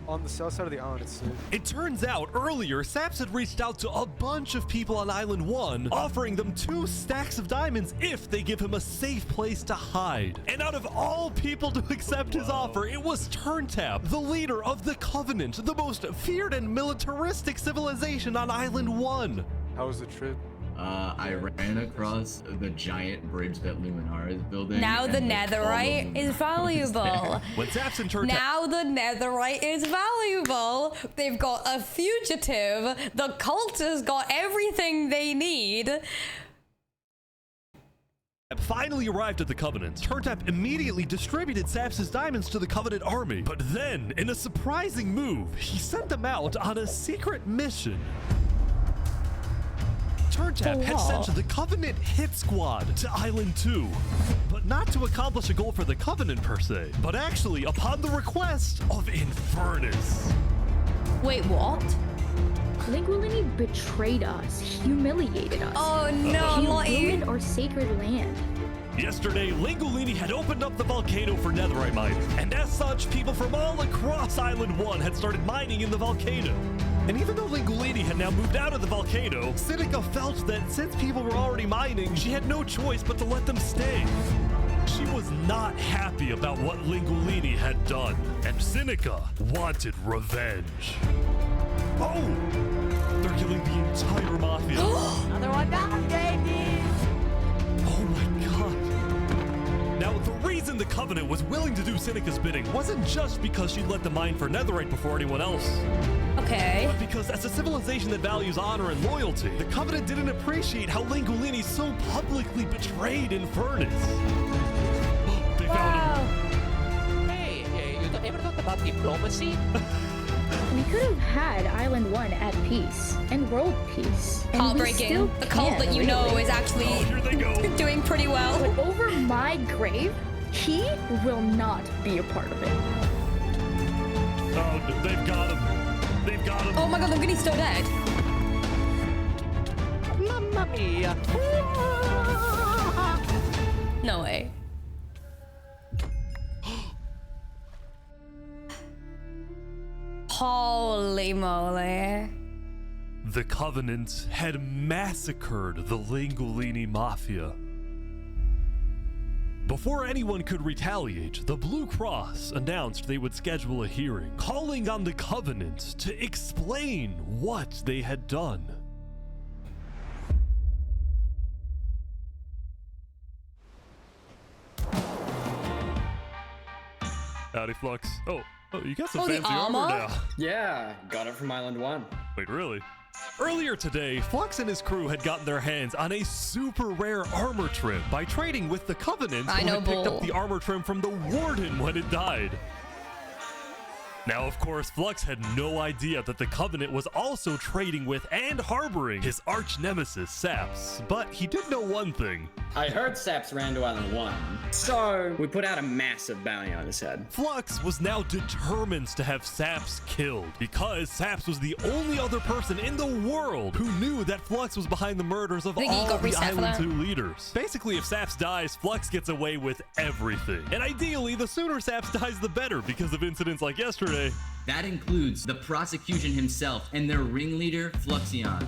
On the south side of the island, it's safe. It turns out earlier, Saps had reached out to a bunch of people on Island 1, offering them 2 stacks of diamonds if they give him a safe place to hide. And out of all people to accept his offer, it was Turntap, the leader of the Covenant, the most feared and militaristic civilization on Island 1. How was the trip? I ran across the giant bridge that Luminara is building. Now the netherite is valuable. When Saps and Turntap... Now the netherite is valuable. They've got a fugitive. The cult has got everything they need. Finally arrived at the Covenant, Turntap immediately distributed Saps' diamonds to the Covenant army. But then, in a surprising move, he sent them out on a secret mission. Turntap had sent the Covenant hit squad to Island 2, but not to accomplish a goal for the Covenant per se, but actually upon the request of Infernus. Wait, what? Linguini betrayed us, humiliated us. Oh no, he ruined our sacred land. Yesterday, Lingulini had opened up the volcano for netherite mining, and as such, people from all across Island 1 had started mining in the volcano. And even though Lingulini had now moved out of the volcano, Sinica felt that since people were already mining, she had no choice but to let them stay. She was not happy about what Lingulini had done, and Sinica wanted revenge. Oh! They're killing the entire mafia. Another one down, baby! Oh my god. Now, the reason the Covenant was willing to do Sinica's bidding wasn't just because she'd let them mine for netherite before anyone else. Okay. But because as a civilization that values honor and loyalty, the Covenant didn't appreciate how Lingulini so publicly betrayed Infernus. They found him. Hey, you don't ever talk about diplomacy? We could have had Island 1 at peace and world peace. And heartbreaking. The cult that you know is actually doing pretty well. But over my grave, he will not be a part of it. Oh, they've got him. They've got him. Oh my god, Linguni's still dead. Mamma mia. No way. Holy moly. The Covenant had massacred the Lingulini Mafia. Before anyone could retaliate, the Blue Cross announced they would schedule a hearing, calling on the Covenant to explain what they had done. Howdy, Flux. Oh, you got some fancy armor now. Yeah, got it from Island 1. Wait, really? Earlier today, Flux and his crew had gotten their hands on a super rare armor trim by trading with the Covenant who had picked up the armor trim from the Warden when it died. Now, of course, Flux had no idea that the Covenant was also trading with and harboring his arch nemesis, Saps. But he did know one thing. I heard Saps ran to Island 1, so we put out a massive bounty on his head. Flux was now determined to have Saps killed, because Saps was the only other person in the world who knew that Flux was behind the murders of all the Island 2 leaders. Basically, if Saps dies, Flux gets away with everything. And ideally, the sooner Saps dies, the better, because of incidents like yesterday. That includes the prosecution himself and their ringleader, Fluxion.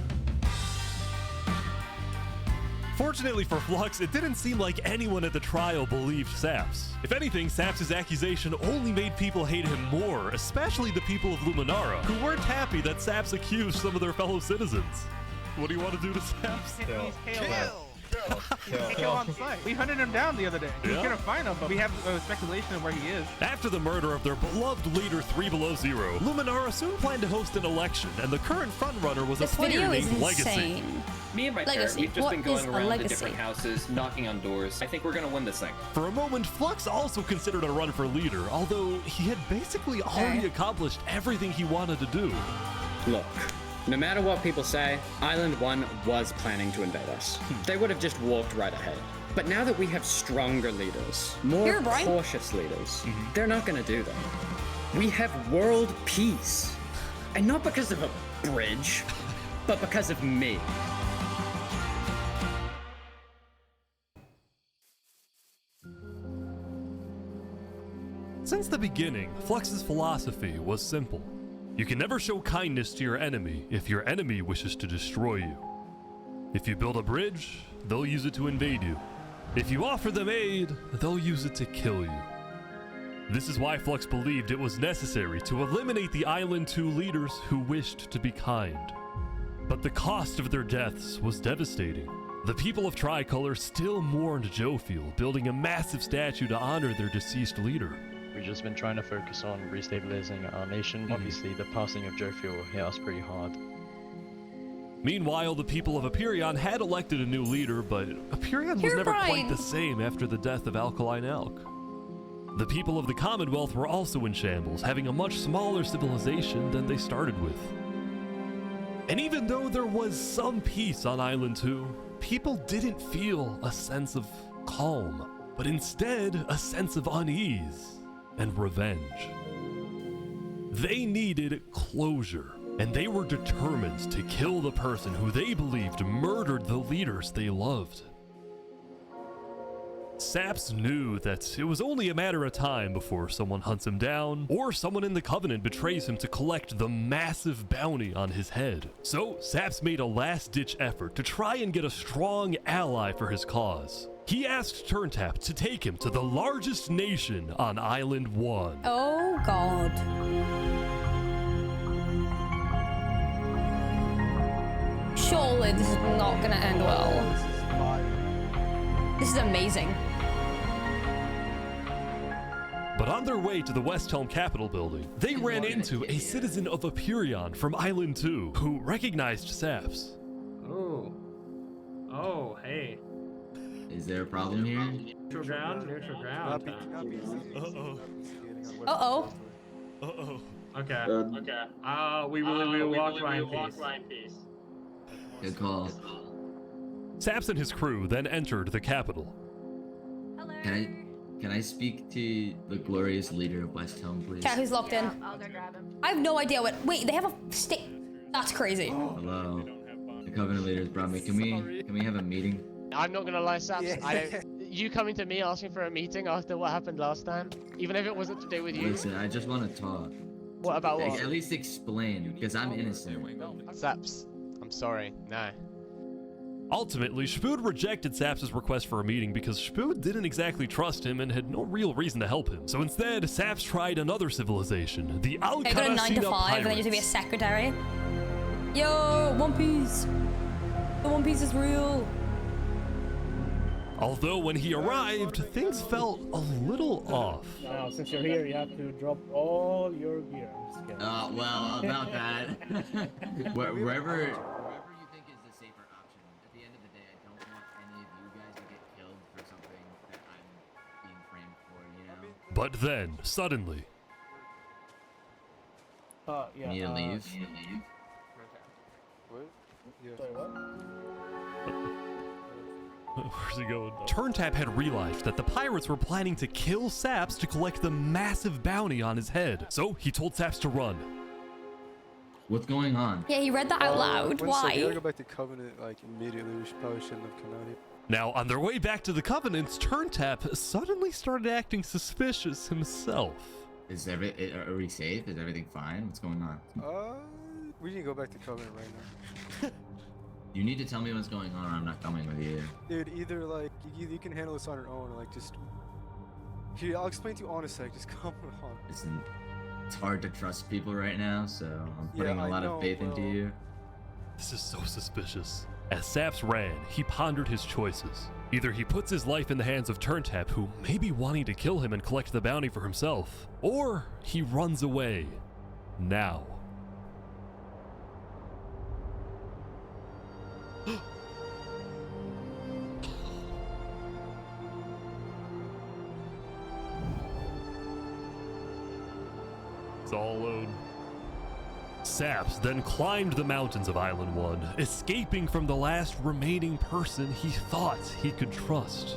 Fortunately for Flux, it didn't seem like anyone at the trial believed Saps. If anything, Saps' accusation only made people hate him more, especially the people of Luminara, who weren't happy that Saps accused some of their fellow citizens. What do you want to do to Saps? Kill on site. We hunted him down the other day. We couldn't find him, but we have speculation of where he is. After the murder of their beloved leader 3 Below Zero, Luminara soon planned to host an election, and the current frontrunner was a player named Legacy. Me and my parents, we've just been going around to different houses, knocking on doors. I think we're gonna win this thing. For a moment, Flux also considered a run for leader, although he had basically already accomplished everything he wanted to do. Look, no matter what people say, Island 1 was planning to invade us. They would have just walked right ahead. But now that we have stronger leaders, more cautious leaders, they're not gonna do that. We have world peace. And not because of a bridge, but because of me. Since the beginning, Flux's philosophy was simple. You can never show kindness to your enemy if your enemy wishes to destroy you. If you build a bridge, they'll use it to invade you. If you offer them aid, they'll use it to kill you. This is why Flux believed it was necessary to eliminate the Island 2 leaders who wished to be kind. But the cost of their deaths was devastating. The people of Tricolor still mourned Jofiel, building a massive statue to honor their deceased leader. We've just been trying to focus on restabilizing our nation. Obviously, the passing of Jofiel hit us pretty hard. Meanwhile, the people of Aperion had elected a new leader, but Aperion was never quite the same after the death of Alkaline Alk. The people of the Commonwealth were also in shambles, having a much smaller civilization than they started with. And even though there was some peace on Island 2, people didn't feel a sense of calm, but instead a sense of unease and revenge. They needed closure, and they were determined to kill the person who they believed murdered the leaders they loved. Saps knew that it was only a matter of time before someone hunts him down, or someone in the Covenant betrays him to collect the massive bounty on his head. So Saps made a last-ditch effort to try and get a strong ally for his cause. He asked Turntap to take him to the largest nation on Island 1. Oh, God. Surely this is not gonna end well. This is amazing. But on their way to the Westhelm Capitol building, they ran into a citizen of Aperion from Island 2 who recognized Saps. Oh. Oh, hey. Is there a problem here? Neutral ground? Neutral ground. Uh-oh. Uh-oh. Uh-oh. Okay. Okay. We will walk by in peace. Good call. Saps and his crew then entered the Capitol. Can I speak to the glorious leader of Westhelm, please? Cat, who's locked in? I'll go grab him. I have no idea what. Wait, they have a stick. That's crazy. Hello. The Covenant leaders brought me. Can we have a meeting? I'm not gonna lie, Saps. You coming to me asking for a meeting after what happened last time, even if it wasn't to do with you. Listen, I just want to talk. What about what? At least explain, because I'm innocent. Saps, I'm sorry. No. Ultimately, Spood rejected Saps' request for a meeting because Spood didn't exactly trust him and had no real reason to help him. So instead, Saps tried another civilization, the Al-Qarasina I got a 9 to 5 Pirates. and then you have to be a secretary. Yo, One Piece. The One Piece is real. Although when he arrived, things felt a little off. Now, since you're here, you have to drop all your gear. I'm just kidding. Well, about that. Wherever you think is the safer option. At the end of the day, I don't want any of you guys to get killed for something that I'm being framed for, you know? But then, suddenly... Yeah. Need to leave? What? Sorry, what? Where's he going? Turntap had realized that the pirates were planning to kill Saps to collect the massive bounty on his head. So he told Saps to run. What's going on? Yeah, he read that out loud. Why? You gotta go back to Covenant like immediately. We probably shouldn't have come out here. Now, on their way back to the Covenants, Turntap suddenly started acting suspicious himself. Are we safe? Is everything fine? What's going on? We need to go back to Covenant right now. You need to tell me what's going on or I'm not coming with you. Dude, either like you can handle this on your own or like just here, I'll explain to you in a sec, just come on. It's hard to trust people right now, so I'm putting a lot of faith into you. This is so suspicious. As Saps ran, he pondered his choices. Either he puts his life in the hands of Turntap, who may be wanting to kill him and collect the bounty for himself, or he runs away. Now. It's all alone. Saps then climbed the mountains of Island 1, escaping from the last remaining person he thought he could trust.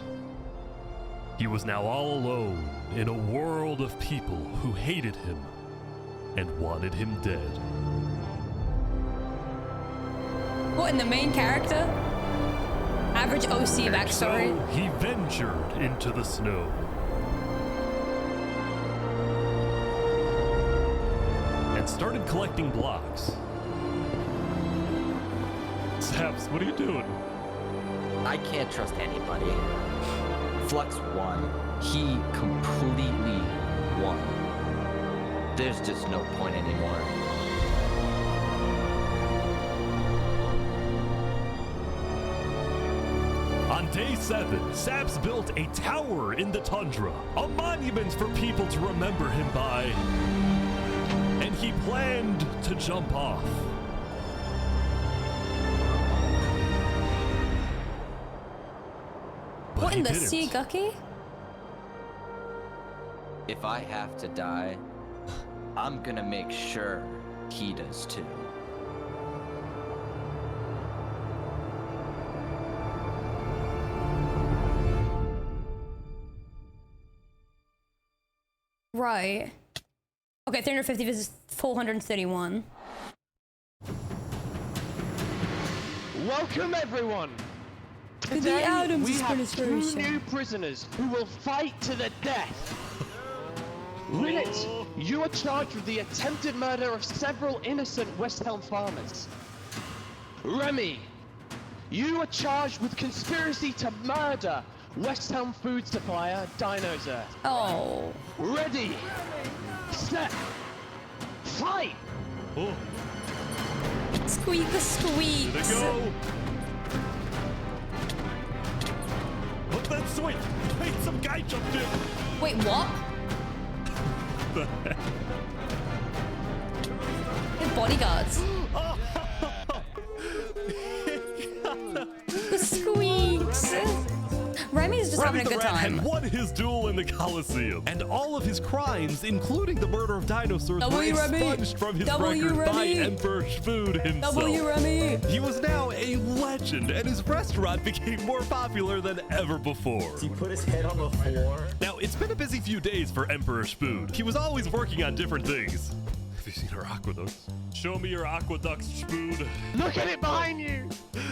He was now all alone in a world of people who hated him and wanted him dead. What, in the main character? Average OC backstory. So he ventured into the snow. And started collecting blocks. Saps, what are you doing? I can't trust anybody. Flux won. He completely won. There's just no point anymore. On day 7, Saps built a tower in the tundra, a monument for people to remember him by. And he planned to jump off. But what in the didn't. sea, Gucky? If I have to die, I'm gonna make sure he does too. Right. Okay, 350 versus 431. Welcome everyone! To the Today Adams we have 2 administration. new prisoners who will fight to the death. Rinit, you are charged with the attempted murder of several innocent West Helm farmers. Remy, you are charged with conspiracy to murder West Helm food supplier Dino's Earth. Oh. Ready, set, fight! Oh. Squeak the squeaks. There they go. Look, that's sweet. Wait, some guy jumped in. Wait, what? The heck? They're bodyguards. The squeaks. Remy's just having a good time. Had won his duel in the Coliseum, and all of his crimes, including the murder of dinosaurs, were expunged from his record by Emperor Spood himself. Remy. He was now a legend, and his restaurant became more popular than ever before. He put his head on the floor. Now, it's been a busy few days for Emperor Spood. He was always working on different things. Have you seen our aqueducts? Show me your aqueducts, Spood. Look at it behind you!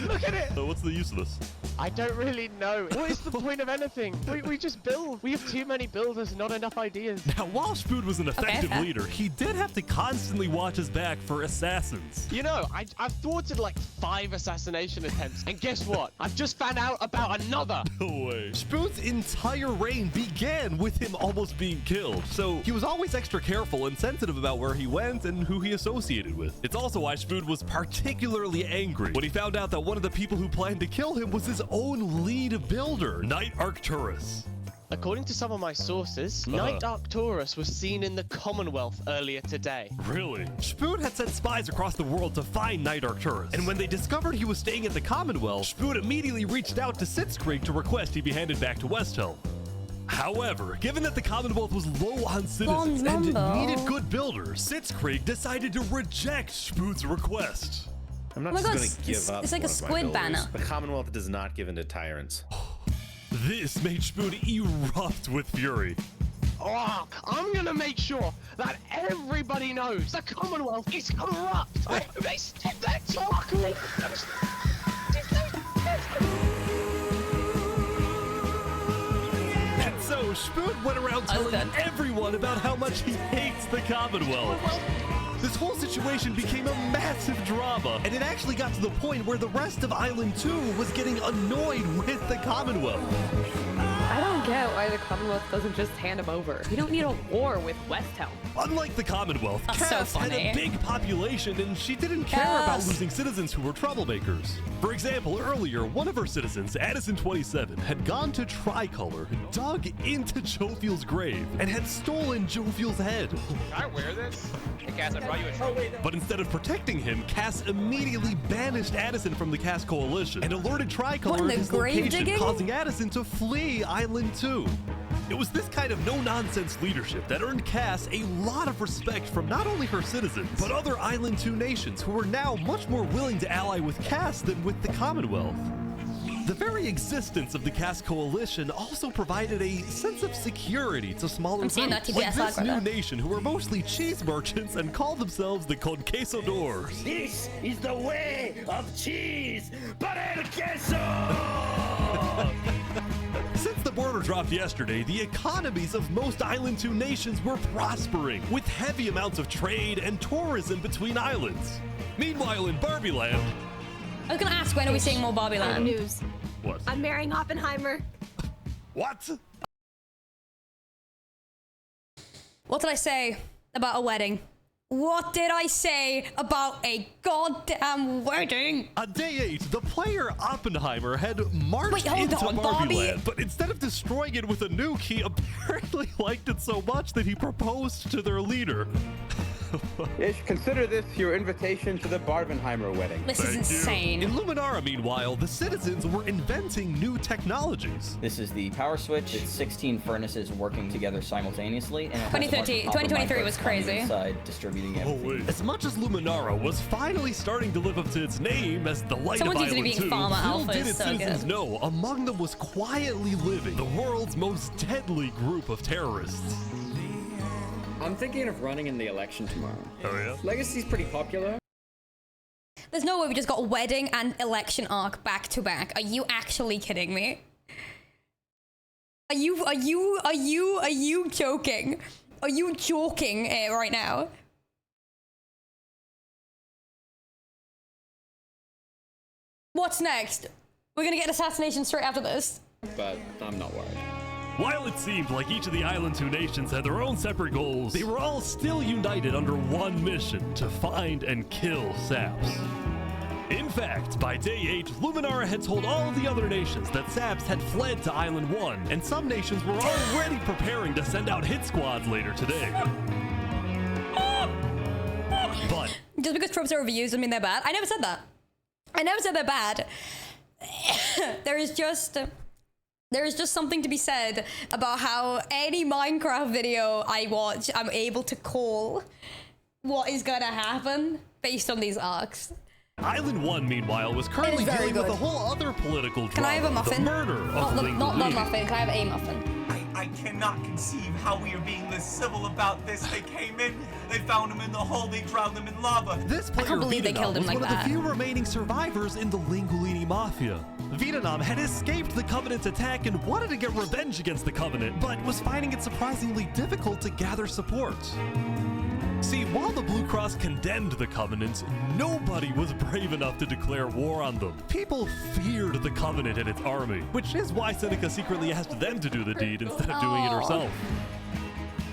Look at it! So what's the use of this? I don't really know. What is the point of anything? We just build. We have too many builders, not enough ideas. Now, while Spood was an effective Okay. leader, he did have to constantly watch his back for assassins. You know, I've thwarted like 5 assassination attempts, and guess what? I've just found out about another. No way. Spood's entire reign began with him almost being killed, so he was always extra careful and sensitive about where he went and who he associated with. It's also why Spood was particularly angry when he found out that one of the people who planned to kill him was his own lead builder, Knight Arcturus. According to some of my sources, Knight Arcturus was seen in the Commonwealth earlier today. Really? Spood had sent spies across the world to find Knight Arcturus, and when they discovered he was staying at the Commonwealth, Spood immediately reached out to Sitzkrieg to request he be handed back to Westhelm. However, given that the Commonwealth was low on citizens and needed good builders, Sitzkrieg decided to reject Spood's request. I'm not Oh my just God, going to give up. it's like a one of my squid builders. banner. The Commonwealth does not give in to tyrants. This made Spood erupt with fury. Oh, I'm gonna make sure that everybody knows the Commonwealth is corrupt. They stepped that talk. And so Spood went around telling everyone about how much he hates the Commonwealth. This whole situation became a massive drama, and it actually got to the point where the rest of Island 2 was getting annoyed with the Commonwealth. I don't get why the Commonwealth doesn't just hand him over. We don't need a war with Westhelm. Unlike the Commonwealth, That's Cass so had funny. a big population and she didn't care about Cass. losing citizens who were troublemakers. For example, earlier, one of her citizens, Addison27, had gone to Tricolor, dug into Jovial's grave, and had stolen Jovial's head. Can I wear this? Hey, Cass, I brought you a trophy. But instead of protecting him, Cass immediately banished Addison from the Cass Coalition and alerted Tricolor What, of the his grave location, digging? causing Addison to flee Island 2. It was this kind of no-nonsense leadership that earned Cass a lot of respect from not only her citizens, but other Island 2 nations who were now much more willing to ally with Cass than with the Commonwealth. The very existence of the Cass Coalition also provided a sense of security to smaller I'm seeing groups, that like TPS this new algorithm. nation who were mostly cheese merchants and called themselves the Conquistadors. This is the way of cheese, but el queso! Since the border dropped yesterday, the economies of most Island 2 nations were prospering, with heavy amounts of trade and tourism between islands. Meanwhile, in Barbie Land... I was gonna ask, when are we seeing more Barbie Land? News. What? I'm marrying Oppenheimer. What? What did I say about a wedding? What did I say about a goddamn wedding? On day 8, the player Oppenheimer had marched Wait, hold into on, Barbie Barbie? Land, but instead of destroying it with a nuke, he apparently liked it so much that he proposed to their leader. Ish, consider this your invitation to the Barbenheimer wedding. This is insane. In Luminara, meanwhile, the citizens were inventing new technologies. This is the power switch. It's 16 furnaces working together simultaneously. And it has a bunch of 2023 copper was micros on the crazy. inside, distributing everything. As much as Luminara was finally starting to live up to its name as the light Someone's of using it Island being 2, Farmer little Alpha did is its so citizens good. know among them was quietly living the world's most deadly group of terrorists. I'm thinking of running in the election tomorrow. Oh yeah? Legacy's pretty popular. There's no way we just got wedding and election arc back to back. Are you actually kidding me? Are you joking? Are you joking right now? What's next? We're gonna get assassination straight after this. But I'm not worried. While it seemed like each of the Island 2 nations had their own separate goals, they were all still united under one mission: to find and kill Saps. In fact, by day 8, Luminara had told all of the other nations that Saps had fled to Island 1, and some nations were already preparing to send out hit squads later today. But just because tropes are overused doesn't mean they're bad. I never said that. I never said they're bad. There is just something to be said about how any Minecraft video I watch, I'm able to call what is gonna happen based on these arcs. Island 1, meanwhile, was currently very dealing with good. a whole other political drama. Can I have a muffin? The murder of Not the Ling Ling. muffin. Can I have a muffin? I cannot conceive how we are being this civil about this. They came in, they found him in the hole, they drowned him in lava. This player, I can't believe they killed him was like one that. of the few remaining survivors in the Lingolini Mafia. Vietnam had escaped the Covenant's attack and wanted to get revenge against the Covenant, but was finding it surprisingly difficult to gather support. See, while the Blue Cross condemned the Covenant, nobody was brave enough to declare war on them. People feared the Covenant and its army, which is why Seneca secretly asked them to do the deed instead of doing it herself.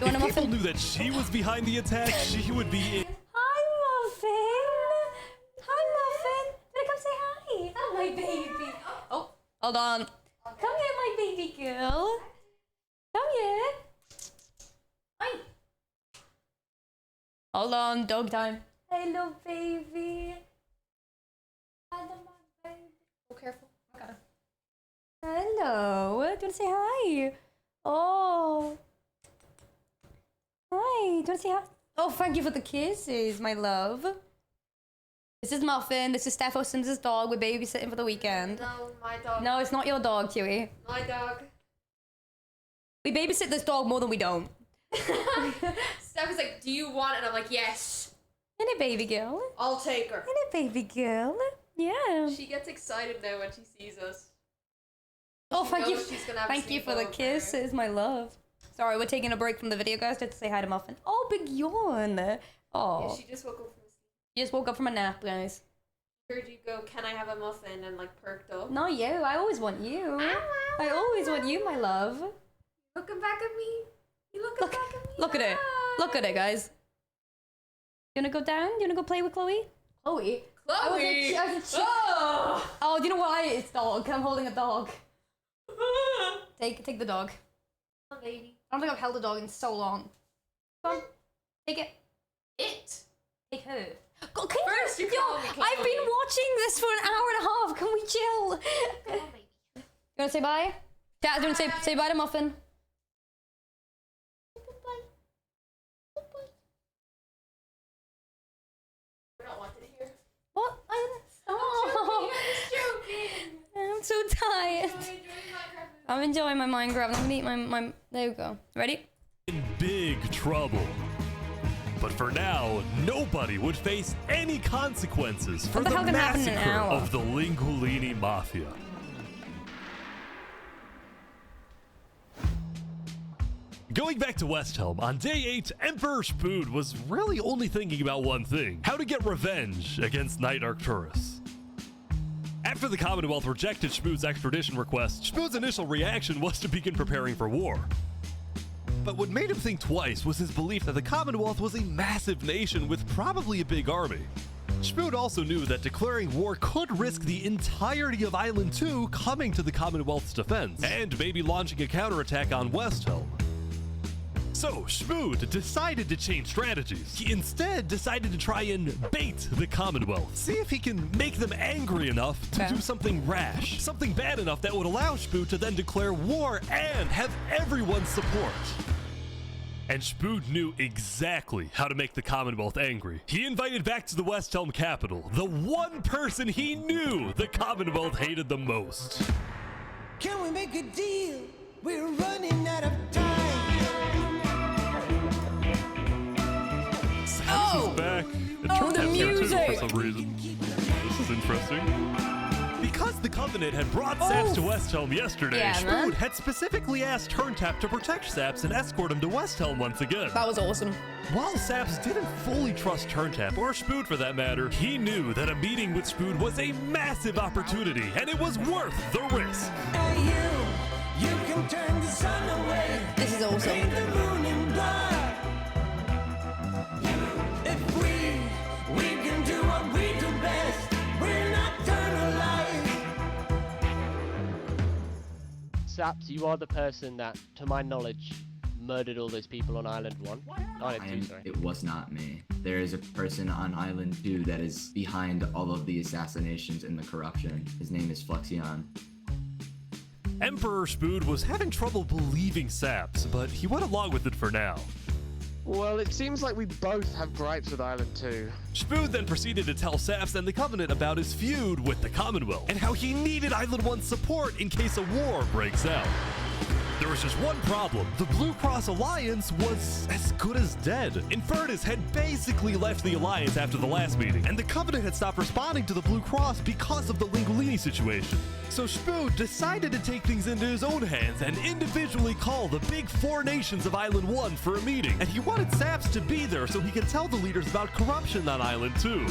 If people knew that she was behind the attack, she would be in. Hi, Muffin. Hi, Muffin. Wanna come say hi? Oh, my baby. Oh, hold on. Come here, my baby girl. Come here. Hi. Hold on, dog time. Hello, baby. Hello, my baby. Oh, careful. Okay. Hello. Do you want to say hi? Oh. Hi. Do you want to say hi? Oh, thank you for the kisses, my love. This is Muffin. This is Steph Sims' dog. We're babysitting for the weekend. No, my dog. No, it's not your dog, Chewy. My dog. We babysit this dog more than we don't. Steph is like, do you want it? And I'm like, yes. Isn't it, baby girl? I'll take her. Isn't it, baby girl? Yeah. She gets excited now when she sees us. Oh, She thank you. knows she's gonna have Thank you for the kisses, my love. Sorry, we're taking a break from the video, guys, just to say hi to Muffin. Oh, big yawn. Oh. Yeah, she just woke up from sleep. You just woke up from a nap, guys. Heard you go, can I have a muffin? And like perked up. No, you. I always want you. I always want you, my love. Looking back at me. You looking back at me. Look at it. Look at it, guys. You wanna go down? You wanna go play with Chloe? Chloe? Chloe! Oh, do you know why it's dog? I'm holding a dog. Take the dog. Oh, baby. I don't think I've held a dog in so long. Come on. Take it. It? Take her. First you call me Chloe. I've been watching this for an hour and a half. Can we chill? Come on, baby. You wanna say bye? Dad, do you wanna say bye to Muffin? We're not wanted here. What? I'm so tired. I'm enjoying my Minecraft. I'm gonna eat my there you go. Ready? In big trouble. But for now, nobody would face any consequences for What the the hell can happen in an massacre hour? of the Lingolini Mafia. Going back to Westhelm, on day 8, Emperor Spood was really only thinking about one thing: how to get revenge against Knight Arcturus. After the Commonwealth rejected Spood's extradition request, Spood's initial reaction was to begin preparing for war. But what made him think twice was his belief that the Commonwealth was a massive nation with probably a big army. Spood also knew that declaring war could risk the entirety of Island 2 coming to the Commonwealth's defense, and maybe launching a counterattack on Westhelm. So Spood decided to change strategies. He instead decided to try and bait the Commonwealth. See if he can make them angry enough to do something rash, something bad enough that would allow Spood to then declare war and have everyone's support. And Spood knew exactly how to make the Commonwealth angry. He invited back to the Westhelm capital the one person he knew the Commonwealth hated the most. Can we make a deal? We're running out of time. Saps is back. And Turnip's here too for some reason. This is interesting. Because the Covenant had brought Saps to Westhelm yesterday, Spood had specifically asked Turntap to protect Saps and escort him to Westhelm once again. That was awesome. While Saps didn't fully trust Turntap, or Spood for that matter, he knew that a meeting with Spood was a massive opportunity, and it was worth the risk. Hey, you can turn the sun away. This is awesome. Paint the moon in blood. If we can do what we do best, we're nocturnal life. Saps, you are the person that, to my knowledge, murdered all those people on Island 1. Island 2, sorry. It was not me. There is a person on Island 2 that is behind all of the assassinations and the corruption. His name is Flexion. Emperor Spood was having trouble believing Saps, but he went along with it for now. Well, it seems like we both have gripes with Island 2. Spood then proceeded to tell Saps and the Covenant about his feud with the Commonwealth, and how he needed Island 1's support in case a war breaks out. There was just one problem. The Blue Cross Alliance was as good as dead. Infernus had basically left the Alliance after the last meeting, and the Covenant had stopped responding to the Blue Cross because of the Lingolini situation. So Spood decided to take things into his own hands and individually call the big 4 nations of Island 1 for a meeting. And he wanted Saps to be there so he could tell the leaders about corruption on Island 2.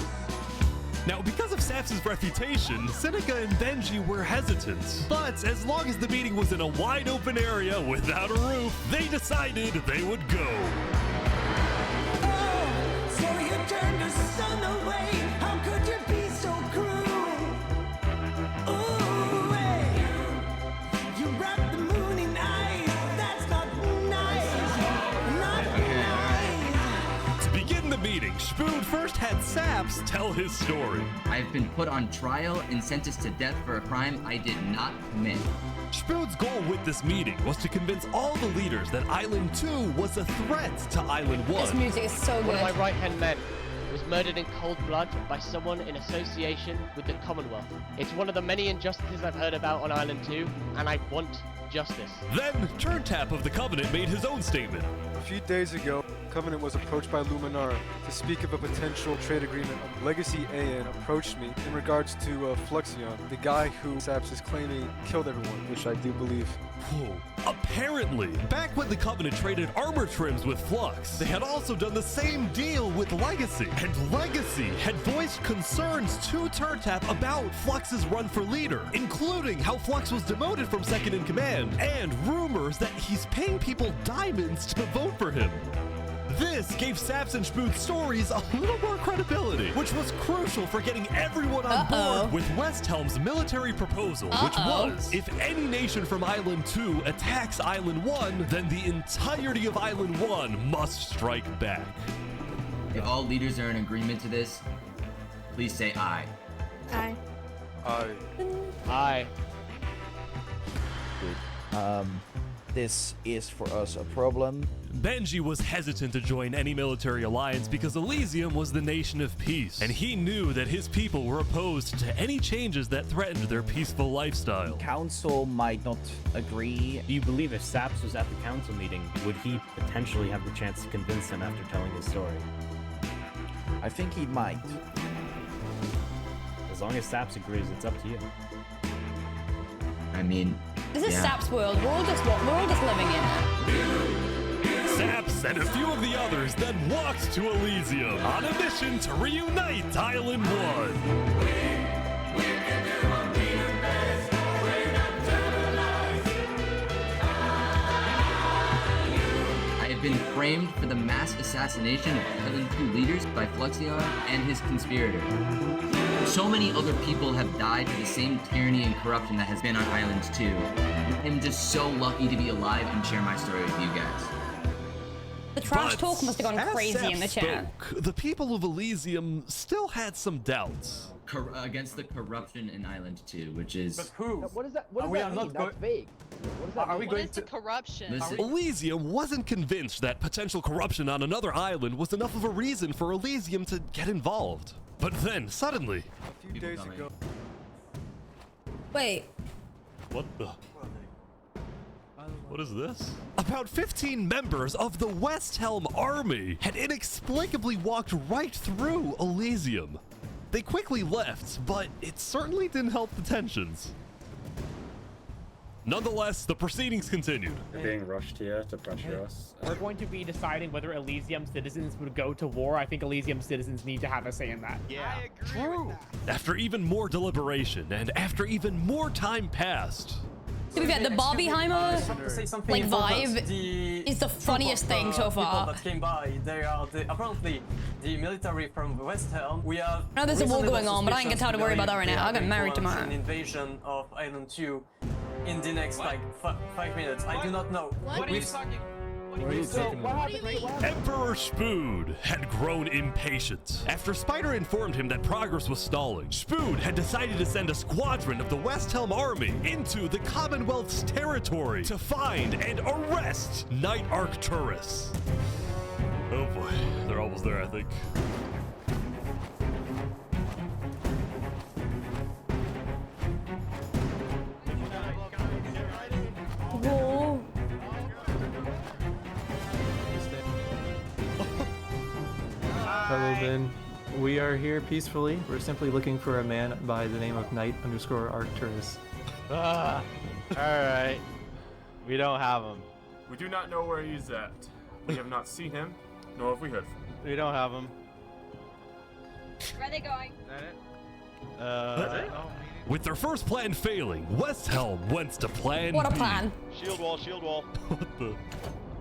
Now, because of Saps' reputation, Seneca and Benji were hesitant. But as long as the meeting was in a wide open area without a roof, they decided they would go. Oh, so you turned the sun away. How could you be so cruel? Ooh, hey. You wrapped the moon in ice. That's not nice. Not nice. To begin the meeting, Spoon first had Saps tell his story. I've been put on trial and sentenced to death for a crime I did not commit. Spoon's goal with this meeting was to convince all the leaders that Island 2 was a threat to Island 1. This music is so good. One of my right-hand men was murdered in cold blood by someone in association with the Commonwealth. It's one of the many injustices I've heard about on Island 2, and I want justice. Then, Turntap of the Covenant made his own statement. A few days ago, Covenant was approached by Luminara to speak of a potential trade agreement. Legacy AN approached me in regards to Fluxion, the guy who Saps is claiming killed everyone, which I do believe. Whoa. Apparently, back when the Covenant traded armor trims with Flux, they had also done the same deal with Legacy. And Legacy had voiced concerns to Turntap about Flux's run for leader, including how Flux was demoted from second in command, and rumors that he's paying people diamonds to vote for him. This gave Saps and Spood's stories a little more credibility, which was crucial for getting everyone on board with West Helm's military proposal, which was, if any nation from Island 2 attacks Island 1, then the entirety of Island 1 must strike back. If all leaders are in agreement to this, please say aye. Aye. Aye. This is for us a problem. Benji was hesitant to join any military alliance because Elysium was the nation of peace, and he knew that his people were opposed to any changes that threatened their peaceful lifestyle. Council might not agree. Do you believe if Saps was at the council meeting, would he potentially have the chance to convince them after telling his story? I think he might. As long as Saps agrees, it's up to you. I mean, this is Saps' world. We're all just living in it. Saps and a few of the others then walked to Elysium on a mission to reunite Island 1. I have been framed for the mass assassination of Island 2 leaders by Fluxion and his conspirators. So many other people have died to the same tyranny and corruption that has been on Island 2. I'm just so lucky to be alive and share my story with you guys. The trash talk must have gone crazy in the chat. The people of Elysium still had some doubts. Against the corruption in Island 2, which is... But who? What does that mean? That's vague. What is the corruption? Elysium wasn't convinced that potential corruption on another island was enough of a reason for Elysium to get involved. But then, suddenly... A few days ago... Wait. What the... What is this? About 15 members of the West Helm army had inexplicably walked right through Elysium. They quickly left, but it certainly didn't help the tensions. Nonetheless, the proceedings continued. They're being rushed here to pressure us. We're going to be deciding whether Elysium citizens would go to war. I think Elysium citizens need to have a say in that. Yeah, True. After even more deliberation and after even more time passed, To be fair, the Barbieheimer like vibe is the funniest thing so far. That came by, they are apparently the military from West Helm. We have. I know there's a war going on, but I ain't got time to worry about that right now. I got married tomorrow. An invasion of Island 2 in the next like 5 minutes. I do not know. What are you talking? Emperor Spood had grown impatient. After Spider informed him that progress was stalling, Spood had decided to send a squadron of the West Helm army into the Commonwealth's territory to find and arrest Night Arcturus. Oh boy, they're almost there, I think. Whoa. Hello, Ben. We are here peacefully. We're simply looking for a man by the name of Knight_Arcturus. Alright. We don't have him. We do not know where he's at. We have not seen him, nor have we heard from him. We don't have him. Where are they going? Is that it? With their first plan failing, West Helm went to plan What a B. plan. Shield wall, shield wall. What the?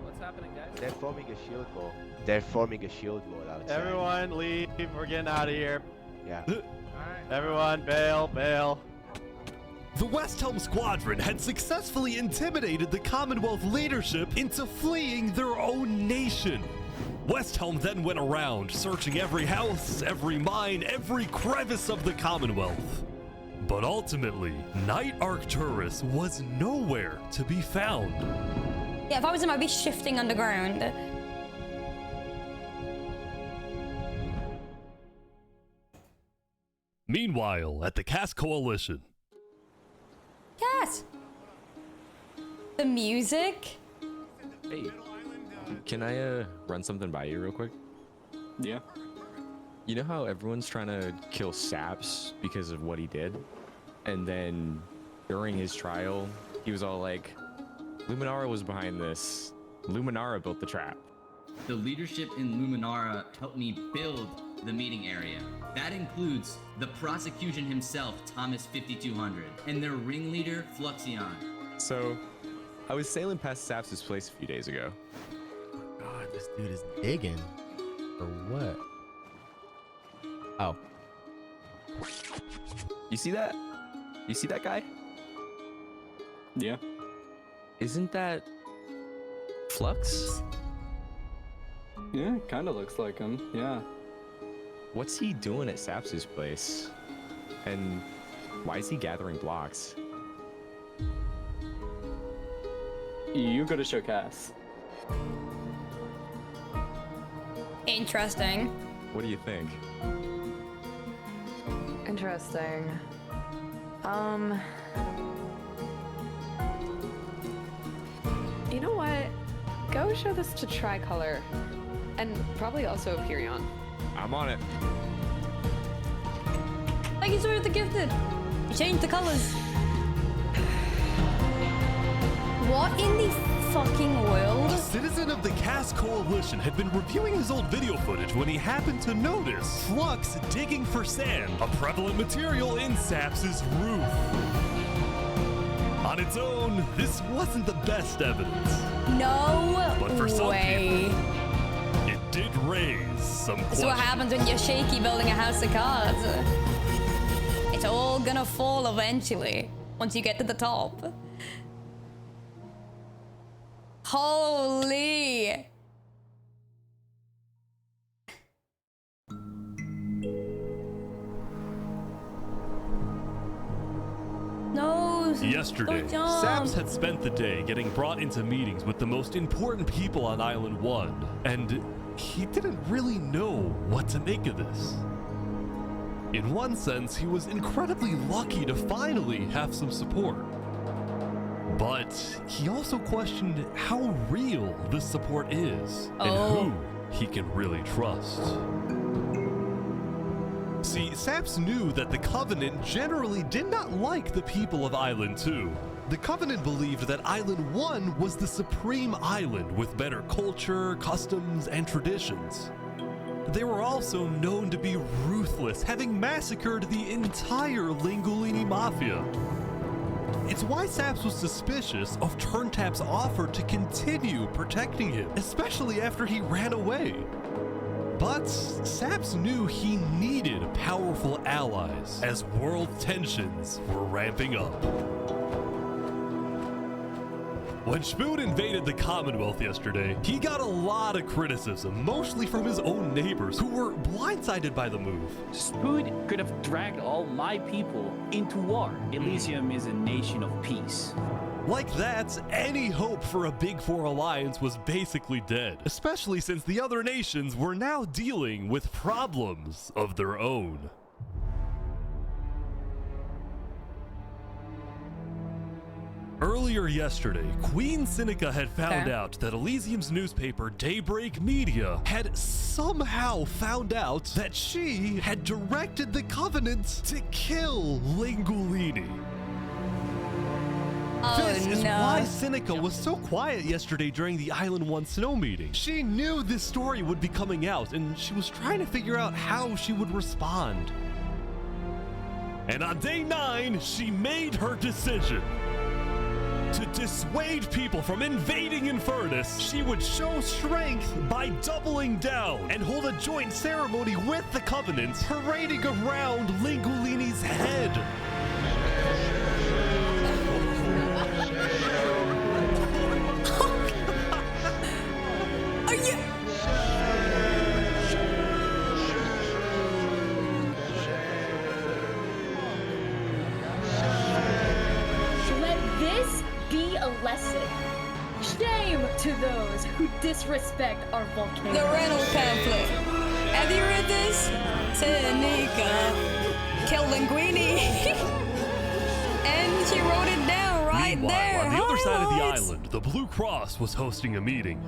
What's happening, guys? They're forming a shield wall. They're forming a shield wall outside. Everyone leave. We're getting out of here. Yeah. Everyone bail, bail. The West Helm Squadron had successfully intimidated the Commonwealth leadership into fleeing their own nation. West Helm then went around, searching every house, every mine, every crevice of the Commonwealth. But ultimately, Knight Arcturus was nowhere to be found. Yeah, if I was him, I'd be shifting underground. Meanwhile, at the Cass Coalition. Yes. The music. Hey, can I run something by you real quick? Yeah. You know how everyone's trying to kill Saps because of what he did? And then during his trial, he was all like, Luminara was behind this. Luminara built the trap. The leadership in Luminara helped me build the meeting area. That includes the prosecution himself, Thomas 5200, and their ringleader, Fluxion. So, I was sailing past Saps' place a few days ago. God, this dude is digging. For what? Oh. You see that? You see that guy? Yeah. Isn't that Flux? Yeah, kind of looks like him. Yeah. What's he doing at Saps' place? And why is he gathering blocks? You go to show Cass. Interesting. What do you think? Interesting. You know what? Go show this to Tricolor. And probably also Hyperion. I'm on it. Like you saw with the Gifted. You changed the colors. What in the fucking world? A citizen of the Cass Coalition had been reviewing his old video footage when he happened to notice Flux digging for sand, a prevalent material in Saps' roof. On its own, this wasn't the best evidence. No but for some way. people, it did raise some questions. This is what happens when you're shaky building a house of cards. It's all gonna fall eventually, once you get to the top. Holy. No. Yesterday, Saps had spent the day getting brought into meetings with the most important people on Island 1, and he didn't really know what to make of this. In one sense, he was incredibly lucky to finally have some support. But he also questioned how real this support is and who he can really trust. See, Saps knew that the Covenant generally did not like the people of Island 2. The Covenant believed that Island 1 was the supreme island with better culture, customs, and traditions. They were also known to be ruthless, having massacred the entire Lingolini Mafia. It's why Saps was suspicious of Turntap's offer to continue protecting him, especially after he ran away. But Saps knew he needed powerful allies as world tensions were ramping up. When Spoon invaded the Commonwealth yesterday, he got a lot of criticism, mostly from his own neighbors who were blindsided by the move. Spoon could have dragged all my people into war. Elysium is a nation of peace. Like that, any hope for a Big Four alliance was basically dead, especially since the other nations were now dealing with problems of their own. Earlier yesterday, Queen Seneca had found out that Elysium's newspaper, Daybreak Media, had somehow found out that she had directed the Covenant to kill Lingulini. This is why Seneca was so quiet yesterday during the Island 1 snow meeting. She knew this story would be coming out, and she was trying to figure out how she would respond. And on day 9, she made her decision. To dissuade people from invading Infernus, she would show strength by doubling down and hold a joint ceremony with the Covenant, parading around Lingulini's head. Lesson. Shame to those who disrespect our volcano. The rental pamphlet. Have you read this? Seneca killed Linguini. And she wrote it down right Meanwhile, there. on the other side of the Highlights. island, the Blue Cross was hosting a meeting.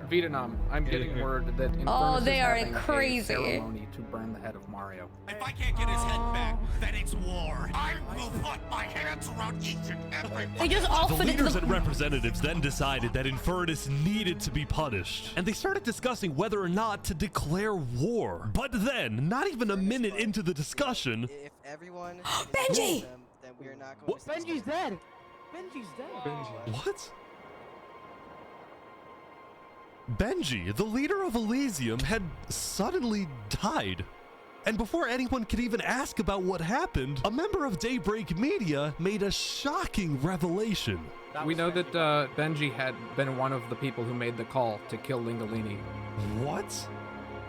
Vietnam, I'm getting word that Oh, Infernus they is are having crazy. a ceremony to burn the head of Mario. If I can't get his head back, then it's war. I will put my hands around each and every one. They just The offered it to leaders the... and representatives then decided that Infernus needed to be punished, and they started discussing whether or not to declare war. But then, not even a minute into the discussion, If everyone Benji! them, then we are not going to Benji's dead. Benji's dead. What? Benji, the leader of Elysium, had suddenly died. And before anyone could even ask about what happened, a member of Daybreak Media made a shocking revelation. We know that Benji had been one of the people who made the call to kill Lingolini. What?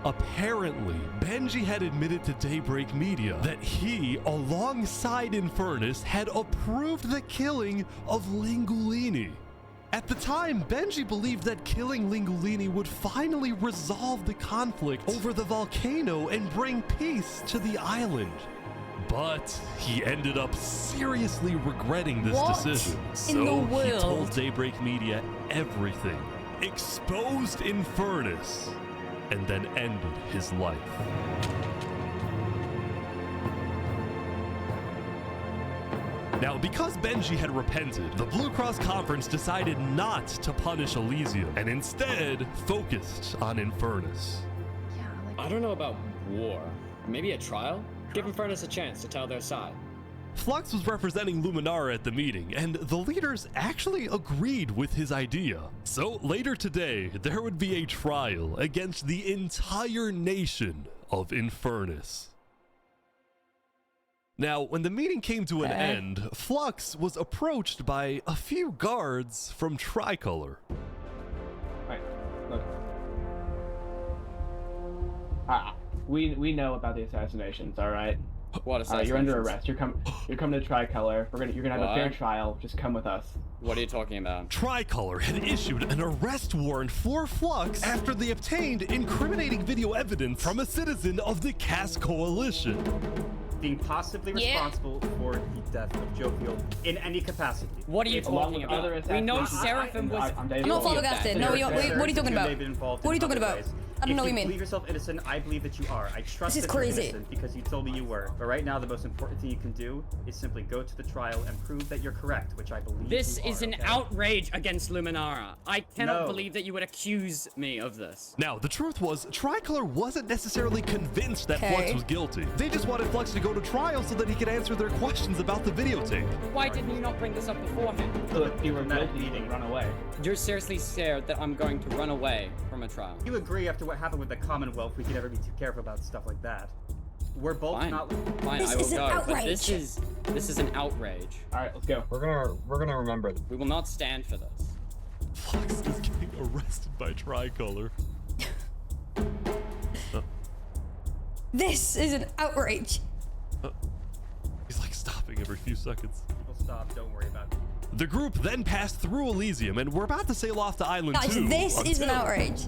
Apparently, Benji had admitted to Daybreak Media that he, alongside Infernus, had approved the killing of Lingulini. At the time, Benji believed that killing Lingulini would finally resolve the conflict over the volcano and bring peace to the island. But he ended up seriously regretting this decision. So he told Daybreak Media everything, exposed Infernus, and then ended his life. Now, because Benji had repented, the Blue Cross Conference decided not to punish Elysium and instead focused on Infernus. I don't know about war. Maybe a trial? Give Infernus a chance to tell their side. Flux was representing Luminara at the meeting, and the leaders actually agreed with his idea. So later today, there would be a trial against the entire nation of Infernus. Now, when the meeting came to an end, Flux was approached by a few guards from Tricolor. Right, look. We know about the assassinations, all right? What assassinations? You're under arrest. You're coming to Tricolor. You're gonna have a fair trial. Just come with us. What are you talking about? Tricolor had issued an arrest warrant for Flux after they obtained incriminating video evidence from a citizen of the Cass Coalition. Being possibly responsible for the death of Joe Field in any capacity. What are you talking about? We know Seraphim was... I'm not flabbergasted. No, what are you talking about? What are you talking about? I don't know what you If you mean. believe yourself innocent, I believe that you are. I trust This is that you're crazy. innocent because you told me you were. But right now, the most important thing you can do is simply go to the trial and prove that you're correct, which I believe This you is are, an okay? outrage against Luminara. I cannot No. believe that you would accuse me of this. Now, the truth was, Tricolor wasn't necessarily convinced that Flux was guilty. They just wanted Flux to go to trial so that he could answer their questions about the videotape. Why didn't you not bring this up beforehand? Look, you were guilty and run away. You're seriously scared that I'm going to run away from a trial. You agree after what happened with the Commonwealth, we could ever be too careful about stuff like that. We're both Fine. not. Fine, I will go. But this is an outrage. All right, let's go. We're gonna remember this. We will not stand for this. Flux is getting arrested by Tricolor. This is an outrage. He's like stopping every few seconds. People stop. Don't worry about it. The group then passed through Elysium and were about to sail off to Island 2. Guys, this is an until- outrage.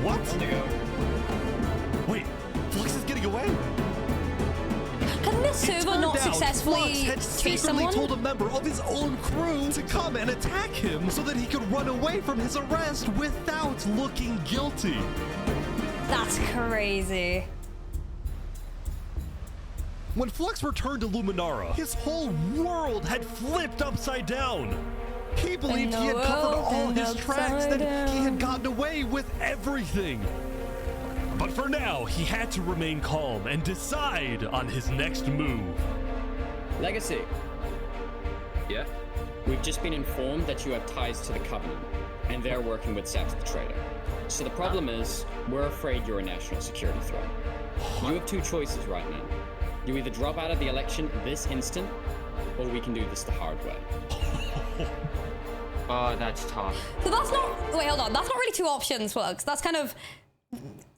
What? Wait, Flux is getting away? Can this server not Flux successfully had chase secretly someone? told a member of his own crew to come and attack him so that he could run away from his arrest without looking guilty. That's crazy. When Flux returned to Luminara, his whole world had flipped upside down. He believed he had covered all his tracks, that he had gotten away with everything. But for now, he had to remain calm and decide on his next move. Legacy. Yeah? We've just been informed that you have ties to the Covenant, and they're working with Saps the Traitor. So the problem is, we're afraid you're a national security threat. You have two choices right now. You either drop out of the election this instant, or we can do this the hard way. Oh, that's tough. So that's not, wait, hold on. That's not really two options, Flux. That's kind of,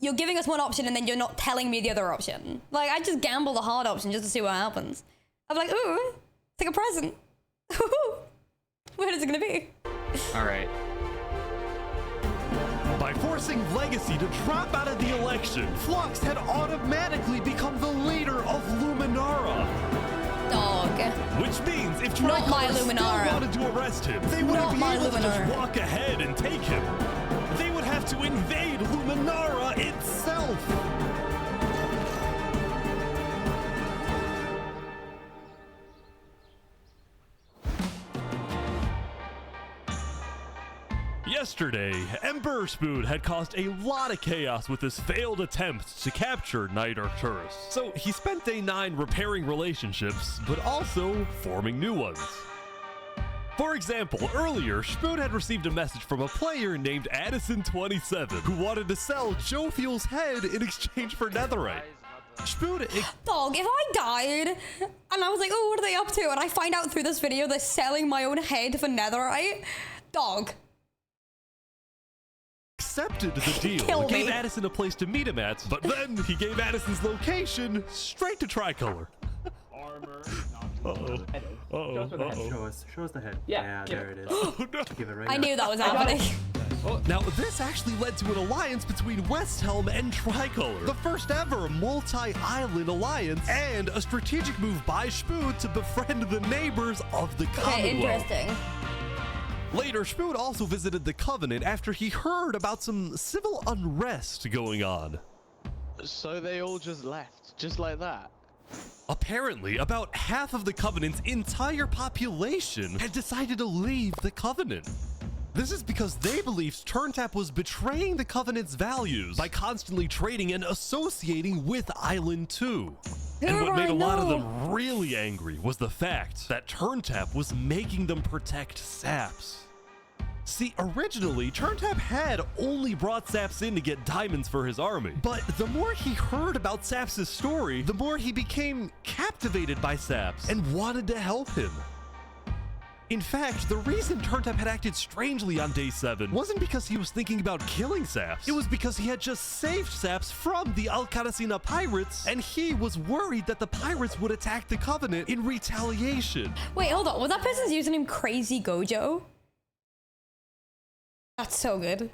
you're giving us one option and then you're not telling me the other option. Like, I just gamble the hard option just to see what happens. I'm like, ooh, take a present. Where is it gonna be? All right. By forcing Legacy to drop out of the election, Flux had automatically become the leader of Luminara. Dog. Which means if Not my Tricolor still Luminara. wanted to arrest him, they wouldn't Not be my able to just Luminara. walk ahead and take him. They would have to invade Luminara itself. Yesterday, Emperor Spoon had caused a lot of chaos with his failed attempt to capture Knight Arcturus. So he spent day 9 repairing relationships, but also forming new ones. For example, earlier, Spoon had received a message from a player named Addison27 who wanted to sell Joe Fuel's head in exchange for netherite. Spoon... Dog, if I died and I was like, oh, what are they up to? And I find out through this video they're selling my own head for netherite. Dog. Accepted the deal, Kill gave me. Addison a place to meet him at, but then he gave Addison's location straight to Tricolor. Armor. Uh-oh. Show us the head. Yeah, there it is. Oh, no. Give it right I now. knew that was happening. Now, this actually led to an alliance between Westhelm and Tricolor, the first ever multi-island alliance, and a strategic move by Spoon to befriend the neighbors of the Commonwealth. Okay, interesting. Later, Spoon also visited the Covenant after he heard about some civil unrest going on. So they all just left, just like that? Apparently, about half of the Covenant's entire population had decided to leave the Covenant. This is because they believed TurnTap was betraying the Covenant's values by constantly trading and associating with Island 2. And what made a lot of them really angry was the fact that TurnTap was making them protect Saps. See, originally, TurnTap had only brought Saps in to get diamonds for his army. But the more he heard about Saps' story, the more he became captivated by Saps and wanted to help him. In fact, the reason TurnTap had acted strangely on day 7 wasn't because he was thinking about killing Saps. It was because he had just saved Saps from the Alcaracina pirates, and he was worried that the pirates would attack the Covenant in retaliation. Wait, hold on. Was that person's username Crazy Gojo? That's so good.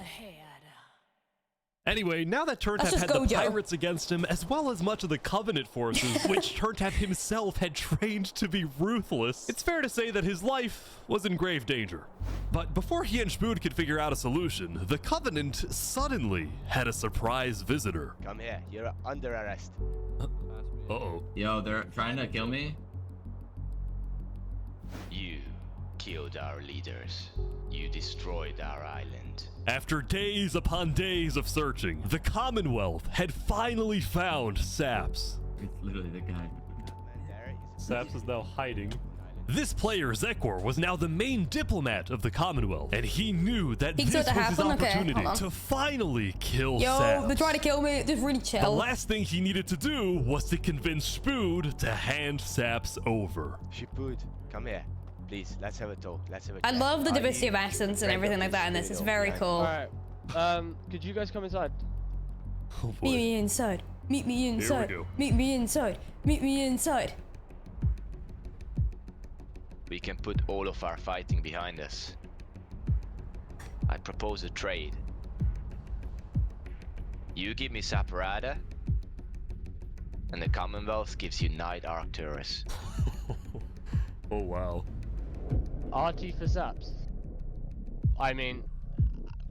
Anyway, now that TurnTap That's just had the Gojo. pirates against him, as well as much of the Covenant forces, which TurnTap himself had trained to be ruthless, it's fair to say that his life was in grave danger. But before he and Spoon could figure out a solution, the Covenant suddenly had a surprise visitor. Come here, you're under arrest. Uh-oh. Yo, they're trying to kill me? You killed our leaders. You destroyed our island. After days upon days of searching, the Commonwealth had finally found Saps. It's literally the guy. Saps is now hiding. This player, Zekor, was now the main diplomat of the Commonwealth, and he knew that Peeks this was at the his happen? Okay, opportunity hold on. to finally kill Yo, Saps. they're trying to kill me. Just really chill. The last thing he needed to do was to convince Spood to hand Saps over. Spood, come here. Please, let's have a talk. Let's have a I chat. love the Are diversity you of accents and friend everything of like that in this. Spood It's or very behind? cool. Alright, could you guys come inside? Oh boy. Meet me inside. Meet me inside. go. Meet me inside. Meet me inside. We can put all of our fighting behind us. I propose a trade. You give me Saparada, and the Commonwealth gives you Knight Arcturus. Oh wow. RT for Zaps. I mean,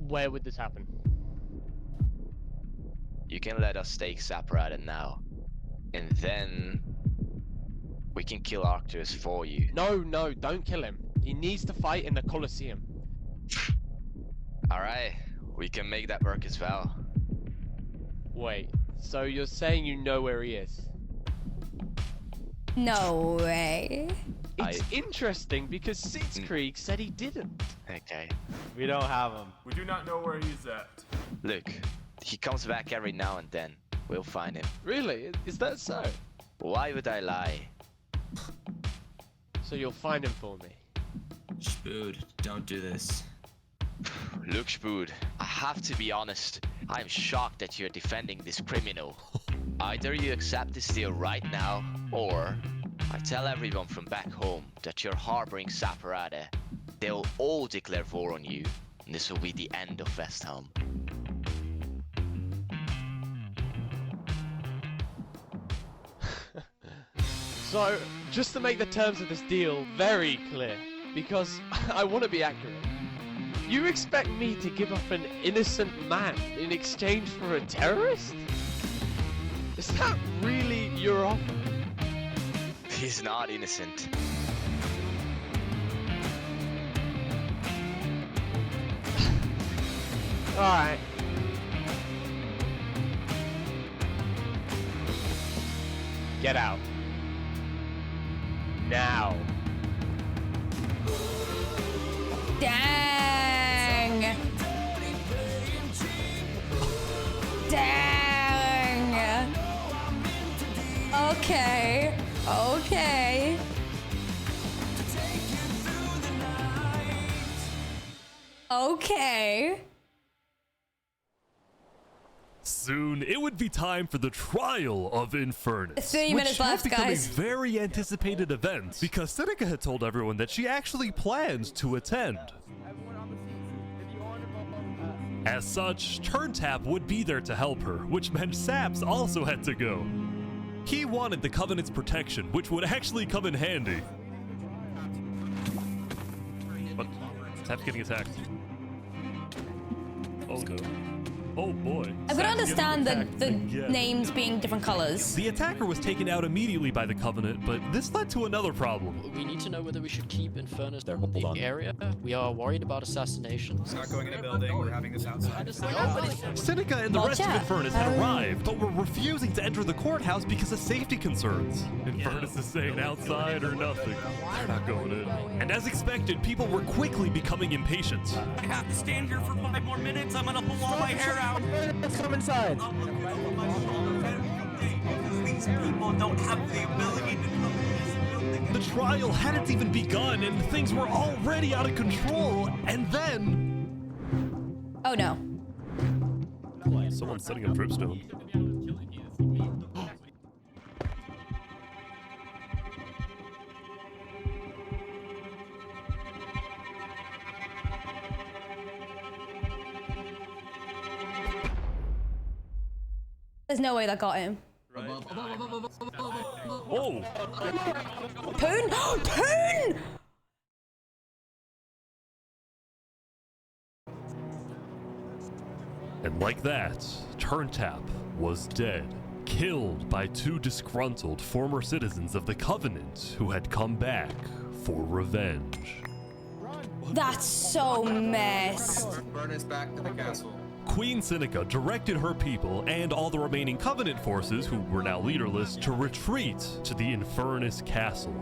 where would this happen? You can let us take Saparada now, and then we can kill Arcturus for you. No, don't kill him. He needs to fight in the Colosseum. Alright, we can make that work as well. Wait, so you're saying you know where he is? No way. It's interesting because Sitzkrieg said he didn't. Okay. We don't have him. We do not know where he's at. Look, he comes back every now and then. We'll find him. Really? Is that so? Why would I lie? So you'll find him for me? Spood, don't do this. Look, Spood, I have to be honest. I'm shocked that you're defending this criminal. Either you accept this deal right now, or I tell everyone from back home that you're harboring Saparada. They'll all declare war on you, and this will be the end of Westhelm. So, just to make the terms of this deal very clear, because I want to be accurate, you expect me to give up an innocent man in exchange for a terrorist? Is that really your offer? He's not innocent. Alright. Get out. Now. Dang. Dang. Okay. Okay. Okay. Soon, it would be time for the trial of Infernus, 30 minutes which left, has become guys. a very anticipated event because Seneca had told everyone that she actually planned to attend. As such, Turntap would be there to help her, which meant Saps also had to go. He wanted the Covenant's protection, which would actually come in handy. What? Saps getting attacked. Oh no. Oh boy. I could understand the names being different colors. The attacker was taken out immediately by the Covenant, but this led to another problem. We need to know whether we should keep Infernus in the area. We are worried about assassinations. Not going in a building, we're having this outside. Seneca and the rest of Infernus had arrived, but were refusing to enter the courthouse because of safety concerns. Infernus is saying outside or nothing. They're not going in. And as expected, people were quickly becoming impatient. I have to stand here for 5 more minutes. I'm gonna pull all my hair out. Let's come inside. These people don't have the ability to come in this building. The trial hadn't even begun and things were already out of control, and then... Oh no. Someone's setting up dripstone. There's no way that got him. Oh! Poon? Poon! And like that, Turntap was dead, killed by 2 disgruntled former citizens of the Covenant who had come back for revenge. That's so messed. Burn us back to the castle. Queen Seneca directed her people and all the remaining Covenant forces, who were now leaderless, to retreat to the Infernus Castle.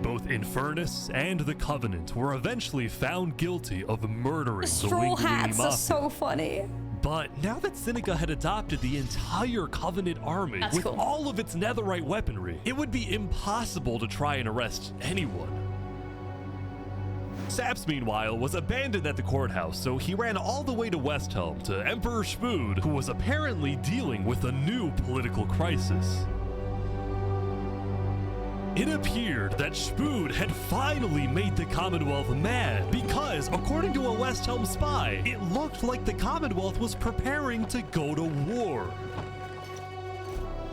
Both Infernus and the Covenant were eventually found guilty of murdering the Straw Linguini hats are Mafia. so funny. But now that Seneca had adopted the entire Covenant army That's with cool. all of its netherite weaponry, it would be impossible to try and arrest anyone. Saps, meanwhile, was abandoned at the courthouse, so he ran all the way to Westhelm to Emperor Spood, who was apparently dealing with a new political crisis. It appeared that Spood had finally made the Commonwealth mad because, according to a West Helm spy, it looked like the Commonwealth was preparing to go to war.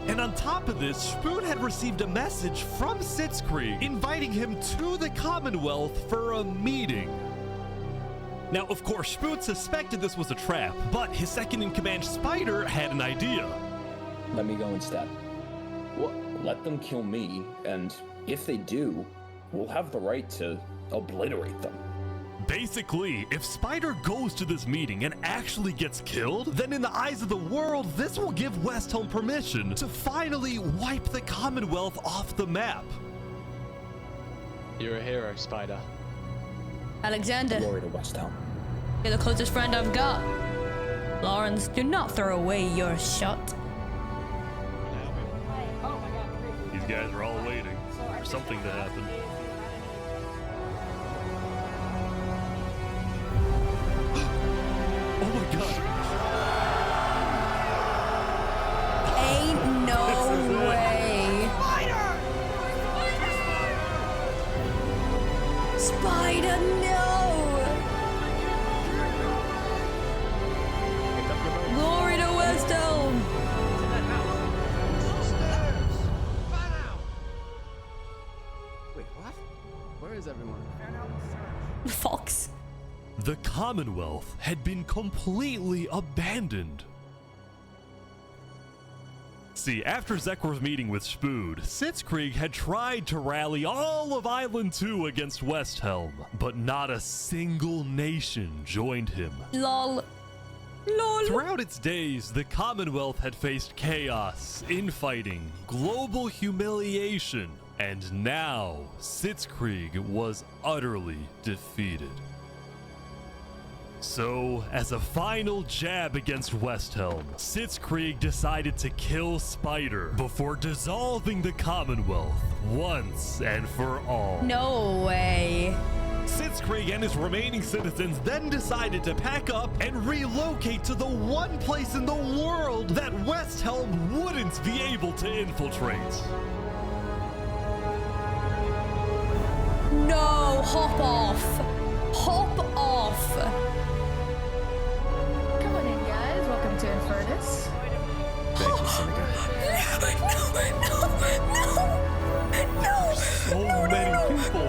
And on top of this, Spood had received a message from Sitzkrieg inviting him to the Commonwealth for a meeting. Now, of course, Spood suspected this was a trap, but his second-in-command Spider had an idea. Let me go instead. Let them kill me, and if they do, we'll have the right to obliterate them. Basically, if Spider goes to this meeting and actually gets killed, then in the eyes of the world, this will give West Helm permission to finally wipe the Commonwealth off the map. You're a hero, Spider. Alexander. Glory to West Helm. You're the closest friend I've got. Lawrence, do not throw away your shot. These guys are all waiting for something to happen. Oh my god. Ain't no way. Spider, no! Glory to West Helm! Wait, what? Where is everyone? Fox. The Commonwealth had been completely abandoned. See, after Zekr's meeting with Spood, Sitzkrieg had tried to rally all of Island 2 against West Helm, but not a single nation joined him. Lol. Lol. Throughout its days, the Commonwealth had faced chaos, infighting, global humiliation, and now Sitzkrieg was utterly defeated. So, as a final jab against West Helm, Sitzkrieg decided to kill Spider before dissolving the Commonwealth once and for all. No way. Sitzkrieg and his remaining citizens then decided to pack up and relocate to the one place in the world that West Helm wouldn't be able to infiltrate. No, hop off. Hop off. Come on in, guys. Welcome to Infernus. Thank you, Seneca. No. So many people.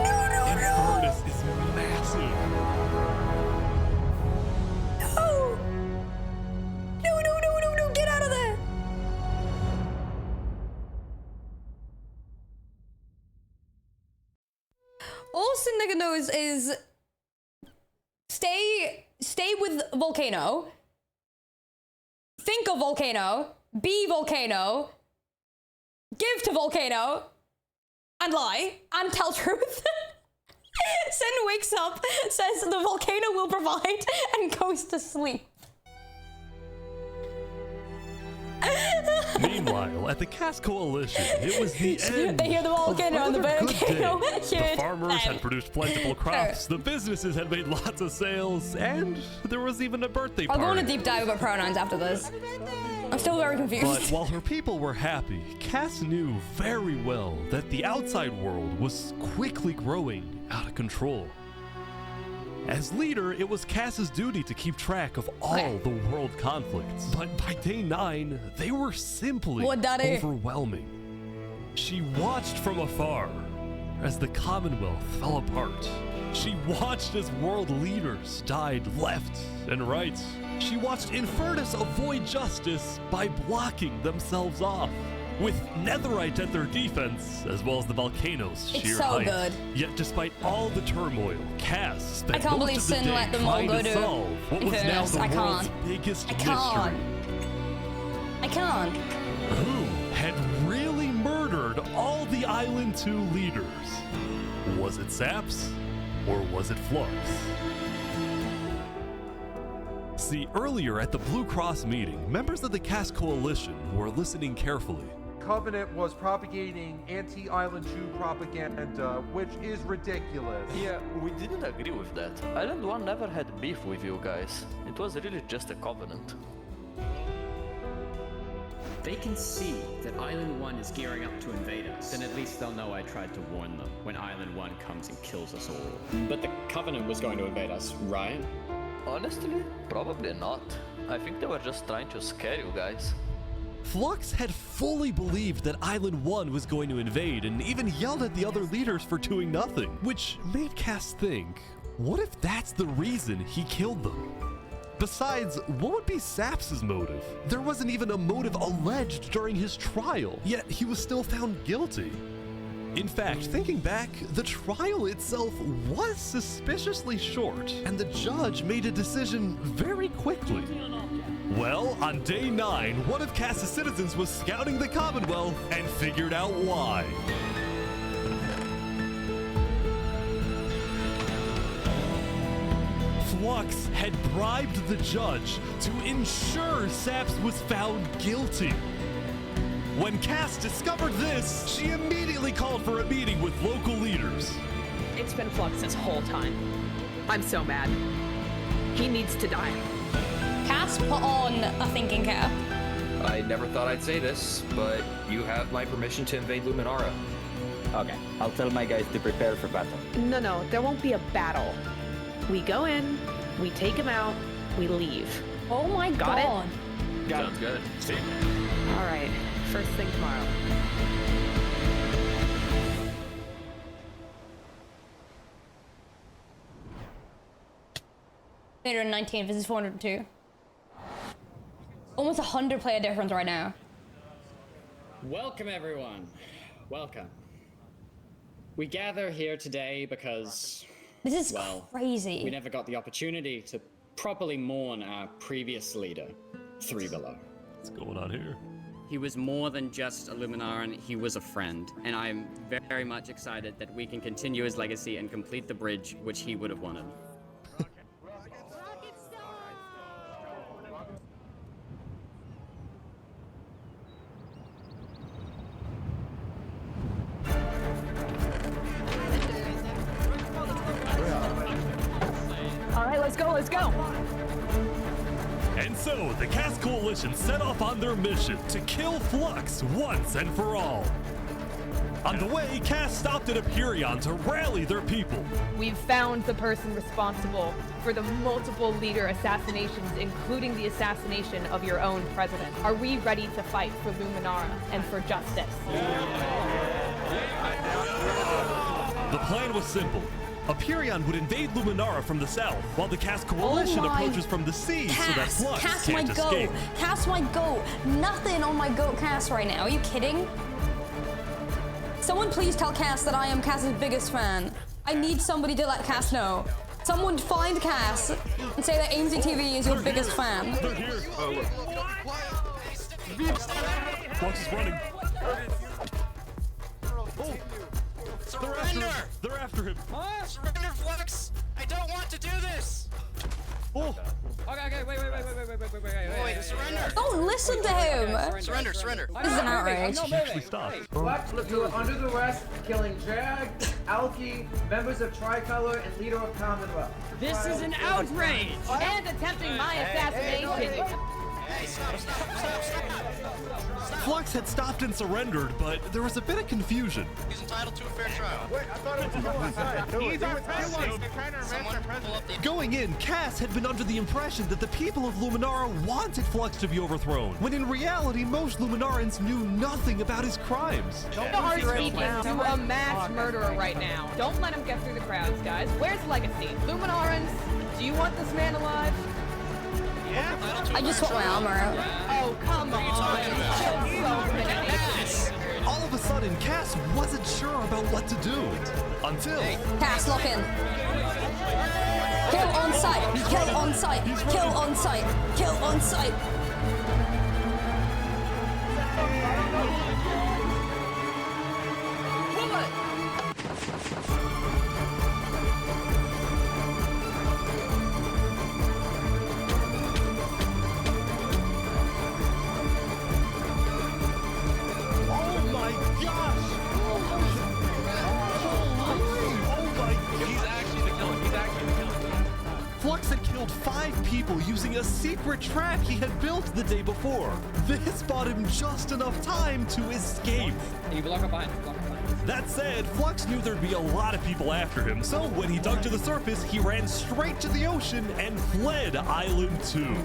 Infernus is massive. No, get out of there. All Seneca knows is stay with Volcano, think of Volcano, be Volcano, give to Volcano, and lie, and tell truth. Sen wakes up, says the Volcano will provide, and goes to sleep. Meanwhile, at the Cass Coalition, it was the end. They hear the Volcano and the Volcano. The farmers had produced plentiful crops, the businesses had made lots of sales, and there was even a birthday I'll party. go on a deep dive about pronouns after this. I'm still very confused. But while her people were happy, Cass knew very well that the outside world was quickly growing out of control. As leader, it was Cass's duty to keep track of all the world conflicts. But by day 9, they were simply overwhelming. She watched from afar as the Commonwealth fell apart. She watched as world leaders died left and right. She watched Infernus avoid justice by blocking themselves off. With Netherite at their defense, as well as the volcano's sheer height. Good. Yet despite all the turmoil, Cass spent I can't most believe of the Sin day let them all trying go to to solve what was now Infernus. the I world's can't. biggest I can't. mystery. I can't. Who had really murdered all the Island 2 leaders? Was it Saps, or was it Flux? See, earlier at the Blue Cross meeting, members of the Cass Coalition were listening carefully. Covenant was propagating anti-Island 2 propaganda, which is ridiculous. Yeah, we didn't agree with that. Island 1 never had beef with you guys. It was really just a covenant. they can see that Island 1 is gearing up to invade us, then at least they'll know I tried to warn them when Island 1 comes and kills us all. But the Covenant was going to invade us, right? Honestly, probably not. I think they were just trying to scare you guys. Flux had fully believed that Island 1 was going to invade and even yelled at the other leaders for doing nothing, which made Cass think, what if that's the reason he killed them? Besides, what would be Saps' motive? There wasn't even a motive alleged during his trial, yet he was still found guilty. In fact, thinking back, the trial itself was suspiciously short, and the judge made a decision very quickly. Well, on day 9, one of Cass's citizens was scouting the Commonwealth and figured out why. Flux had bribed the judge to ensure Saps was found guilty. When Cass discovered this, she immediately called for a meeting with local leaders. It's been Flux this whole time. I'm so mad. He needs to die. Cass put on a thinking cap. I never thought I'd say this, but you have my permission to invade Luminara. Okay, I'll tell my guys to prepare for battle. No, there won't be a battle. We go in, we take him out, we leave. Oh my God. God. Sounds good. See. All right, first thing tomorrow. $319 versus 402. Almost 100 player difference right now. Welcome, everyone. Welcome. We gather here today because... This is crazy. We never got the opportunity to properly mourn our previous leader, Three Below. What's going on here? He was more than just a Luminaran, he was a friend. And I'm very much excited that we can continue his legacy and complete the bridge which he would have wanted. Let's go! And so, the Cass Coalition set off on their mission to kill Flux once and for all. On the way, Cass stopped at Aperion to rally their people. We've found the person responsible for the multiple leader assassinations, including the assassination of your own president. Are we ready to fight for Luminara and for justice? The plan was simple. Aperion would invade Luminara from the south, while the Cass Coalition approaches from the sea so that Flux can't escape. Cass might go. Nothing on my goat Cass right now. Are you kidding? Someone please tell Cass that I am Cass's biggest fan. I need somebody to let Cass know. Someone find Cass and say that Aimsey TV is your biggest fan. They're here. Flux is running. Surrender! They're after him. Surrender, Flux! I don't want to do this! Oh! Okay, wait, surrender! Don't listen to him! Surrender. This is an outrage. She actually stopped. Flux, you are under the arrest for killing Jag, Alki, members of Tricolor, and leader of Commonwealth. This is an outrage! And attempting my assassination! Hey, stop. Flux had stopped and surrendered, but there was a bit of confusion. He's entitled to a fair trial. Wait, I thought it was He's our president. Going in, Cass had been under the impression that the people of Luminara wanted Flux to be overthrown, when in reality, most Luminarans knew nothing about his crimes. You are speaking to a mass murderer right now. Don't let him get through the crowds, guys. Where's Legacy? Luminarans, do you want this man alive? I just swapped my armor out. Oh, come on. All of a sudden, Cass wasn't sure about what to do. Until... Cass, lock in. Kill on sight. Kill on sight. Kill on sight. Kill on sight. Flux Flux had killed 5 people using a secret trap he had built the day before. This bought him just enough time to escape. You block up behind. That said, Flux knew there'd be a lot of people after him, so when he dug to the surface, he ran straight to the ocean and fled Island 2.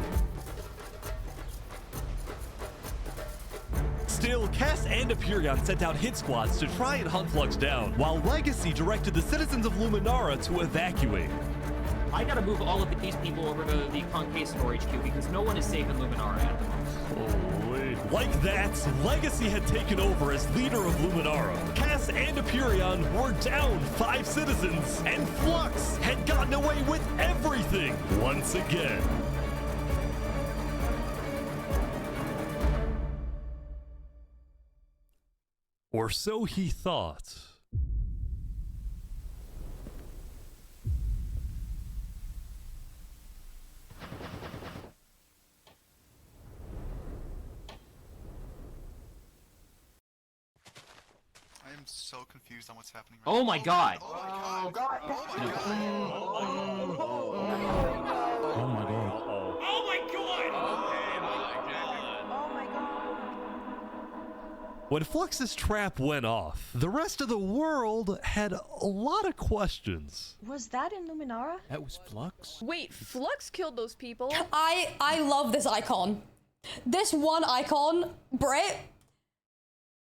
Still, Cass and Aperion sent out hit squads to try and hunt Flux down, while Legacy directed the citizens of Luminara to evacuate. I gotta move all of these people over to the Conquistador HQ because no one is safe in Luminara at the moment. Holy. Like that, Legacy had taken over as leader of Luminara. Cass and Aperion were down 5 citizens, and Flux had gotten away with everything once again. Or so he thought. I am so confused on what's happening Oh my god! Oh my god! Oh my god! Oh my god! When Flux's trap went off, the rest of the world had a lot of questions. Was that in Luminara? That was Flux? Wait, Flux killed those people? I love this icon. This one icon, Brit.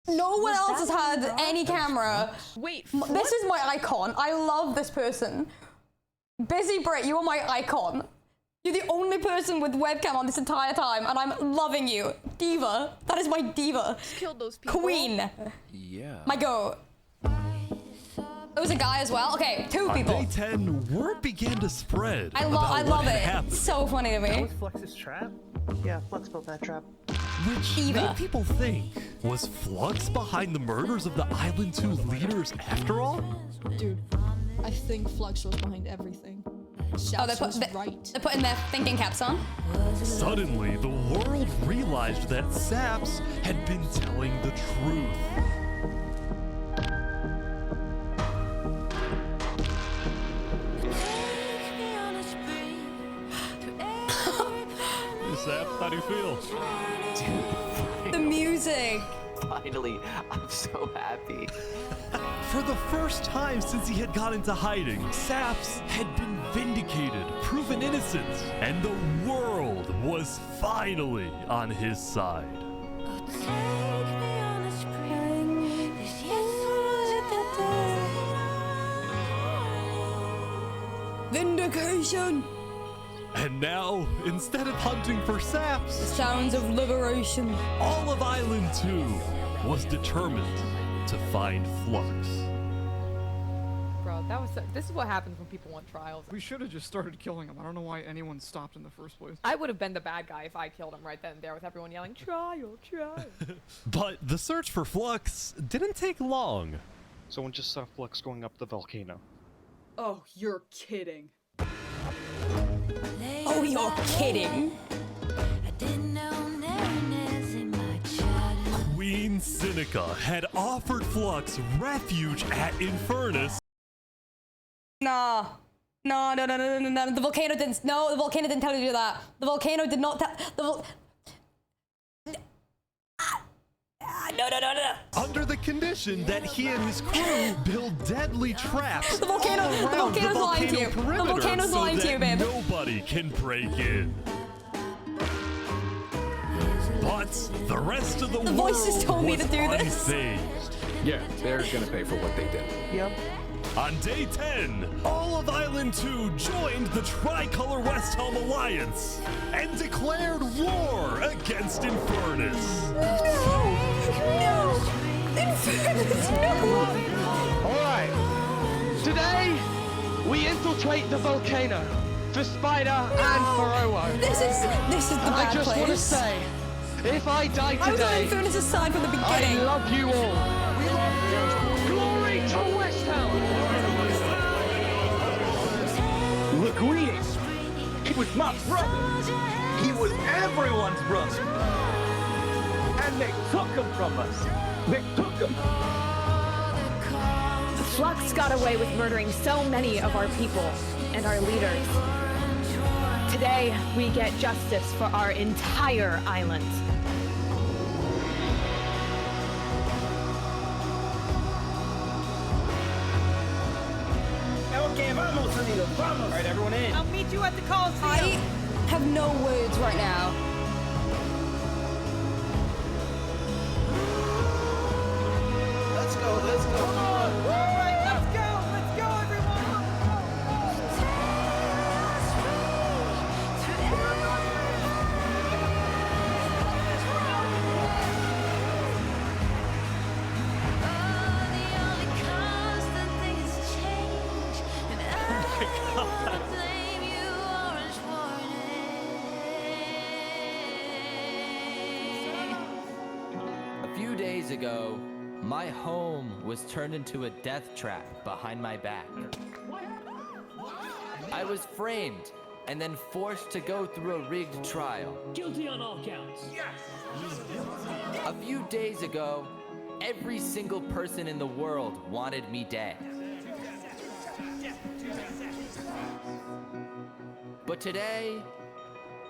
No one else has had any camera. Wait, this is my icon. I love this person. Busy Brit, you are my icon. You're the only person with webcam on this entire time, and I'm loving you. Diva. That is my diva. Killed those people. Queen. Yeah. My goat. There was a guy as well. Okay, 2 people. On day 10, word began to spread. I about love what had it. happened. It's so funny to me. That was Flux's trap? Yeah, Flux built that trap. Which made people think, was Flux behind the murders of the Island 2 leaders after all? Dude, I think Flux was behind everything. They're putting their thinking caps on. Suddenly, the world realized that Saps had been telling the truth. Saps, how do you feel? The music. Finally, I'm so happy. For the first time since he had gone into hiding, Saps had been vindicated, proven innocent, and the world was finally on his side. Vindication. And now, instead of hunting for Saps, sounds of liberation. All of Island 2 was determined to find Flux. Bro, this is what happens when people want trials. We should have just started killing him. I don't know why anyone stopped in the first place. I would have been the bad guy if I killed him right then and there with everyone yelling, trial, trial. But the search for Flux didn't take long. Someone just saw Flux going up the volcano. Oh, you're kidding. Oh, you're kidding. Queen Seneca had offered Flux refuge at Infernus. Nah. No. The volcano didn't. No, the volcano didn't tell you to do that. The volcano did not tell. No. Under the condition that he and his crew build deadly traps. The volcano's lying to you. The volcano's lying to you, babe. Nobody can break in. But the rest of the world voices told me to do this. unfazed. Yeah, they're gonna pay for what they did. Yep. On day 10, all of Island 2 joined the Tricolor West Helm Alliance and declared war against Infernus. No! Infernus, no! Alright. Today, we infiltrate the volcano for Spider and for Owo. This is the bad I just want to place. say, if I die today, I was on Infernus' side from the beginning. I love you all. We love you. Glory to West Helm. Look, he was my brother. He was everyone's brother. And they took him from us. They took him. Flux got away with murdering so many of our people and our leaders. Today, we get justice for our entire island. Okay, vamos, Anita, vamos. All right, everyone in. I'll meet you at the Coliseum. I have no words right now. Let's go, let's go. Come on. All right, let's go, everyone. A few days ago, my home was turned into a death trap behind my back. I was framed and then forced to go through a rigged trial. Guilty on all counts. Yes! A few days ago, every single person in the world wanted me dead. But today,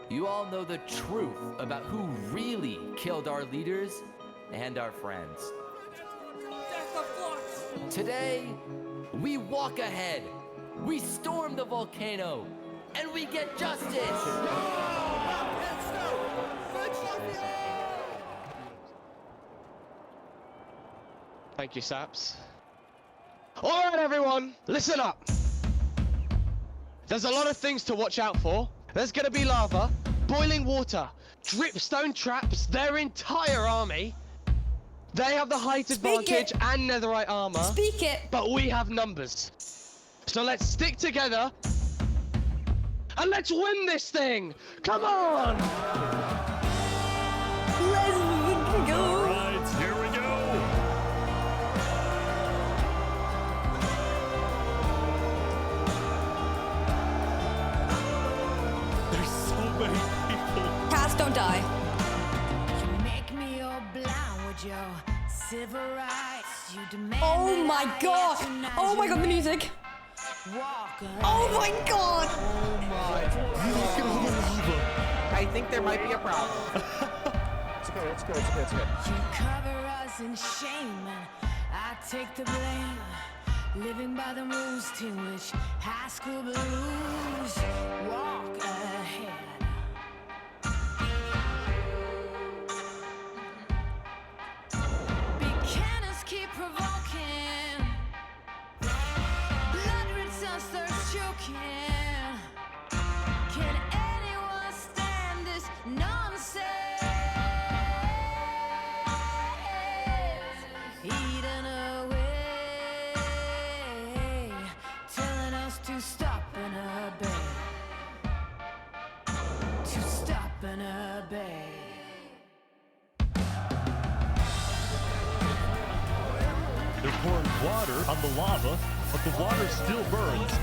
you all know the truth about who really killed our leaders and our friends. Today, we walk ahead, we storm the volcano, and we get justice! Thank you, Saps. Alright, everyone, listen up. There's a lot of things to watch out for. There's gonna be lava, boiling water, dripstone traps, their entire army. They have the height advantage and netherite armor. Speak it. But we have numbers. So let's stick together and let's win this thing. Come on. Let's go. All right, here we go. There's so many people. Cats don't die. Oh my god! Oh my god, the music! Oh my god! I think there might be a problem. It's okay, it's good, it's good, it's good. You cover us in shame, and I take the blame. Living by the rules to which high school blues walk ahead. Big cannons keep provoking. Blood red suns thirst choking. Can anyone stand this nonsense? Eating away, telling us to stop and obey. To stop and obey. They're pouring water on the lava, but the water still burns.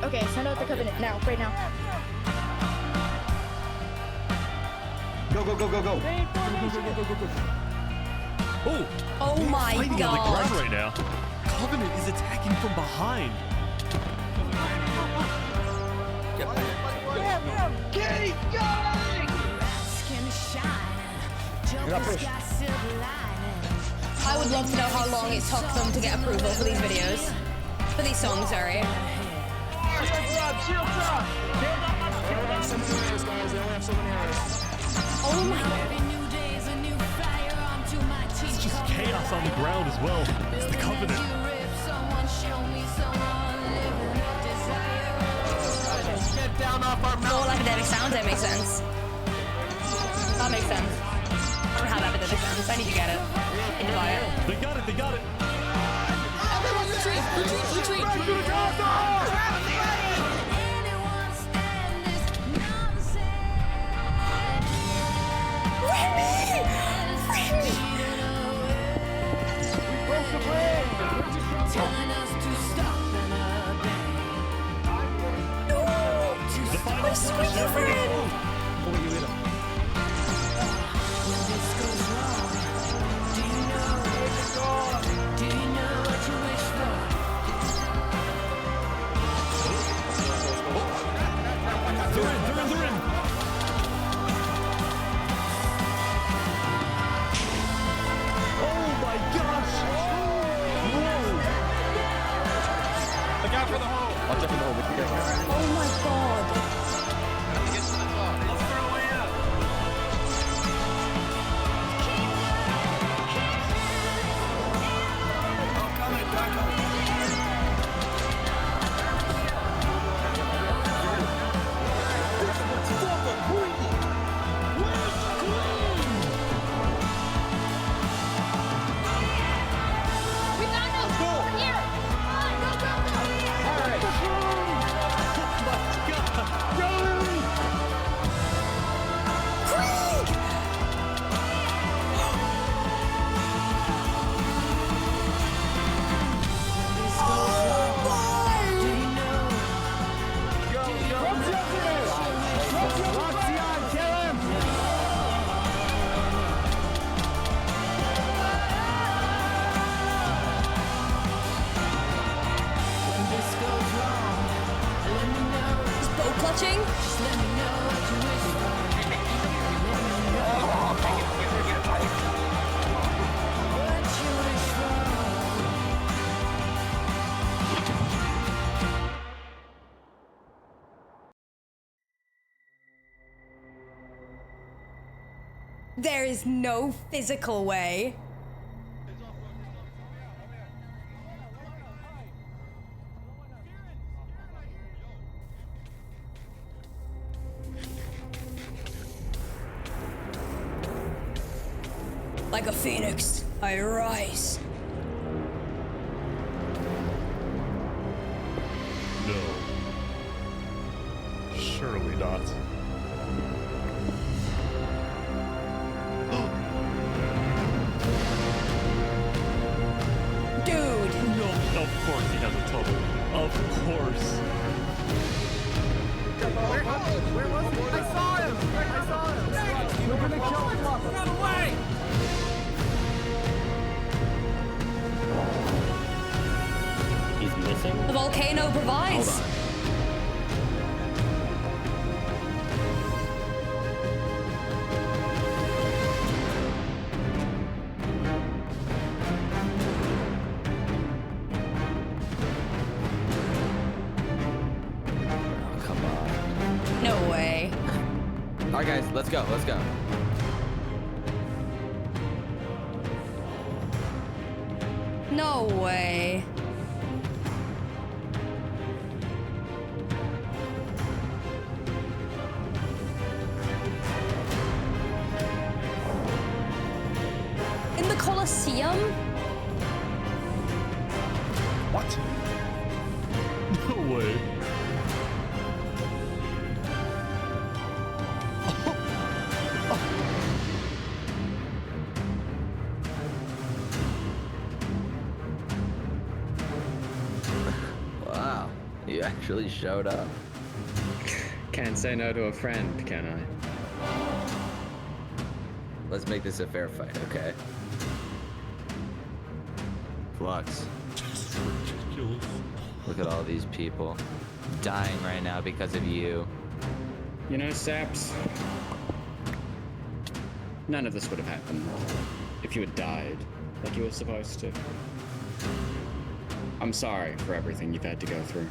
Okay, send out the covenant now, right now. Go, go, go, go, go. Oh! Oh my fighting god! on the ground right now. Covenant is attacking from behind. Keep going! I would love to know how long it took them to get approval for these videos. For these songs, sorry. Oh my god. It's just chaos on the ground as well. It's the Covenant. Get down off our mountain. All academic sounds, that makes sense. That makes sense. I don't have academic sounds, I need to get it. I need to buy it. They got it, they got it. Everyone retreat, retreat, retreat! Telling us to stop and obey. The final push, here we go. When this goes wrong, do you know There is no physical way. Like a phoenix, I rise. No. Surely not. Dude. No, of course he has a tunnel. Of course. Where was he? I saw him! I saw him! We're gonna kill him! Run away! He's missing? The volcano provides. Hold on. Oh, come on. No way. All right, guys, let's go. Let's go. No way. In the Colosseum? What? No way. Wow, you actually showed up. Can't say no to a friend, can I? Let's make this a fair fight, okay? Flux. Ridiculous. Look at all these people dying right now because of you. You know, Saps, none of this would have happened if you had died like you were supposed to. I'm sorry for everything you've had to go through.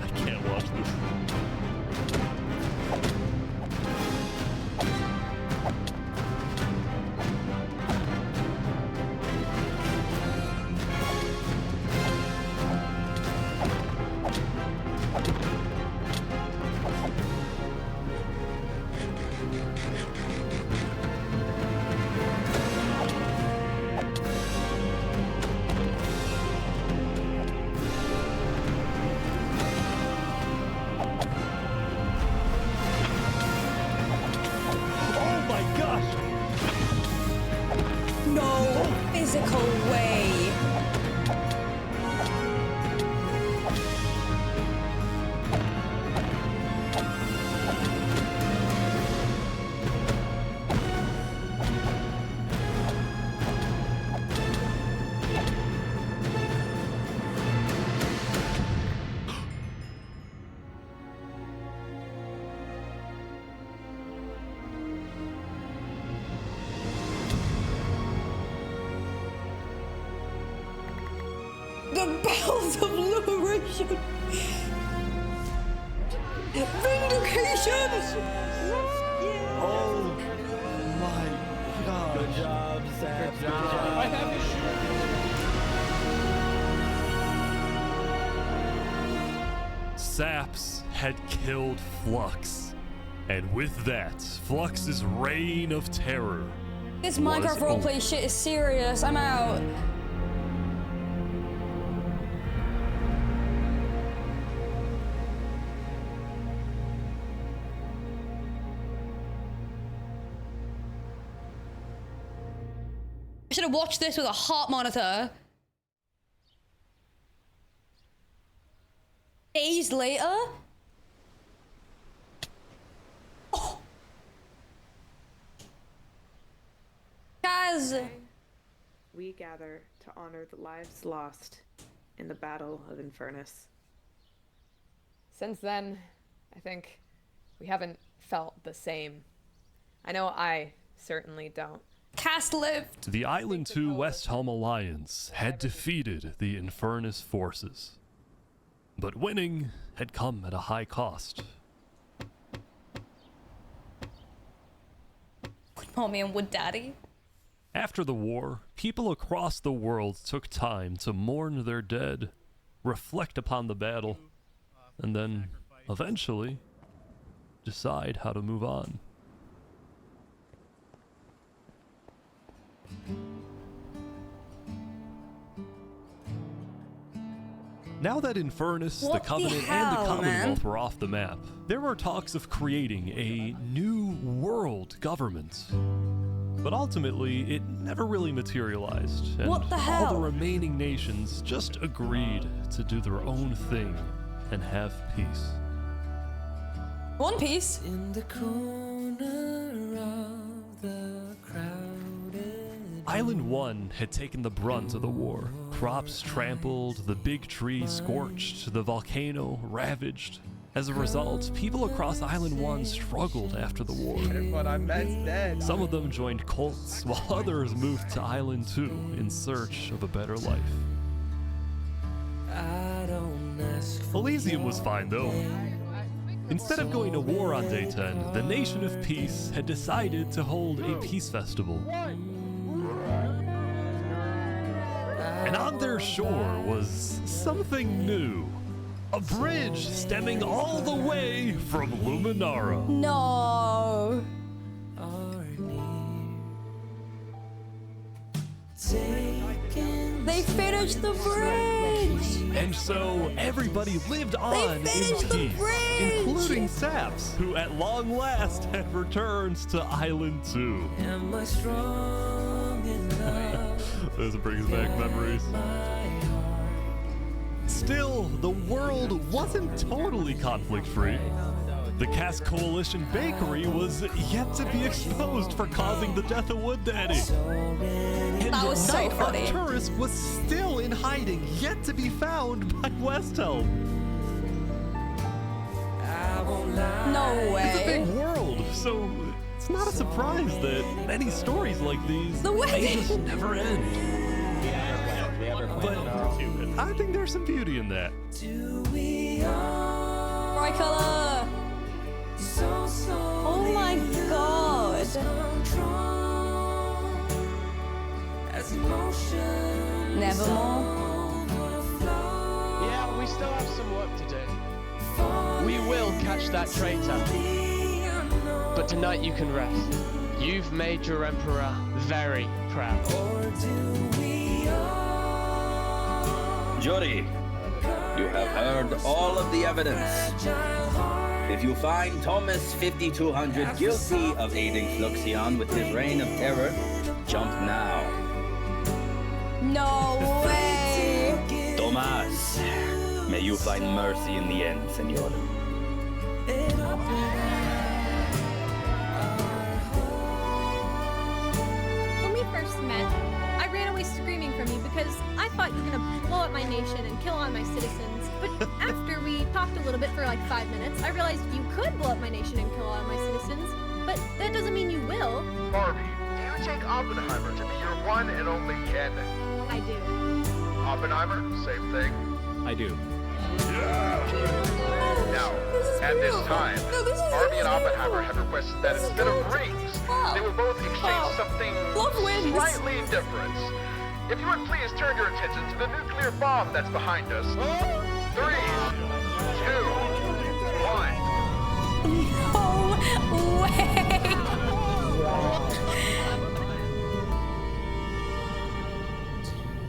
I can't watch this. Oh my gosh! No physical way. The bells of liberation. Vindication. Oh my god. Good job, Sam. Good job. I have Saps had killed Flux. And with that, Flux's reign of terror. This was Minecraft roleplay shit is serious. I'm out. I should have watched this with a heart monitor. Days later? Oh. Guys. we gather to honor the lives lost in the Battle of Infernus. Since then, I think we haven't felt the same. I know I certainly don't. Cast lived. The Island 2 West Helm Alliance had defeated the Infernus forces, but winning had come at a high cost. Wood Mommy and Wood Daddy. After the war, people across the world took time to mourn their dead, reflect upon the battle, and then, eventually, decide how to move on. Now that Infernus, the Covenant, and the Commonwealth were off the map, there were talks of creating a new world government. But ultimately, it never really materialized, and all the remaining nations just agreed to do their own thing and have peace. One Piece. In the corner of the crowded Island 1 had taken the brunt of the war. Crops trampled, the big tree scorched, the volcano ravaged. As a result, people across Island 1 struggled after the war. But I meant dead. Some of them joined cults, while others moved to Island 2 in search of a better life. Elysium was fine though. Instead of going to war on day 10, the Nation of Peace had decided to hold a peace festival. And on their shore was something new. A bridge stemming all the way from Luminara. No. They finished the bridge. And so everybody lived on in peace, including Saps, who at long last had returned to Island 2. Am I strong enough? Those brings back memories. Still, the world wasn't totally conflict-free. The Cask Coalition Bakery was yet to be exposed for causing the death of Wood Daddy. And That was so funny. Arcturus was still in hiding, yet to be found by West Helm. No way. It's a big world, so it's not a surprise that many stories like these may just never end. But I think there's some beauty in that. Bright color. Oh my god. Nevermore. Yeah, we still have some work to do. We will catch that traitor. But tonight you can rest. You've made your emperor very proud. Jury, you have heard all of the evidence. If you find Thomas 5200 guilty of aiding Fluxion with his reign of terror, jump now. No way. Thomas, may you find mercy in the end, senor. When we first met, I ran away screaming from you because I thought you were gonna blow up my nation and kill all my citizens. But after we talked a little bit for like 5 minutes, I realized you could blow up my nation and kill all my citizens. But that doesn't mean you will. Barbie, do you take Oppenheimer to be your one and only kin? I do. Oppenheimer, same thing. I do. Now, at this time, Barbie and Oppenheimer have requested that instead of rings, they will both exchange something slightly different. If you would please turn your attention to the nuclear bomb that's behind us. 3, 2, 1. No way.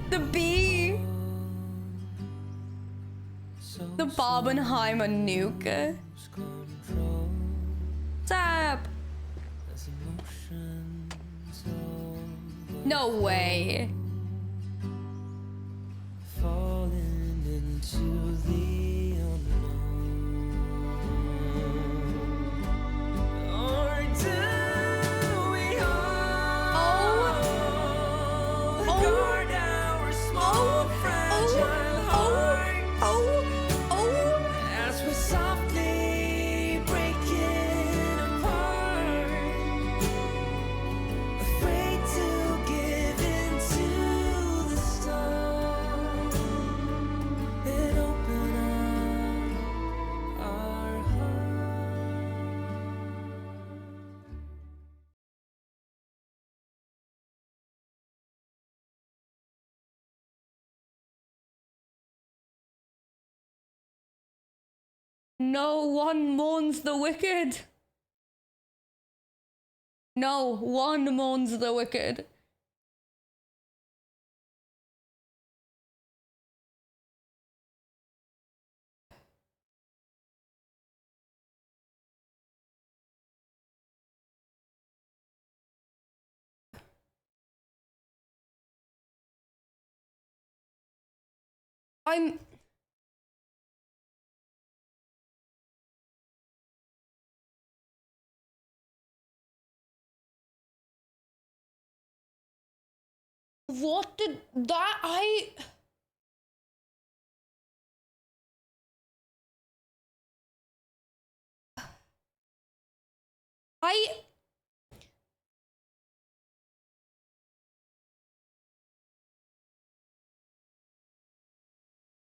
The bee. The Barbenheimer nuke. Tap. No way. Falling into the unknown. Or do we all Oh No one mourns the wicked. No one mourns the wicked. What did that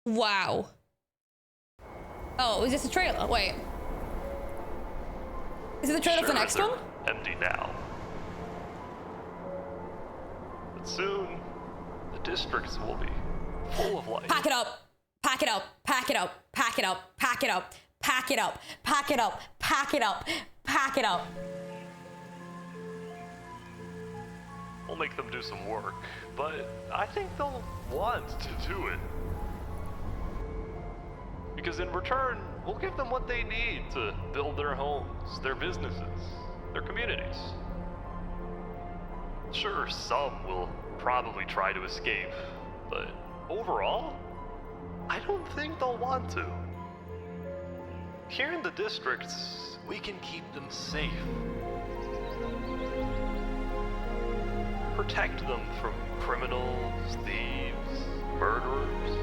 Wow. Oh, is this a trailer? Wait. Is it the trailer for the next one? Empty now. But soon, the districts will be full of life. Pack it up. Pack it up. Pack it up. Pack it up. Pack it up. Pack it up. Pack it up. Pack it up. Pack it up. We'll make them do some work, but I think they'll want to do it. Because in return, we'll give them what they need to build their homes, their businesses, their communities. Sure, some will probably try to escape, but overall, I don't think they'll want to. Here in the districts, we can keep them safe. Protect them from criminals, thieves, murderers.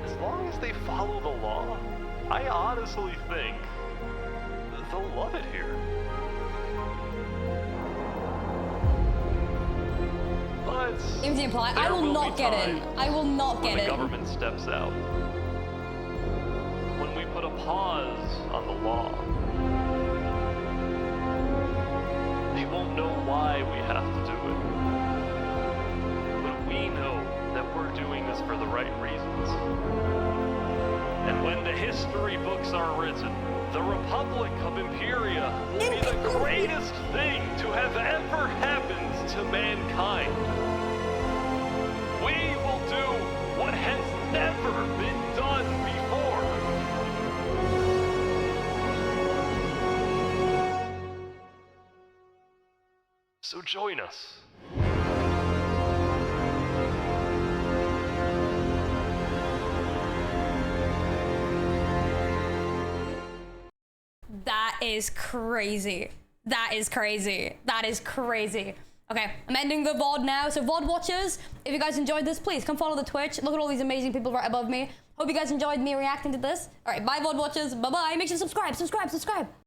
As long as they follow the law, I honestly think they'll love it here. But Aimsey imply, I will not get in. I will not get in. When the government steps out. When we put a pause on the law. They won't know why we have to do it. But we know that we're doing this for the right reasons. And when the history books are written, the Republic of Imperia will be the greatest thing to have ever happened to mankind. We will do what has never been done before. So join us. That is crazy. That is crazy. That is crazy. Okay, I'm ending the VOD now. So VOD watchers, if you guys enjoyed this, please come follow the Twitch. Look at all these amazing people right above me. Hope you guys enjoyed me reacting to this. All right, bye VOD watchers. Bye-bye. Make sure to subscribe.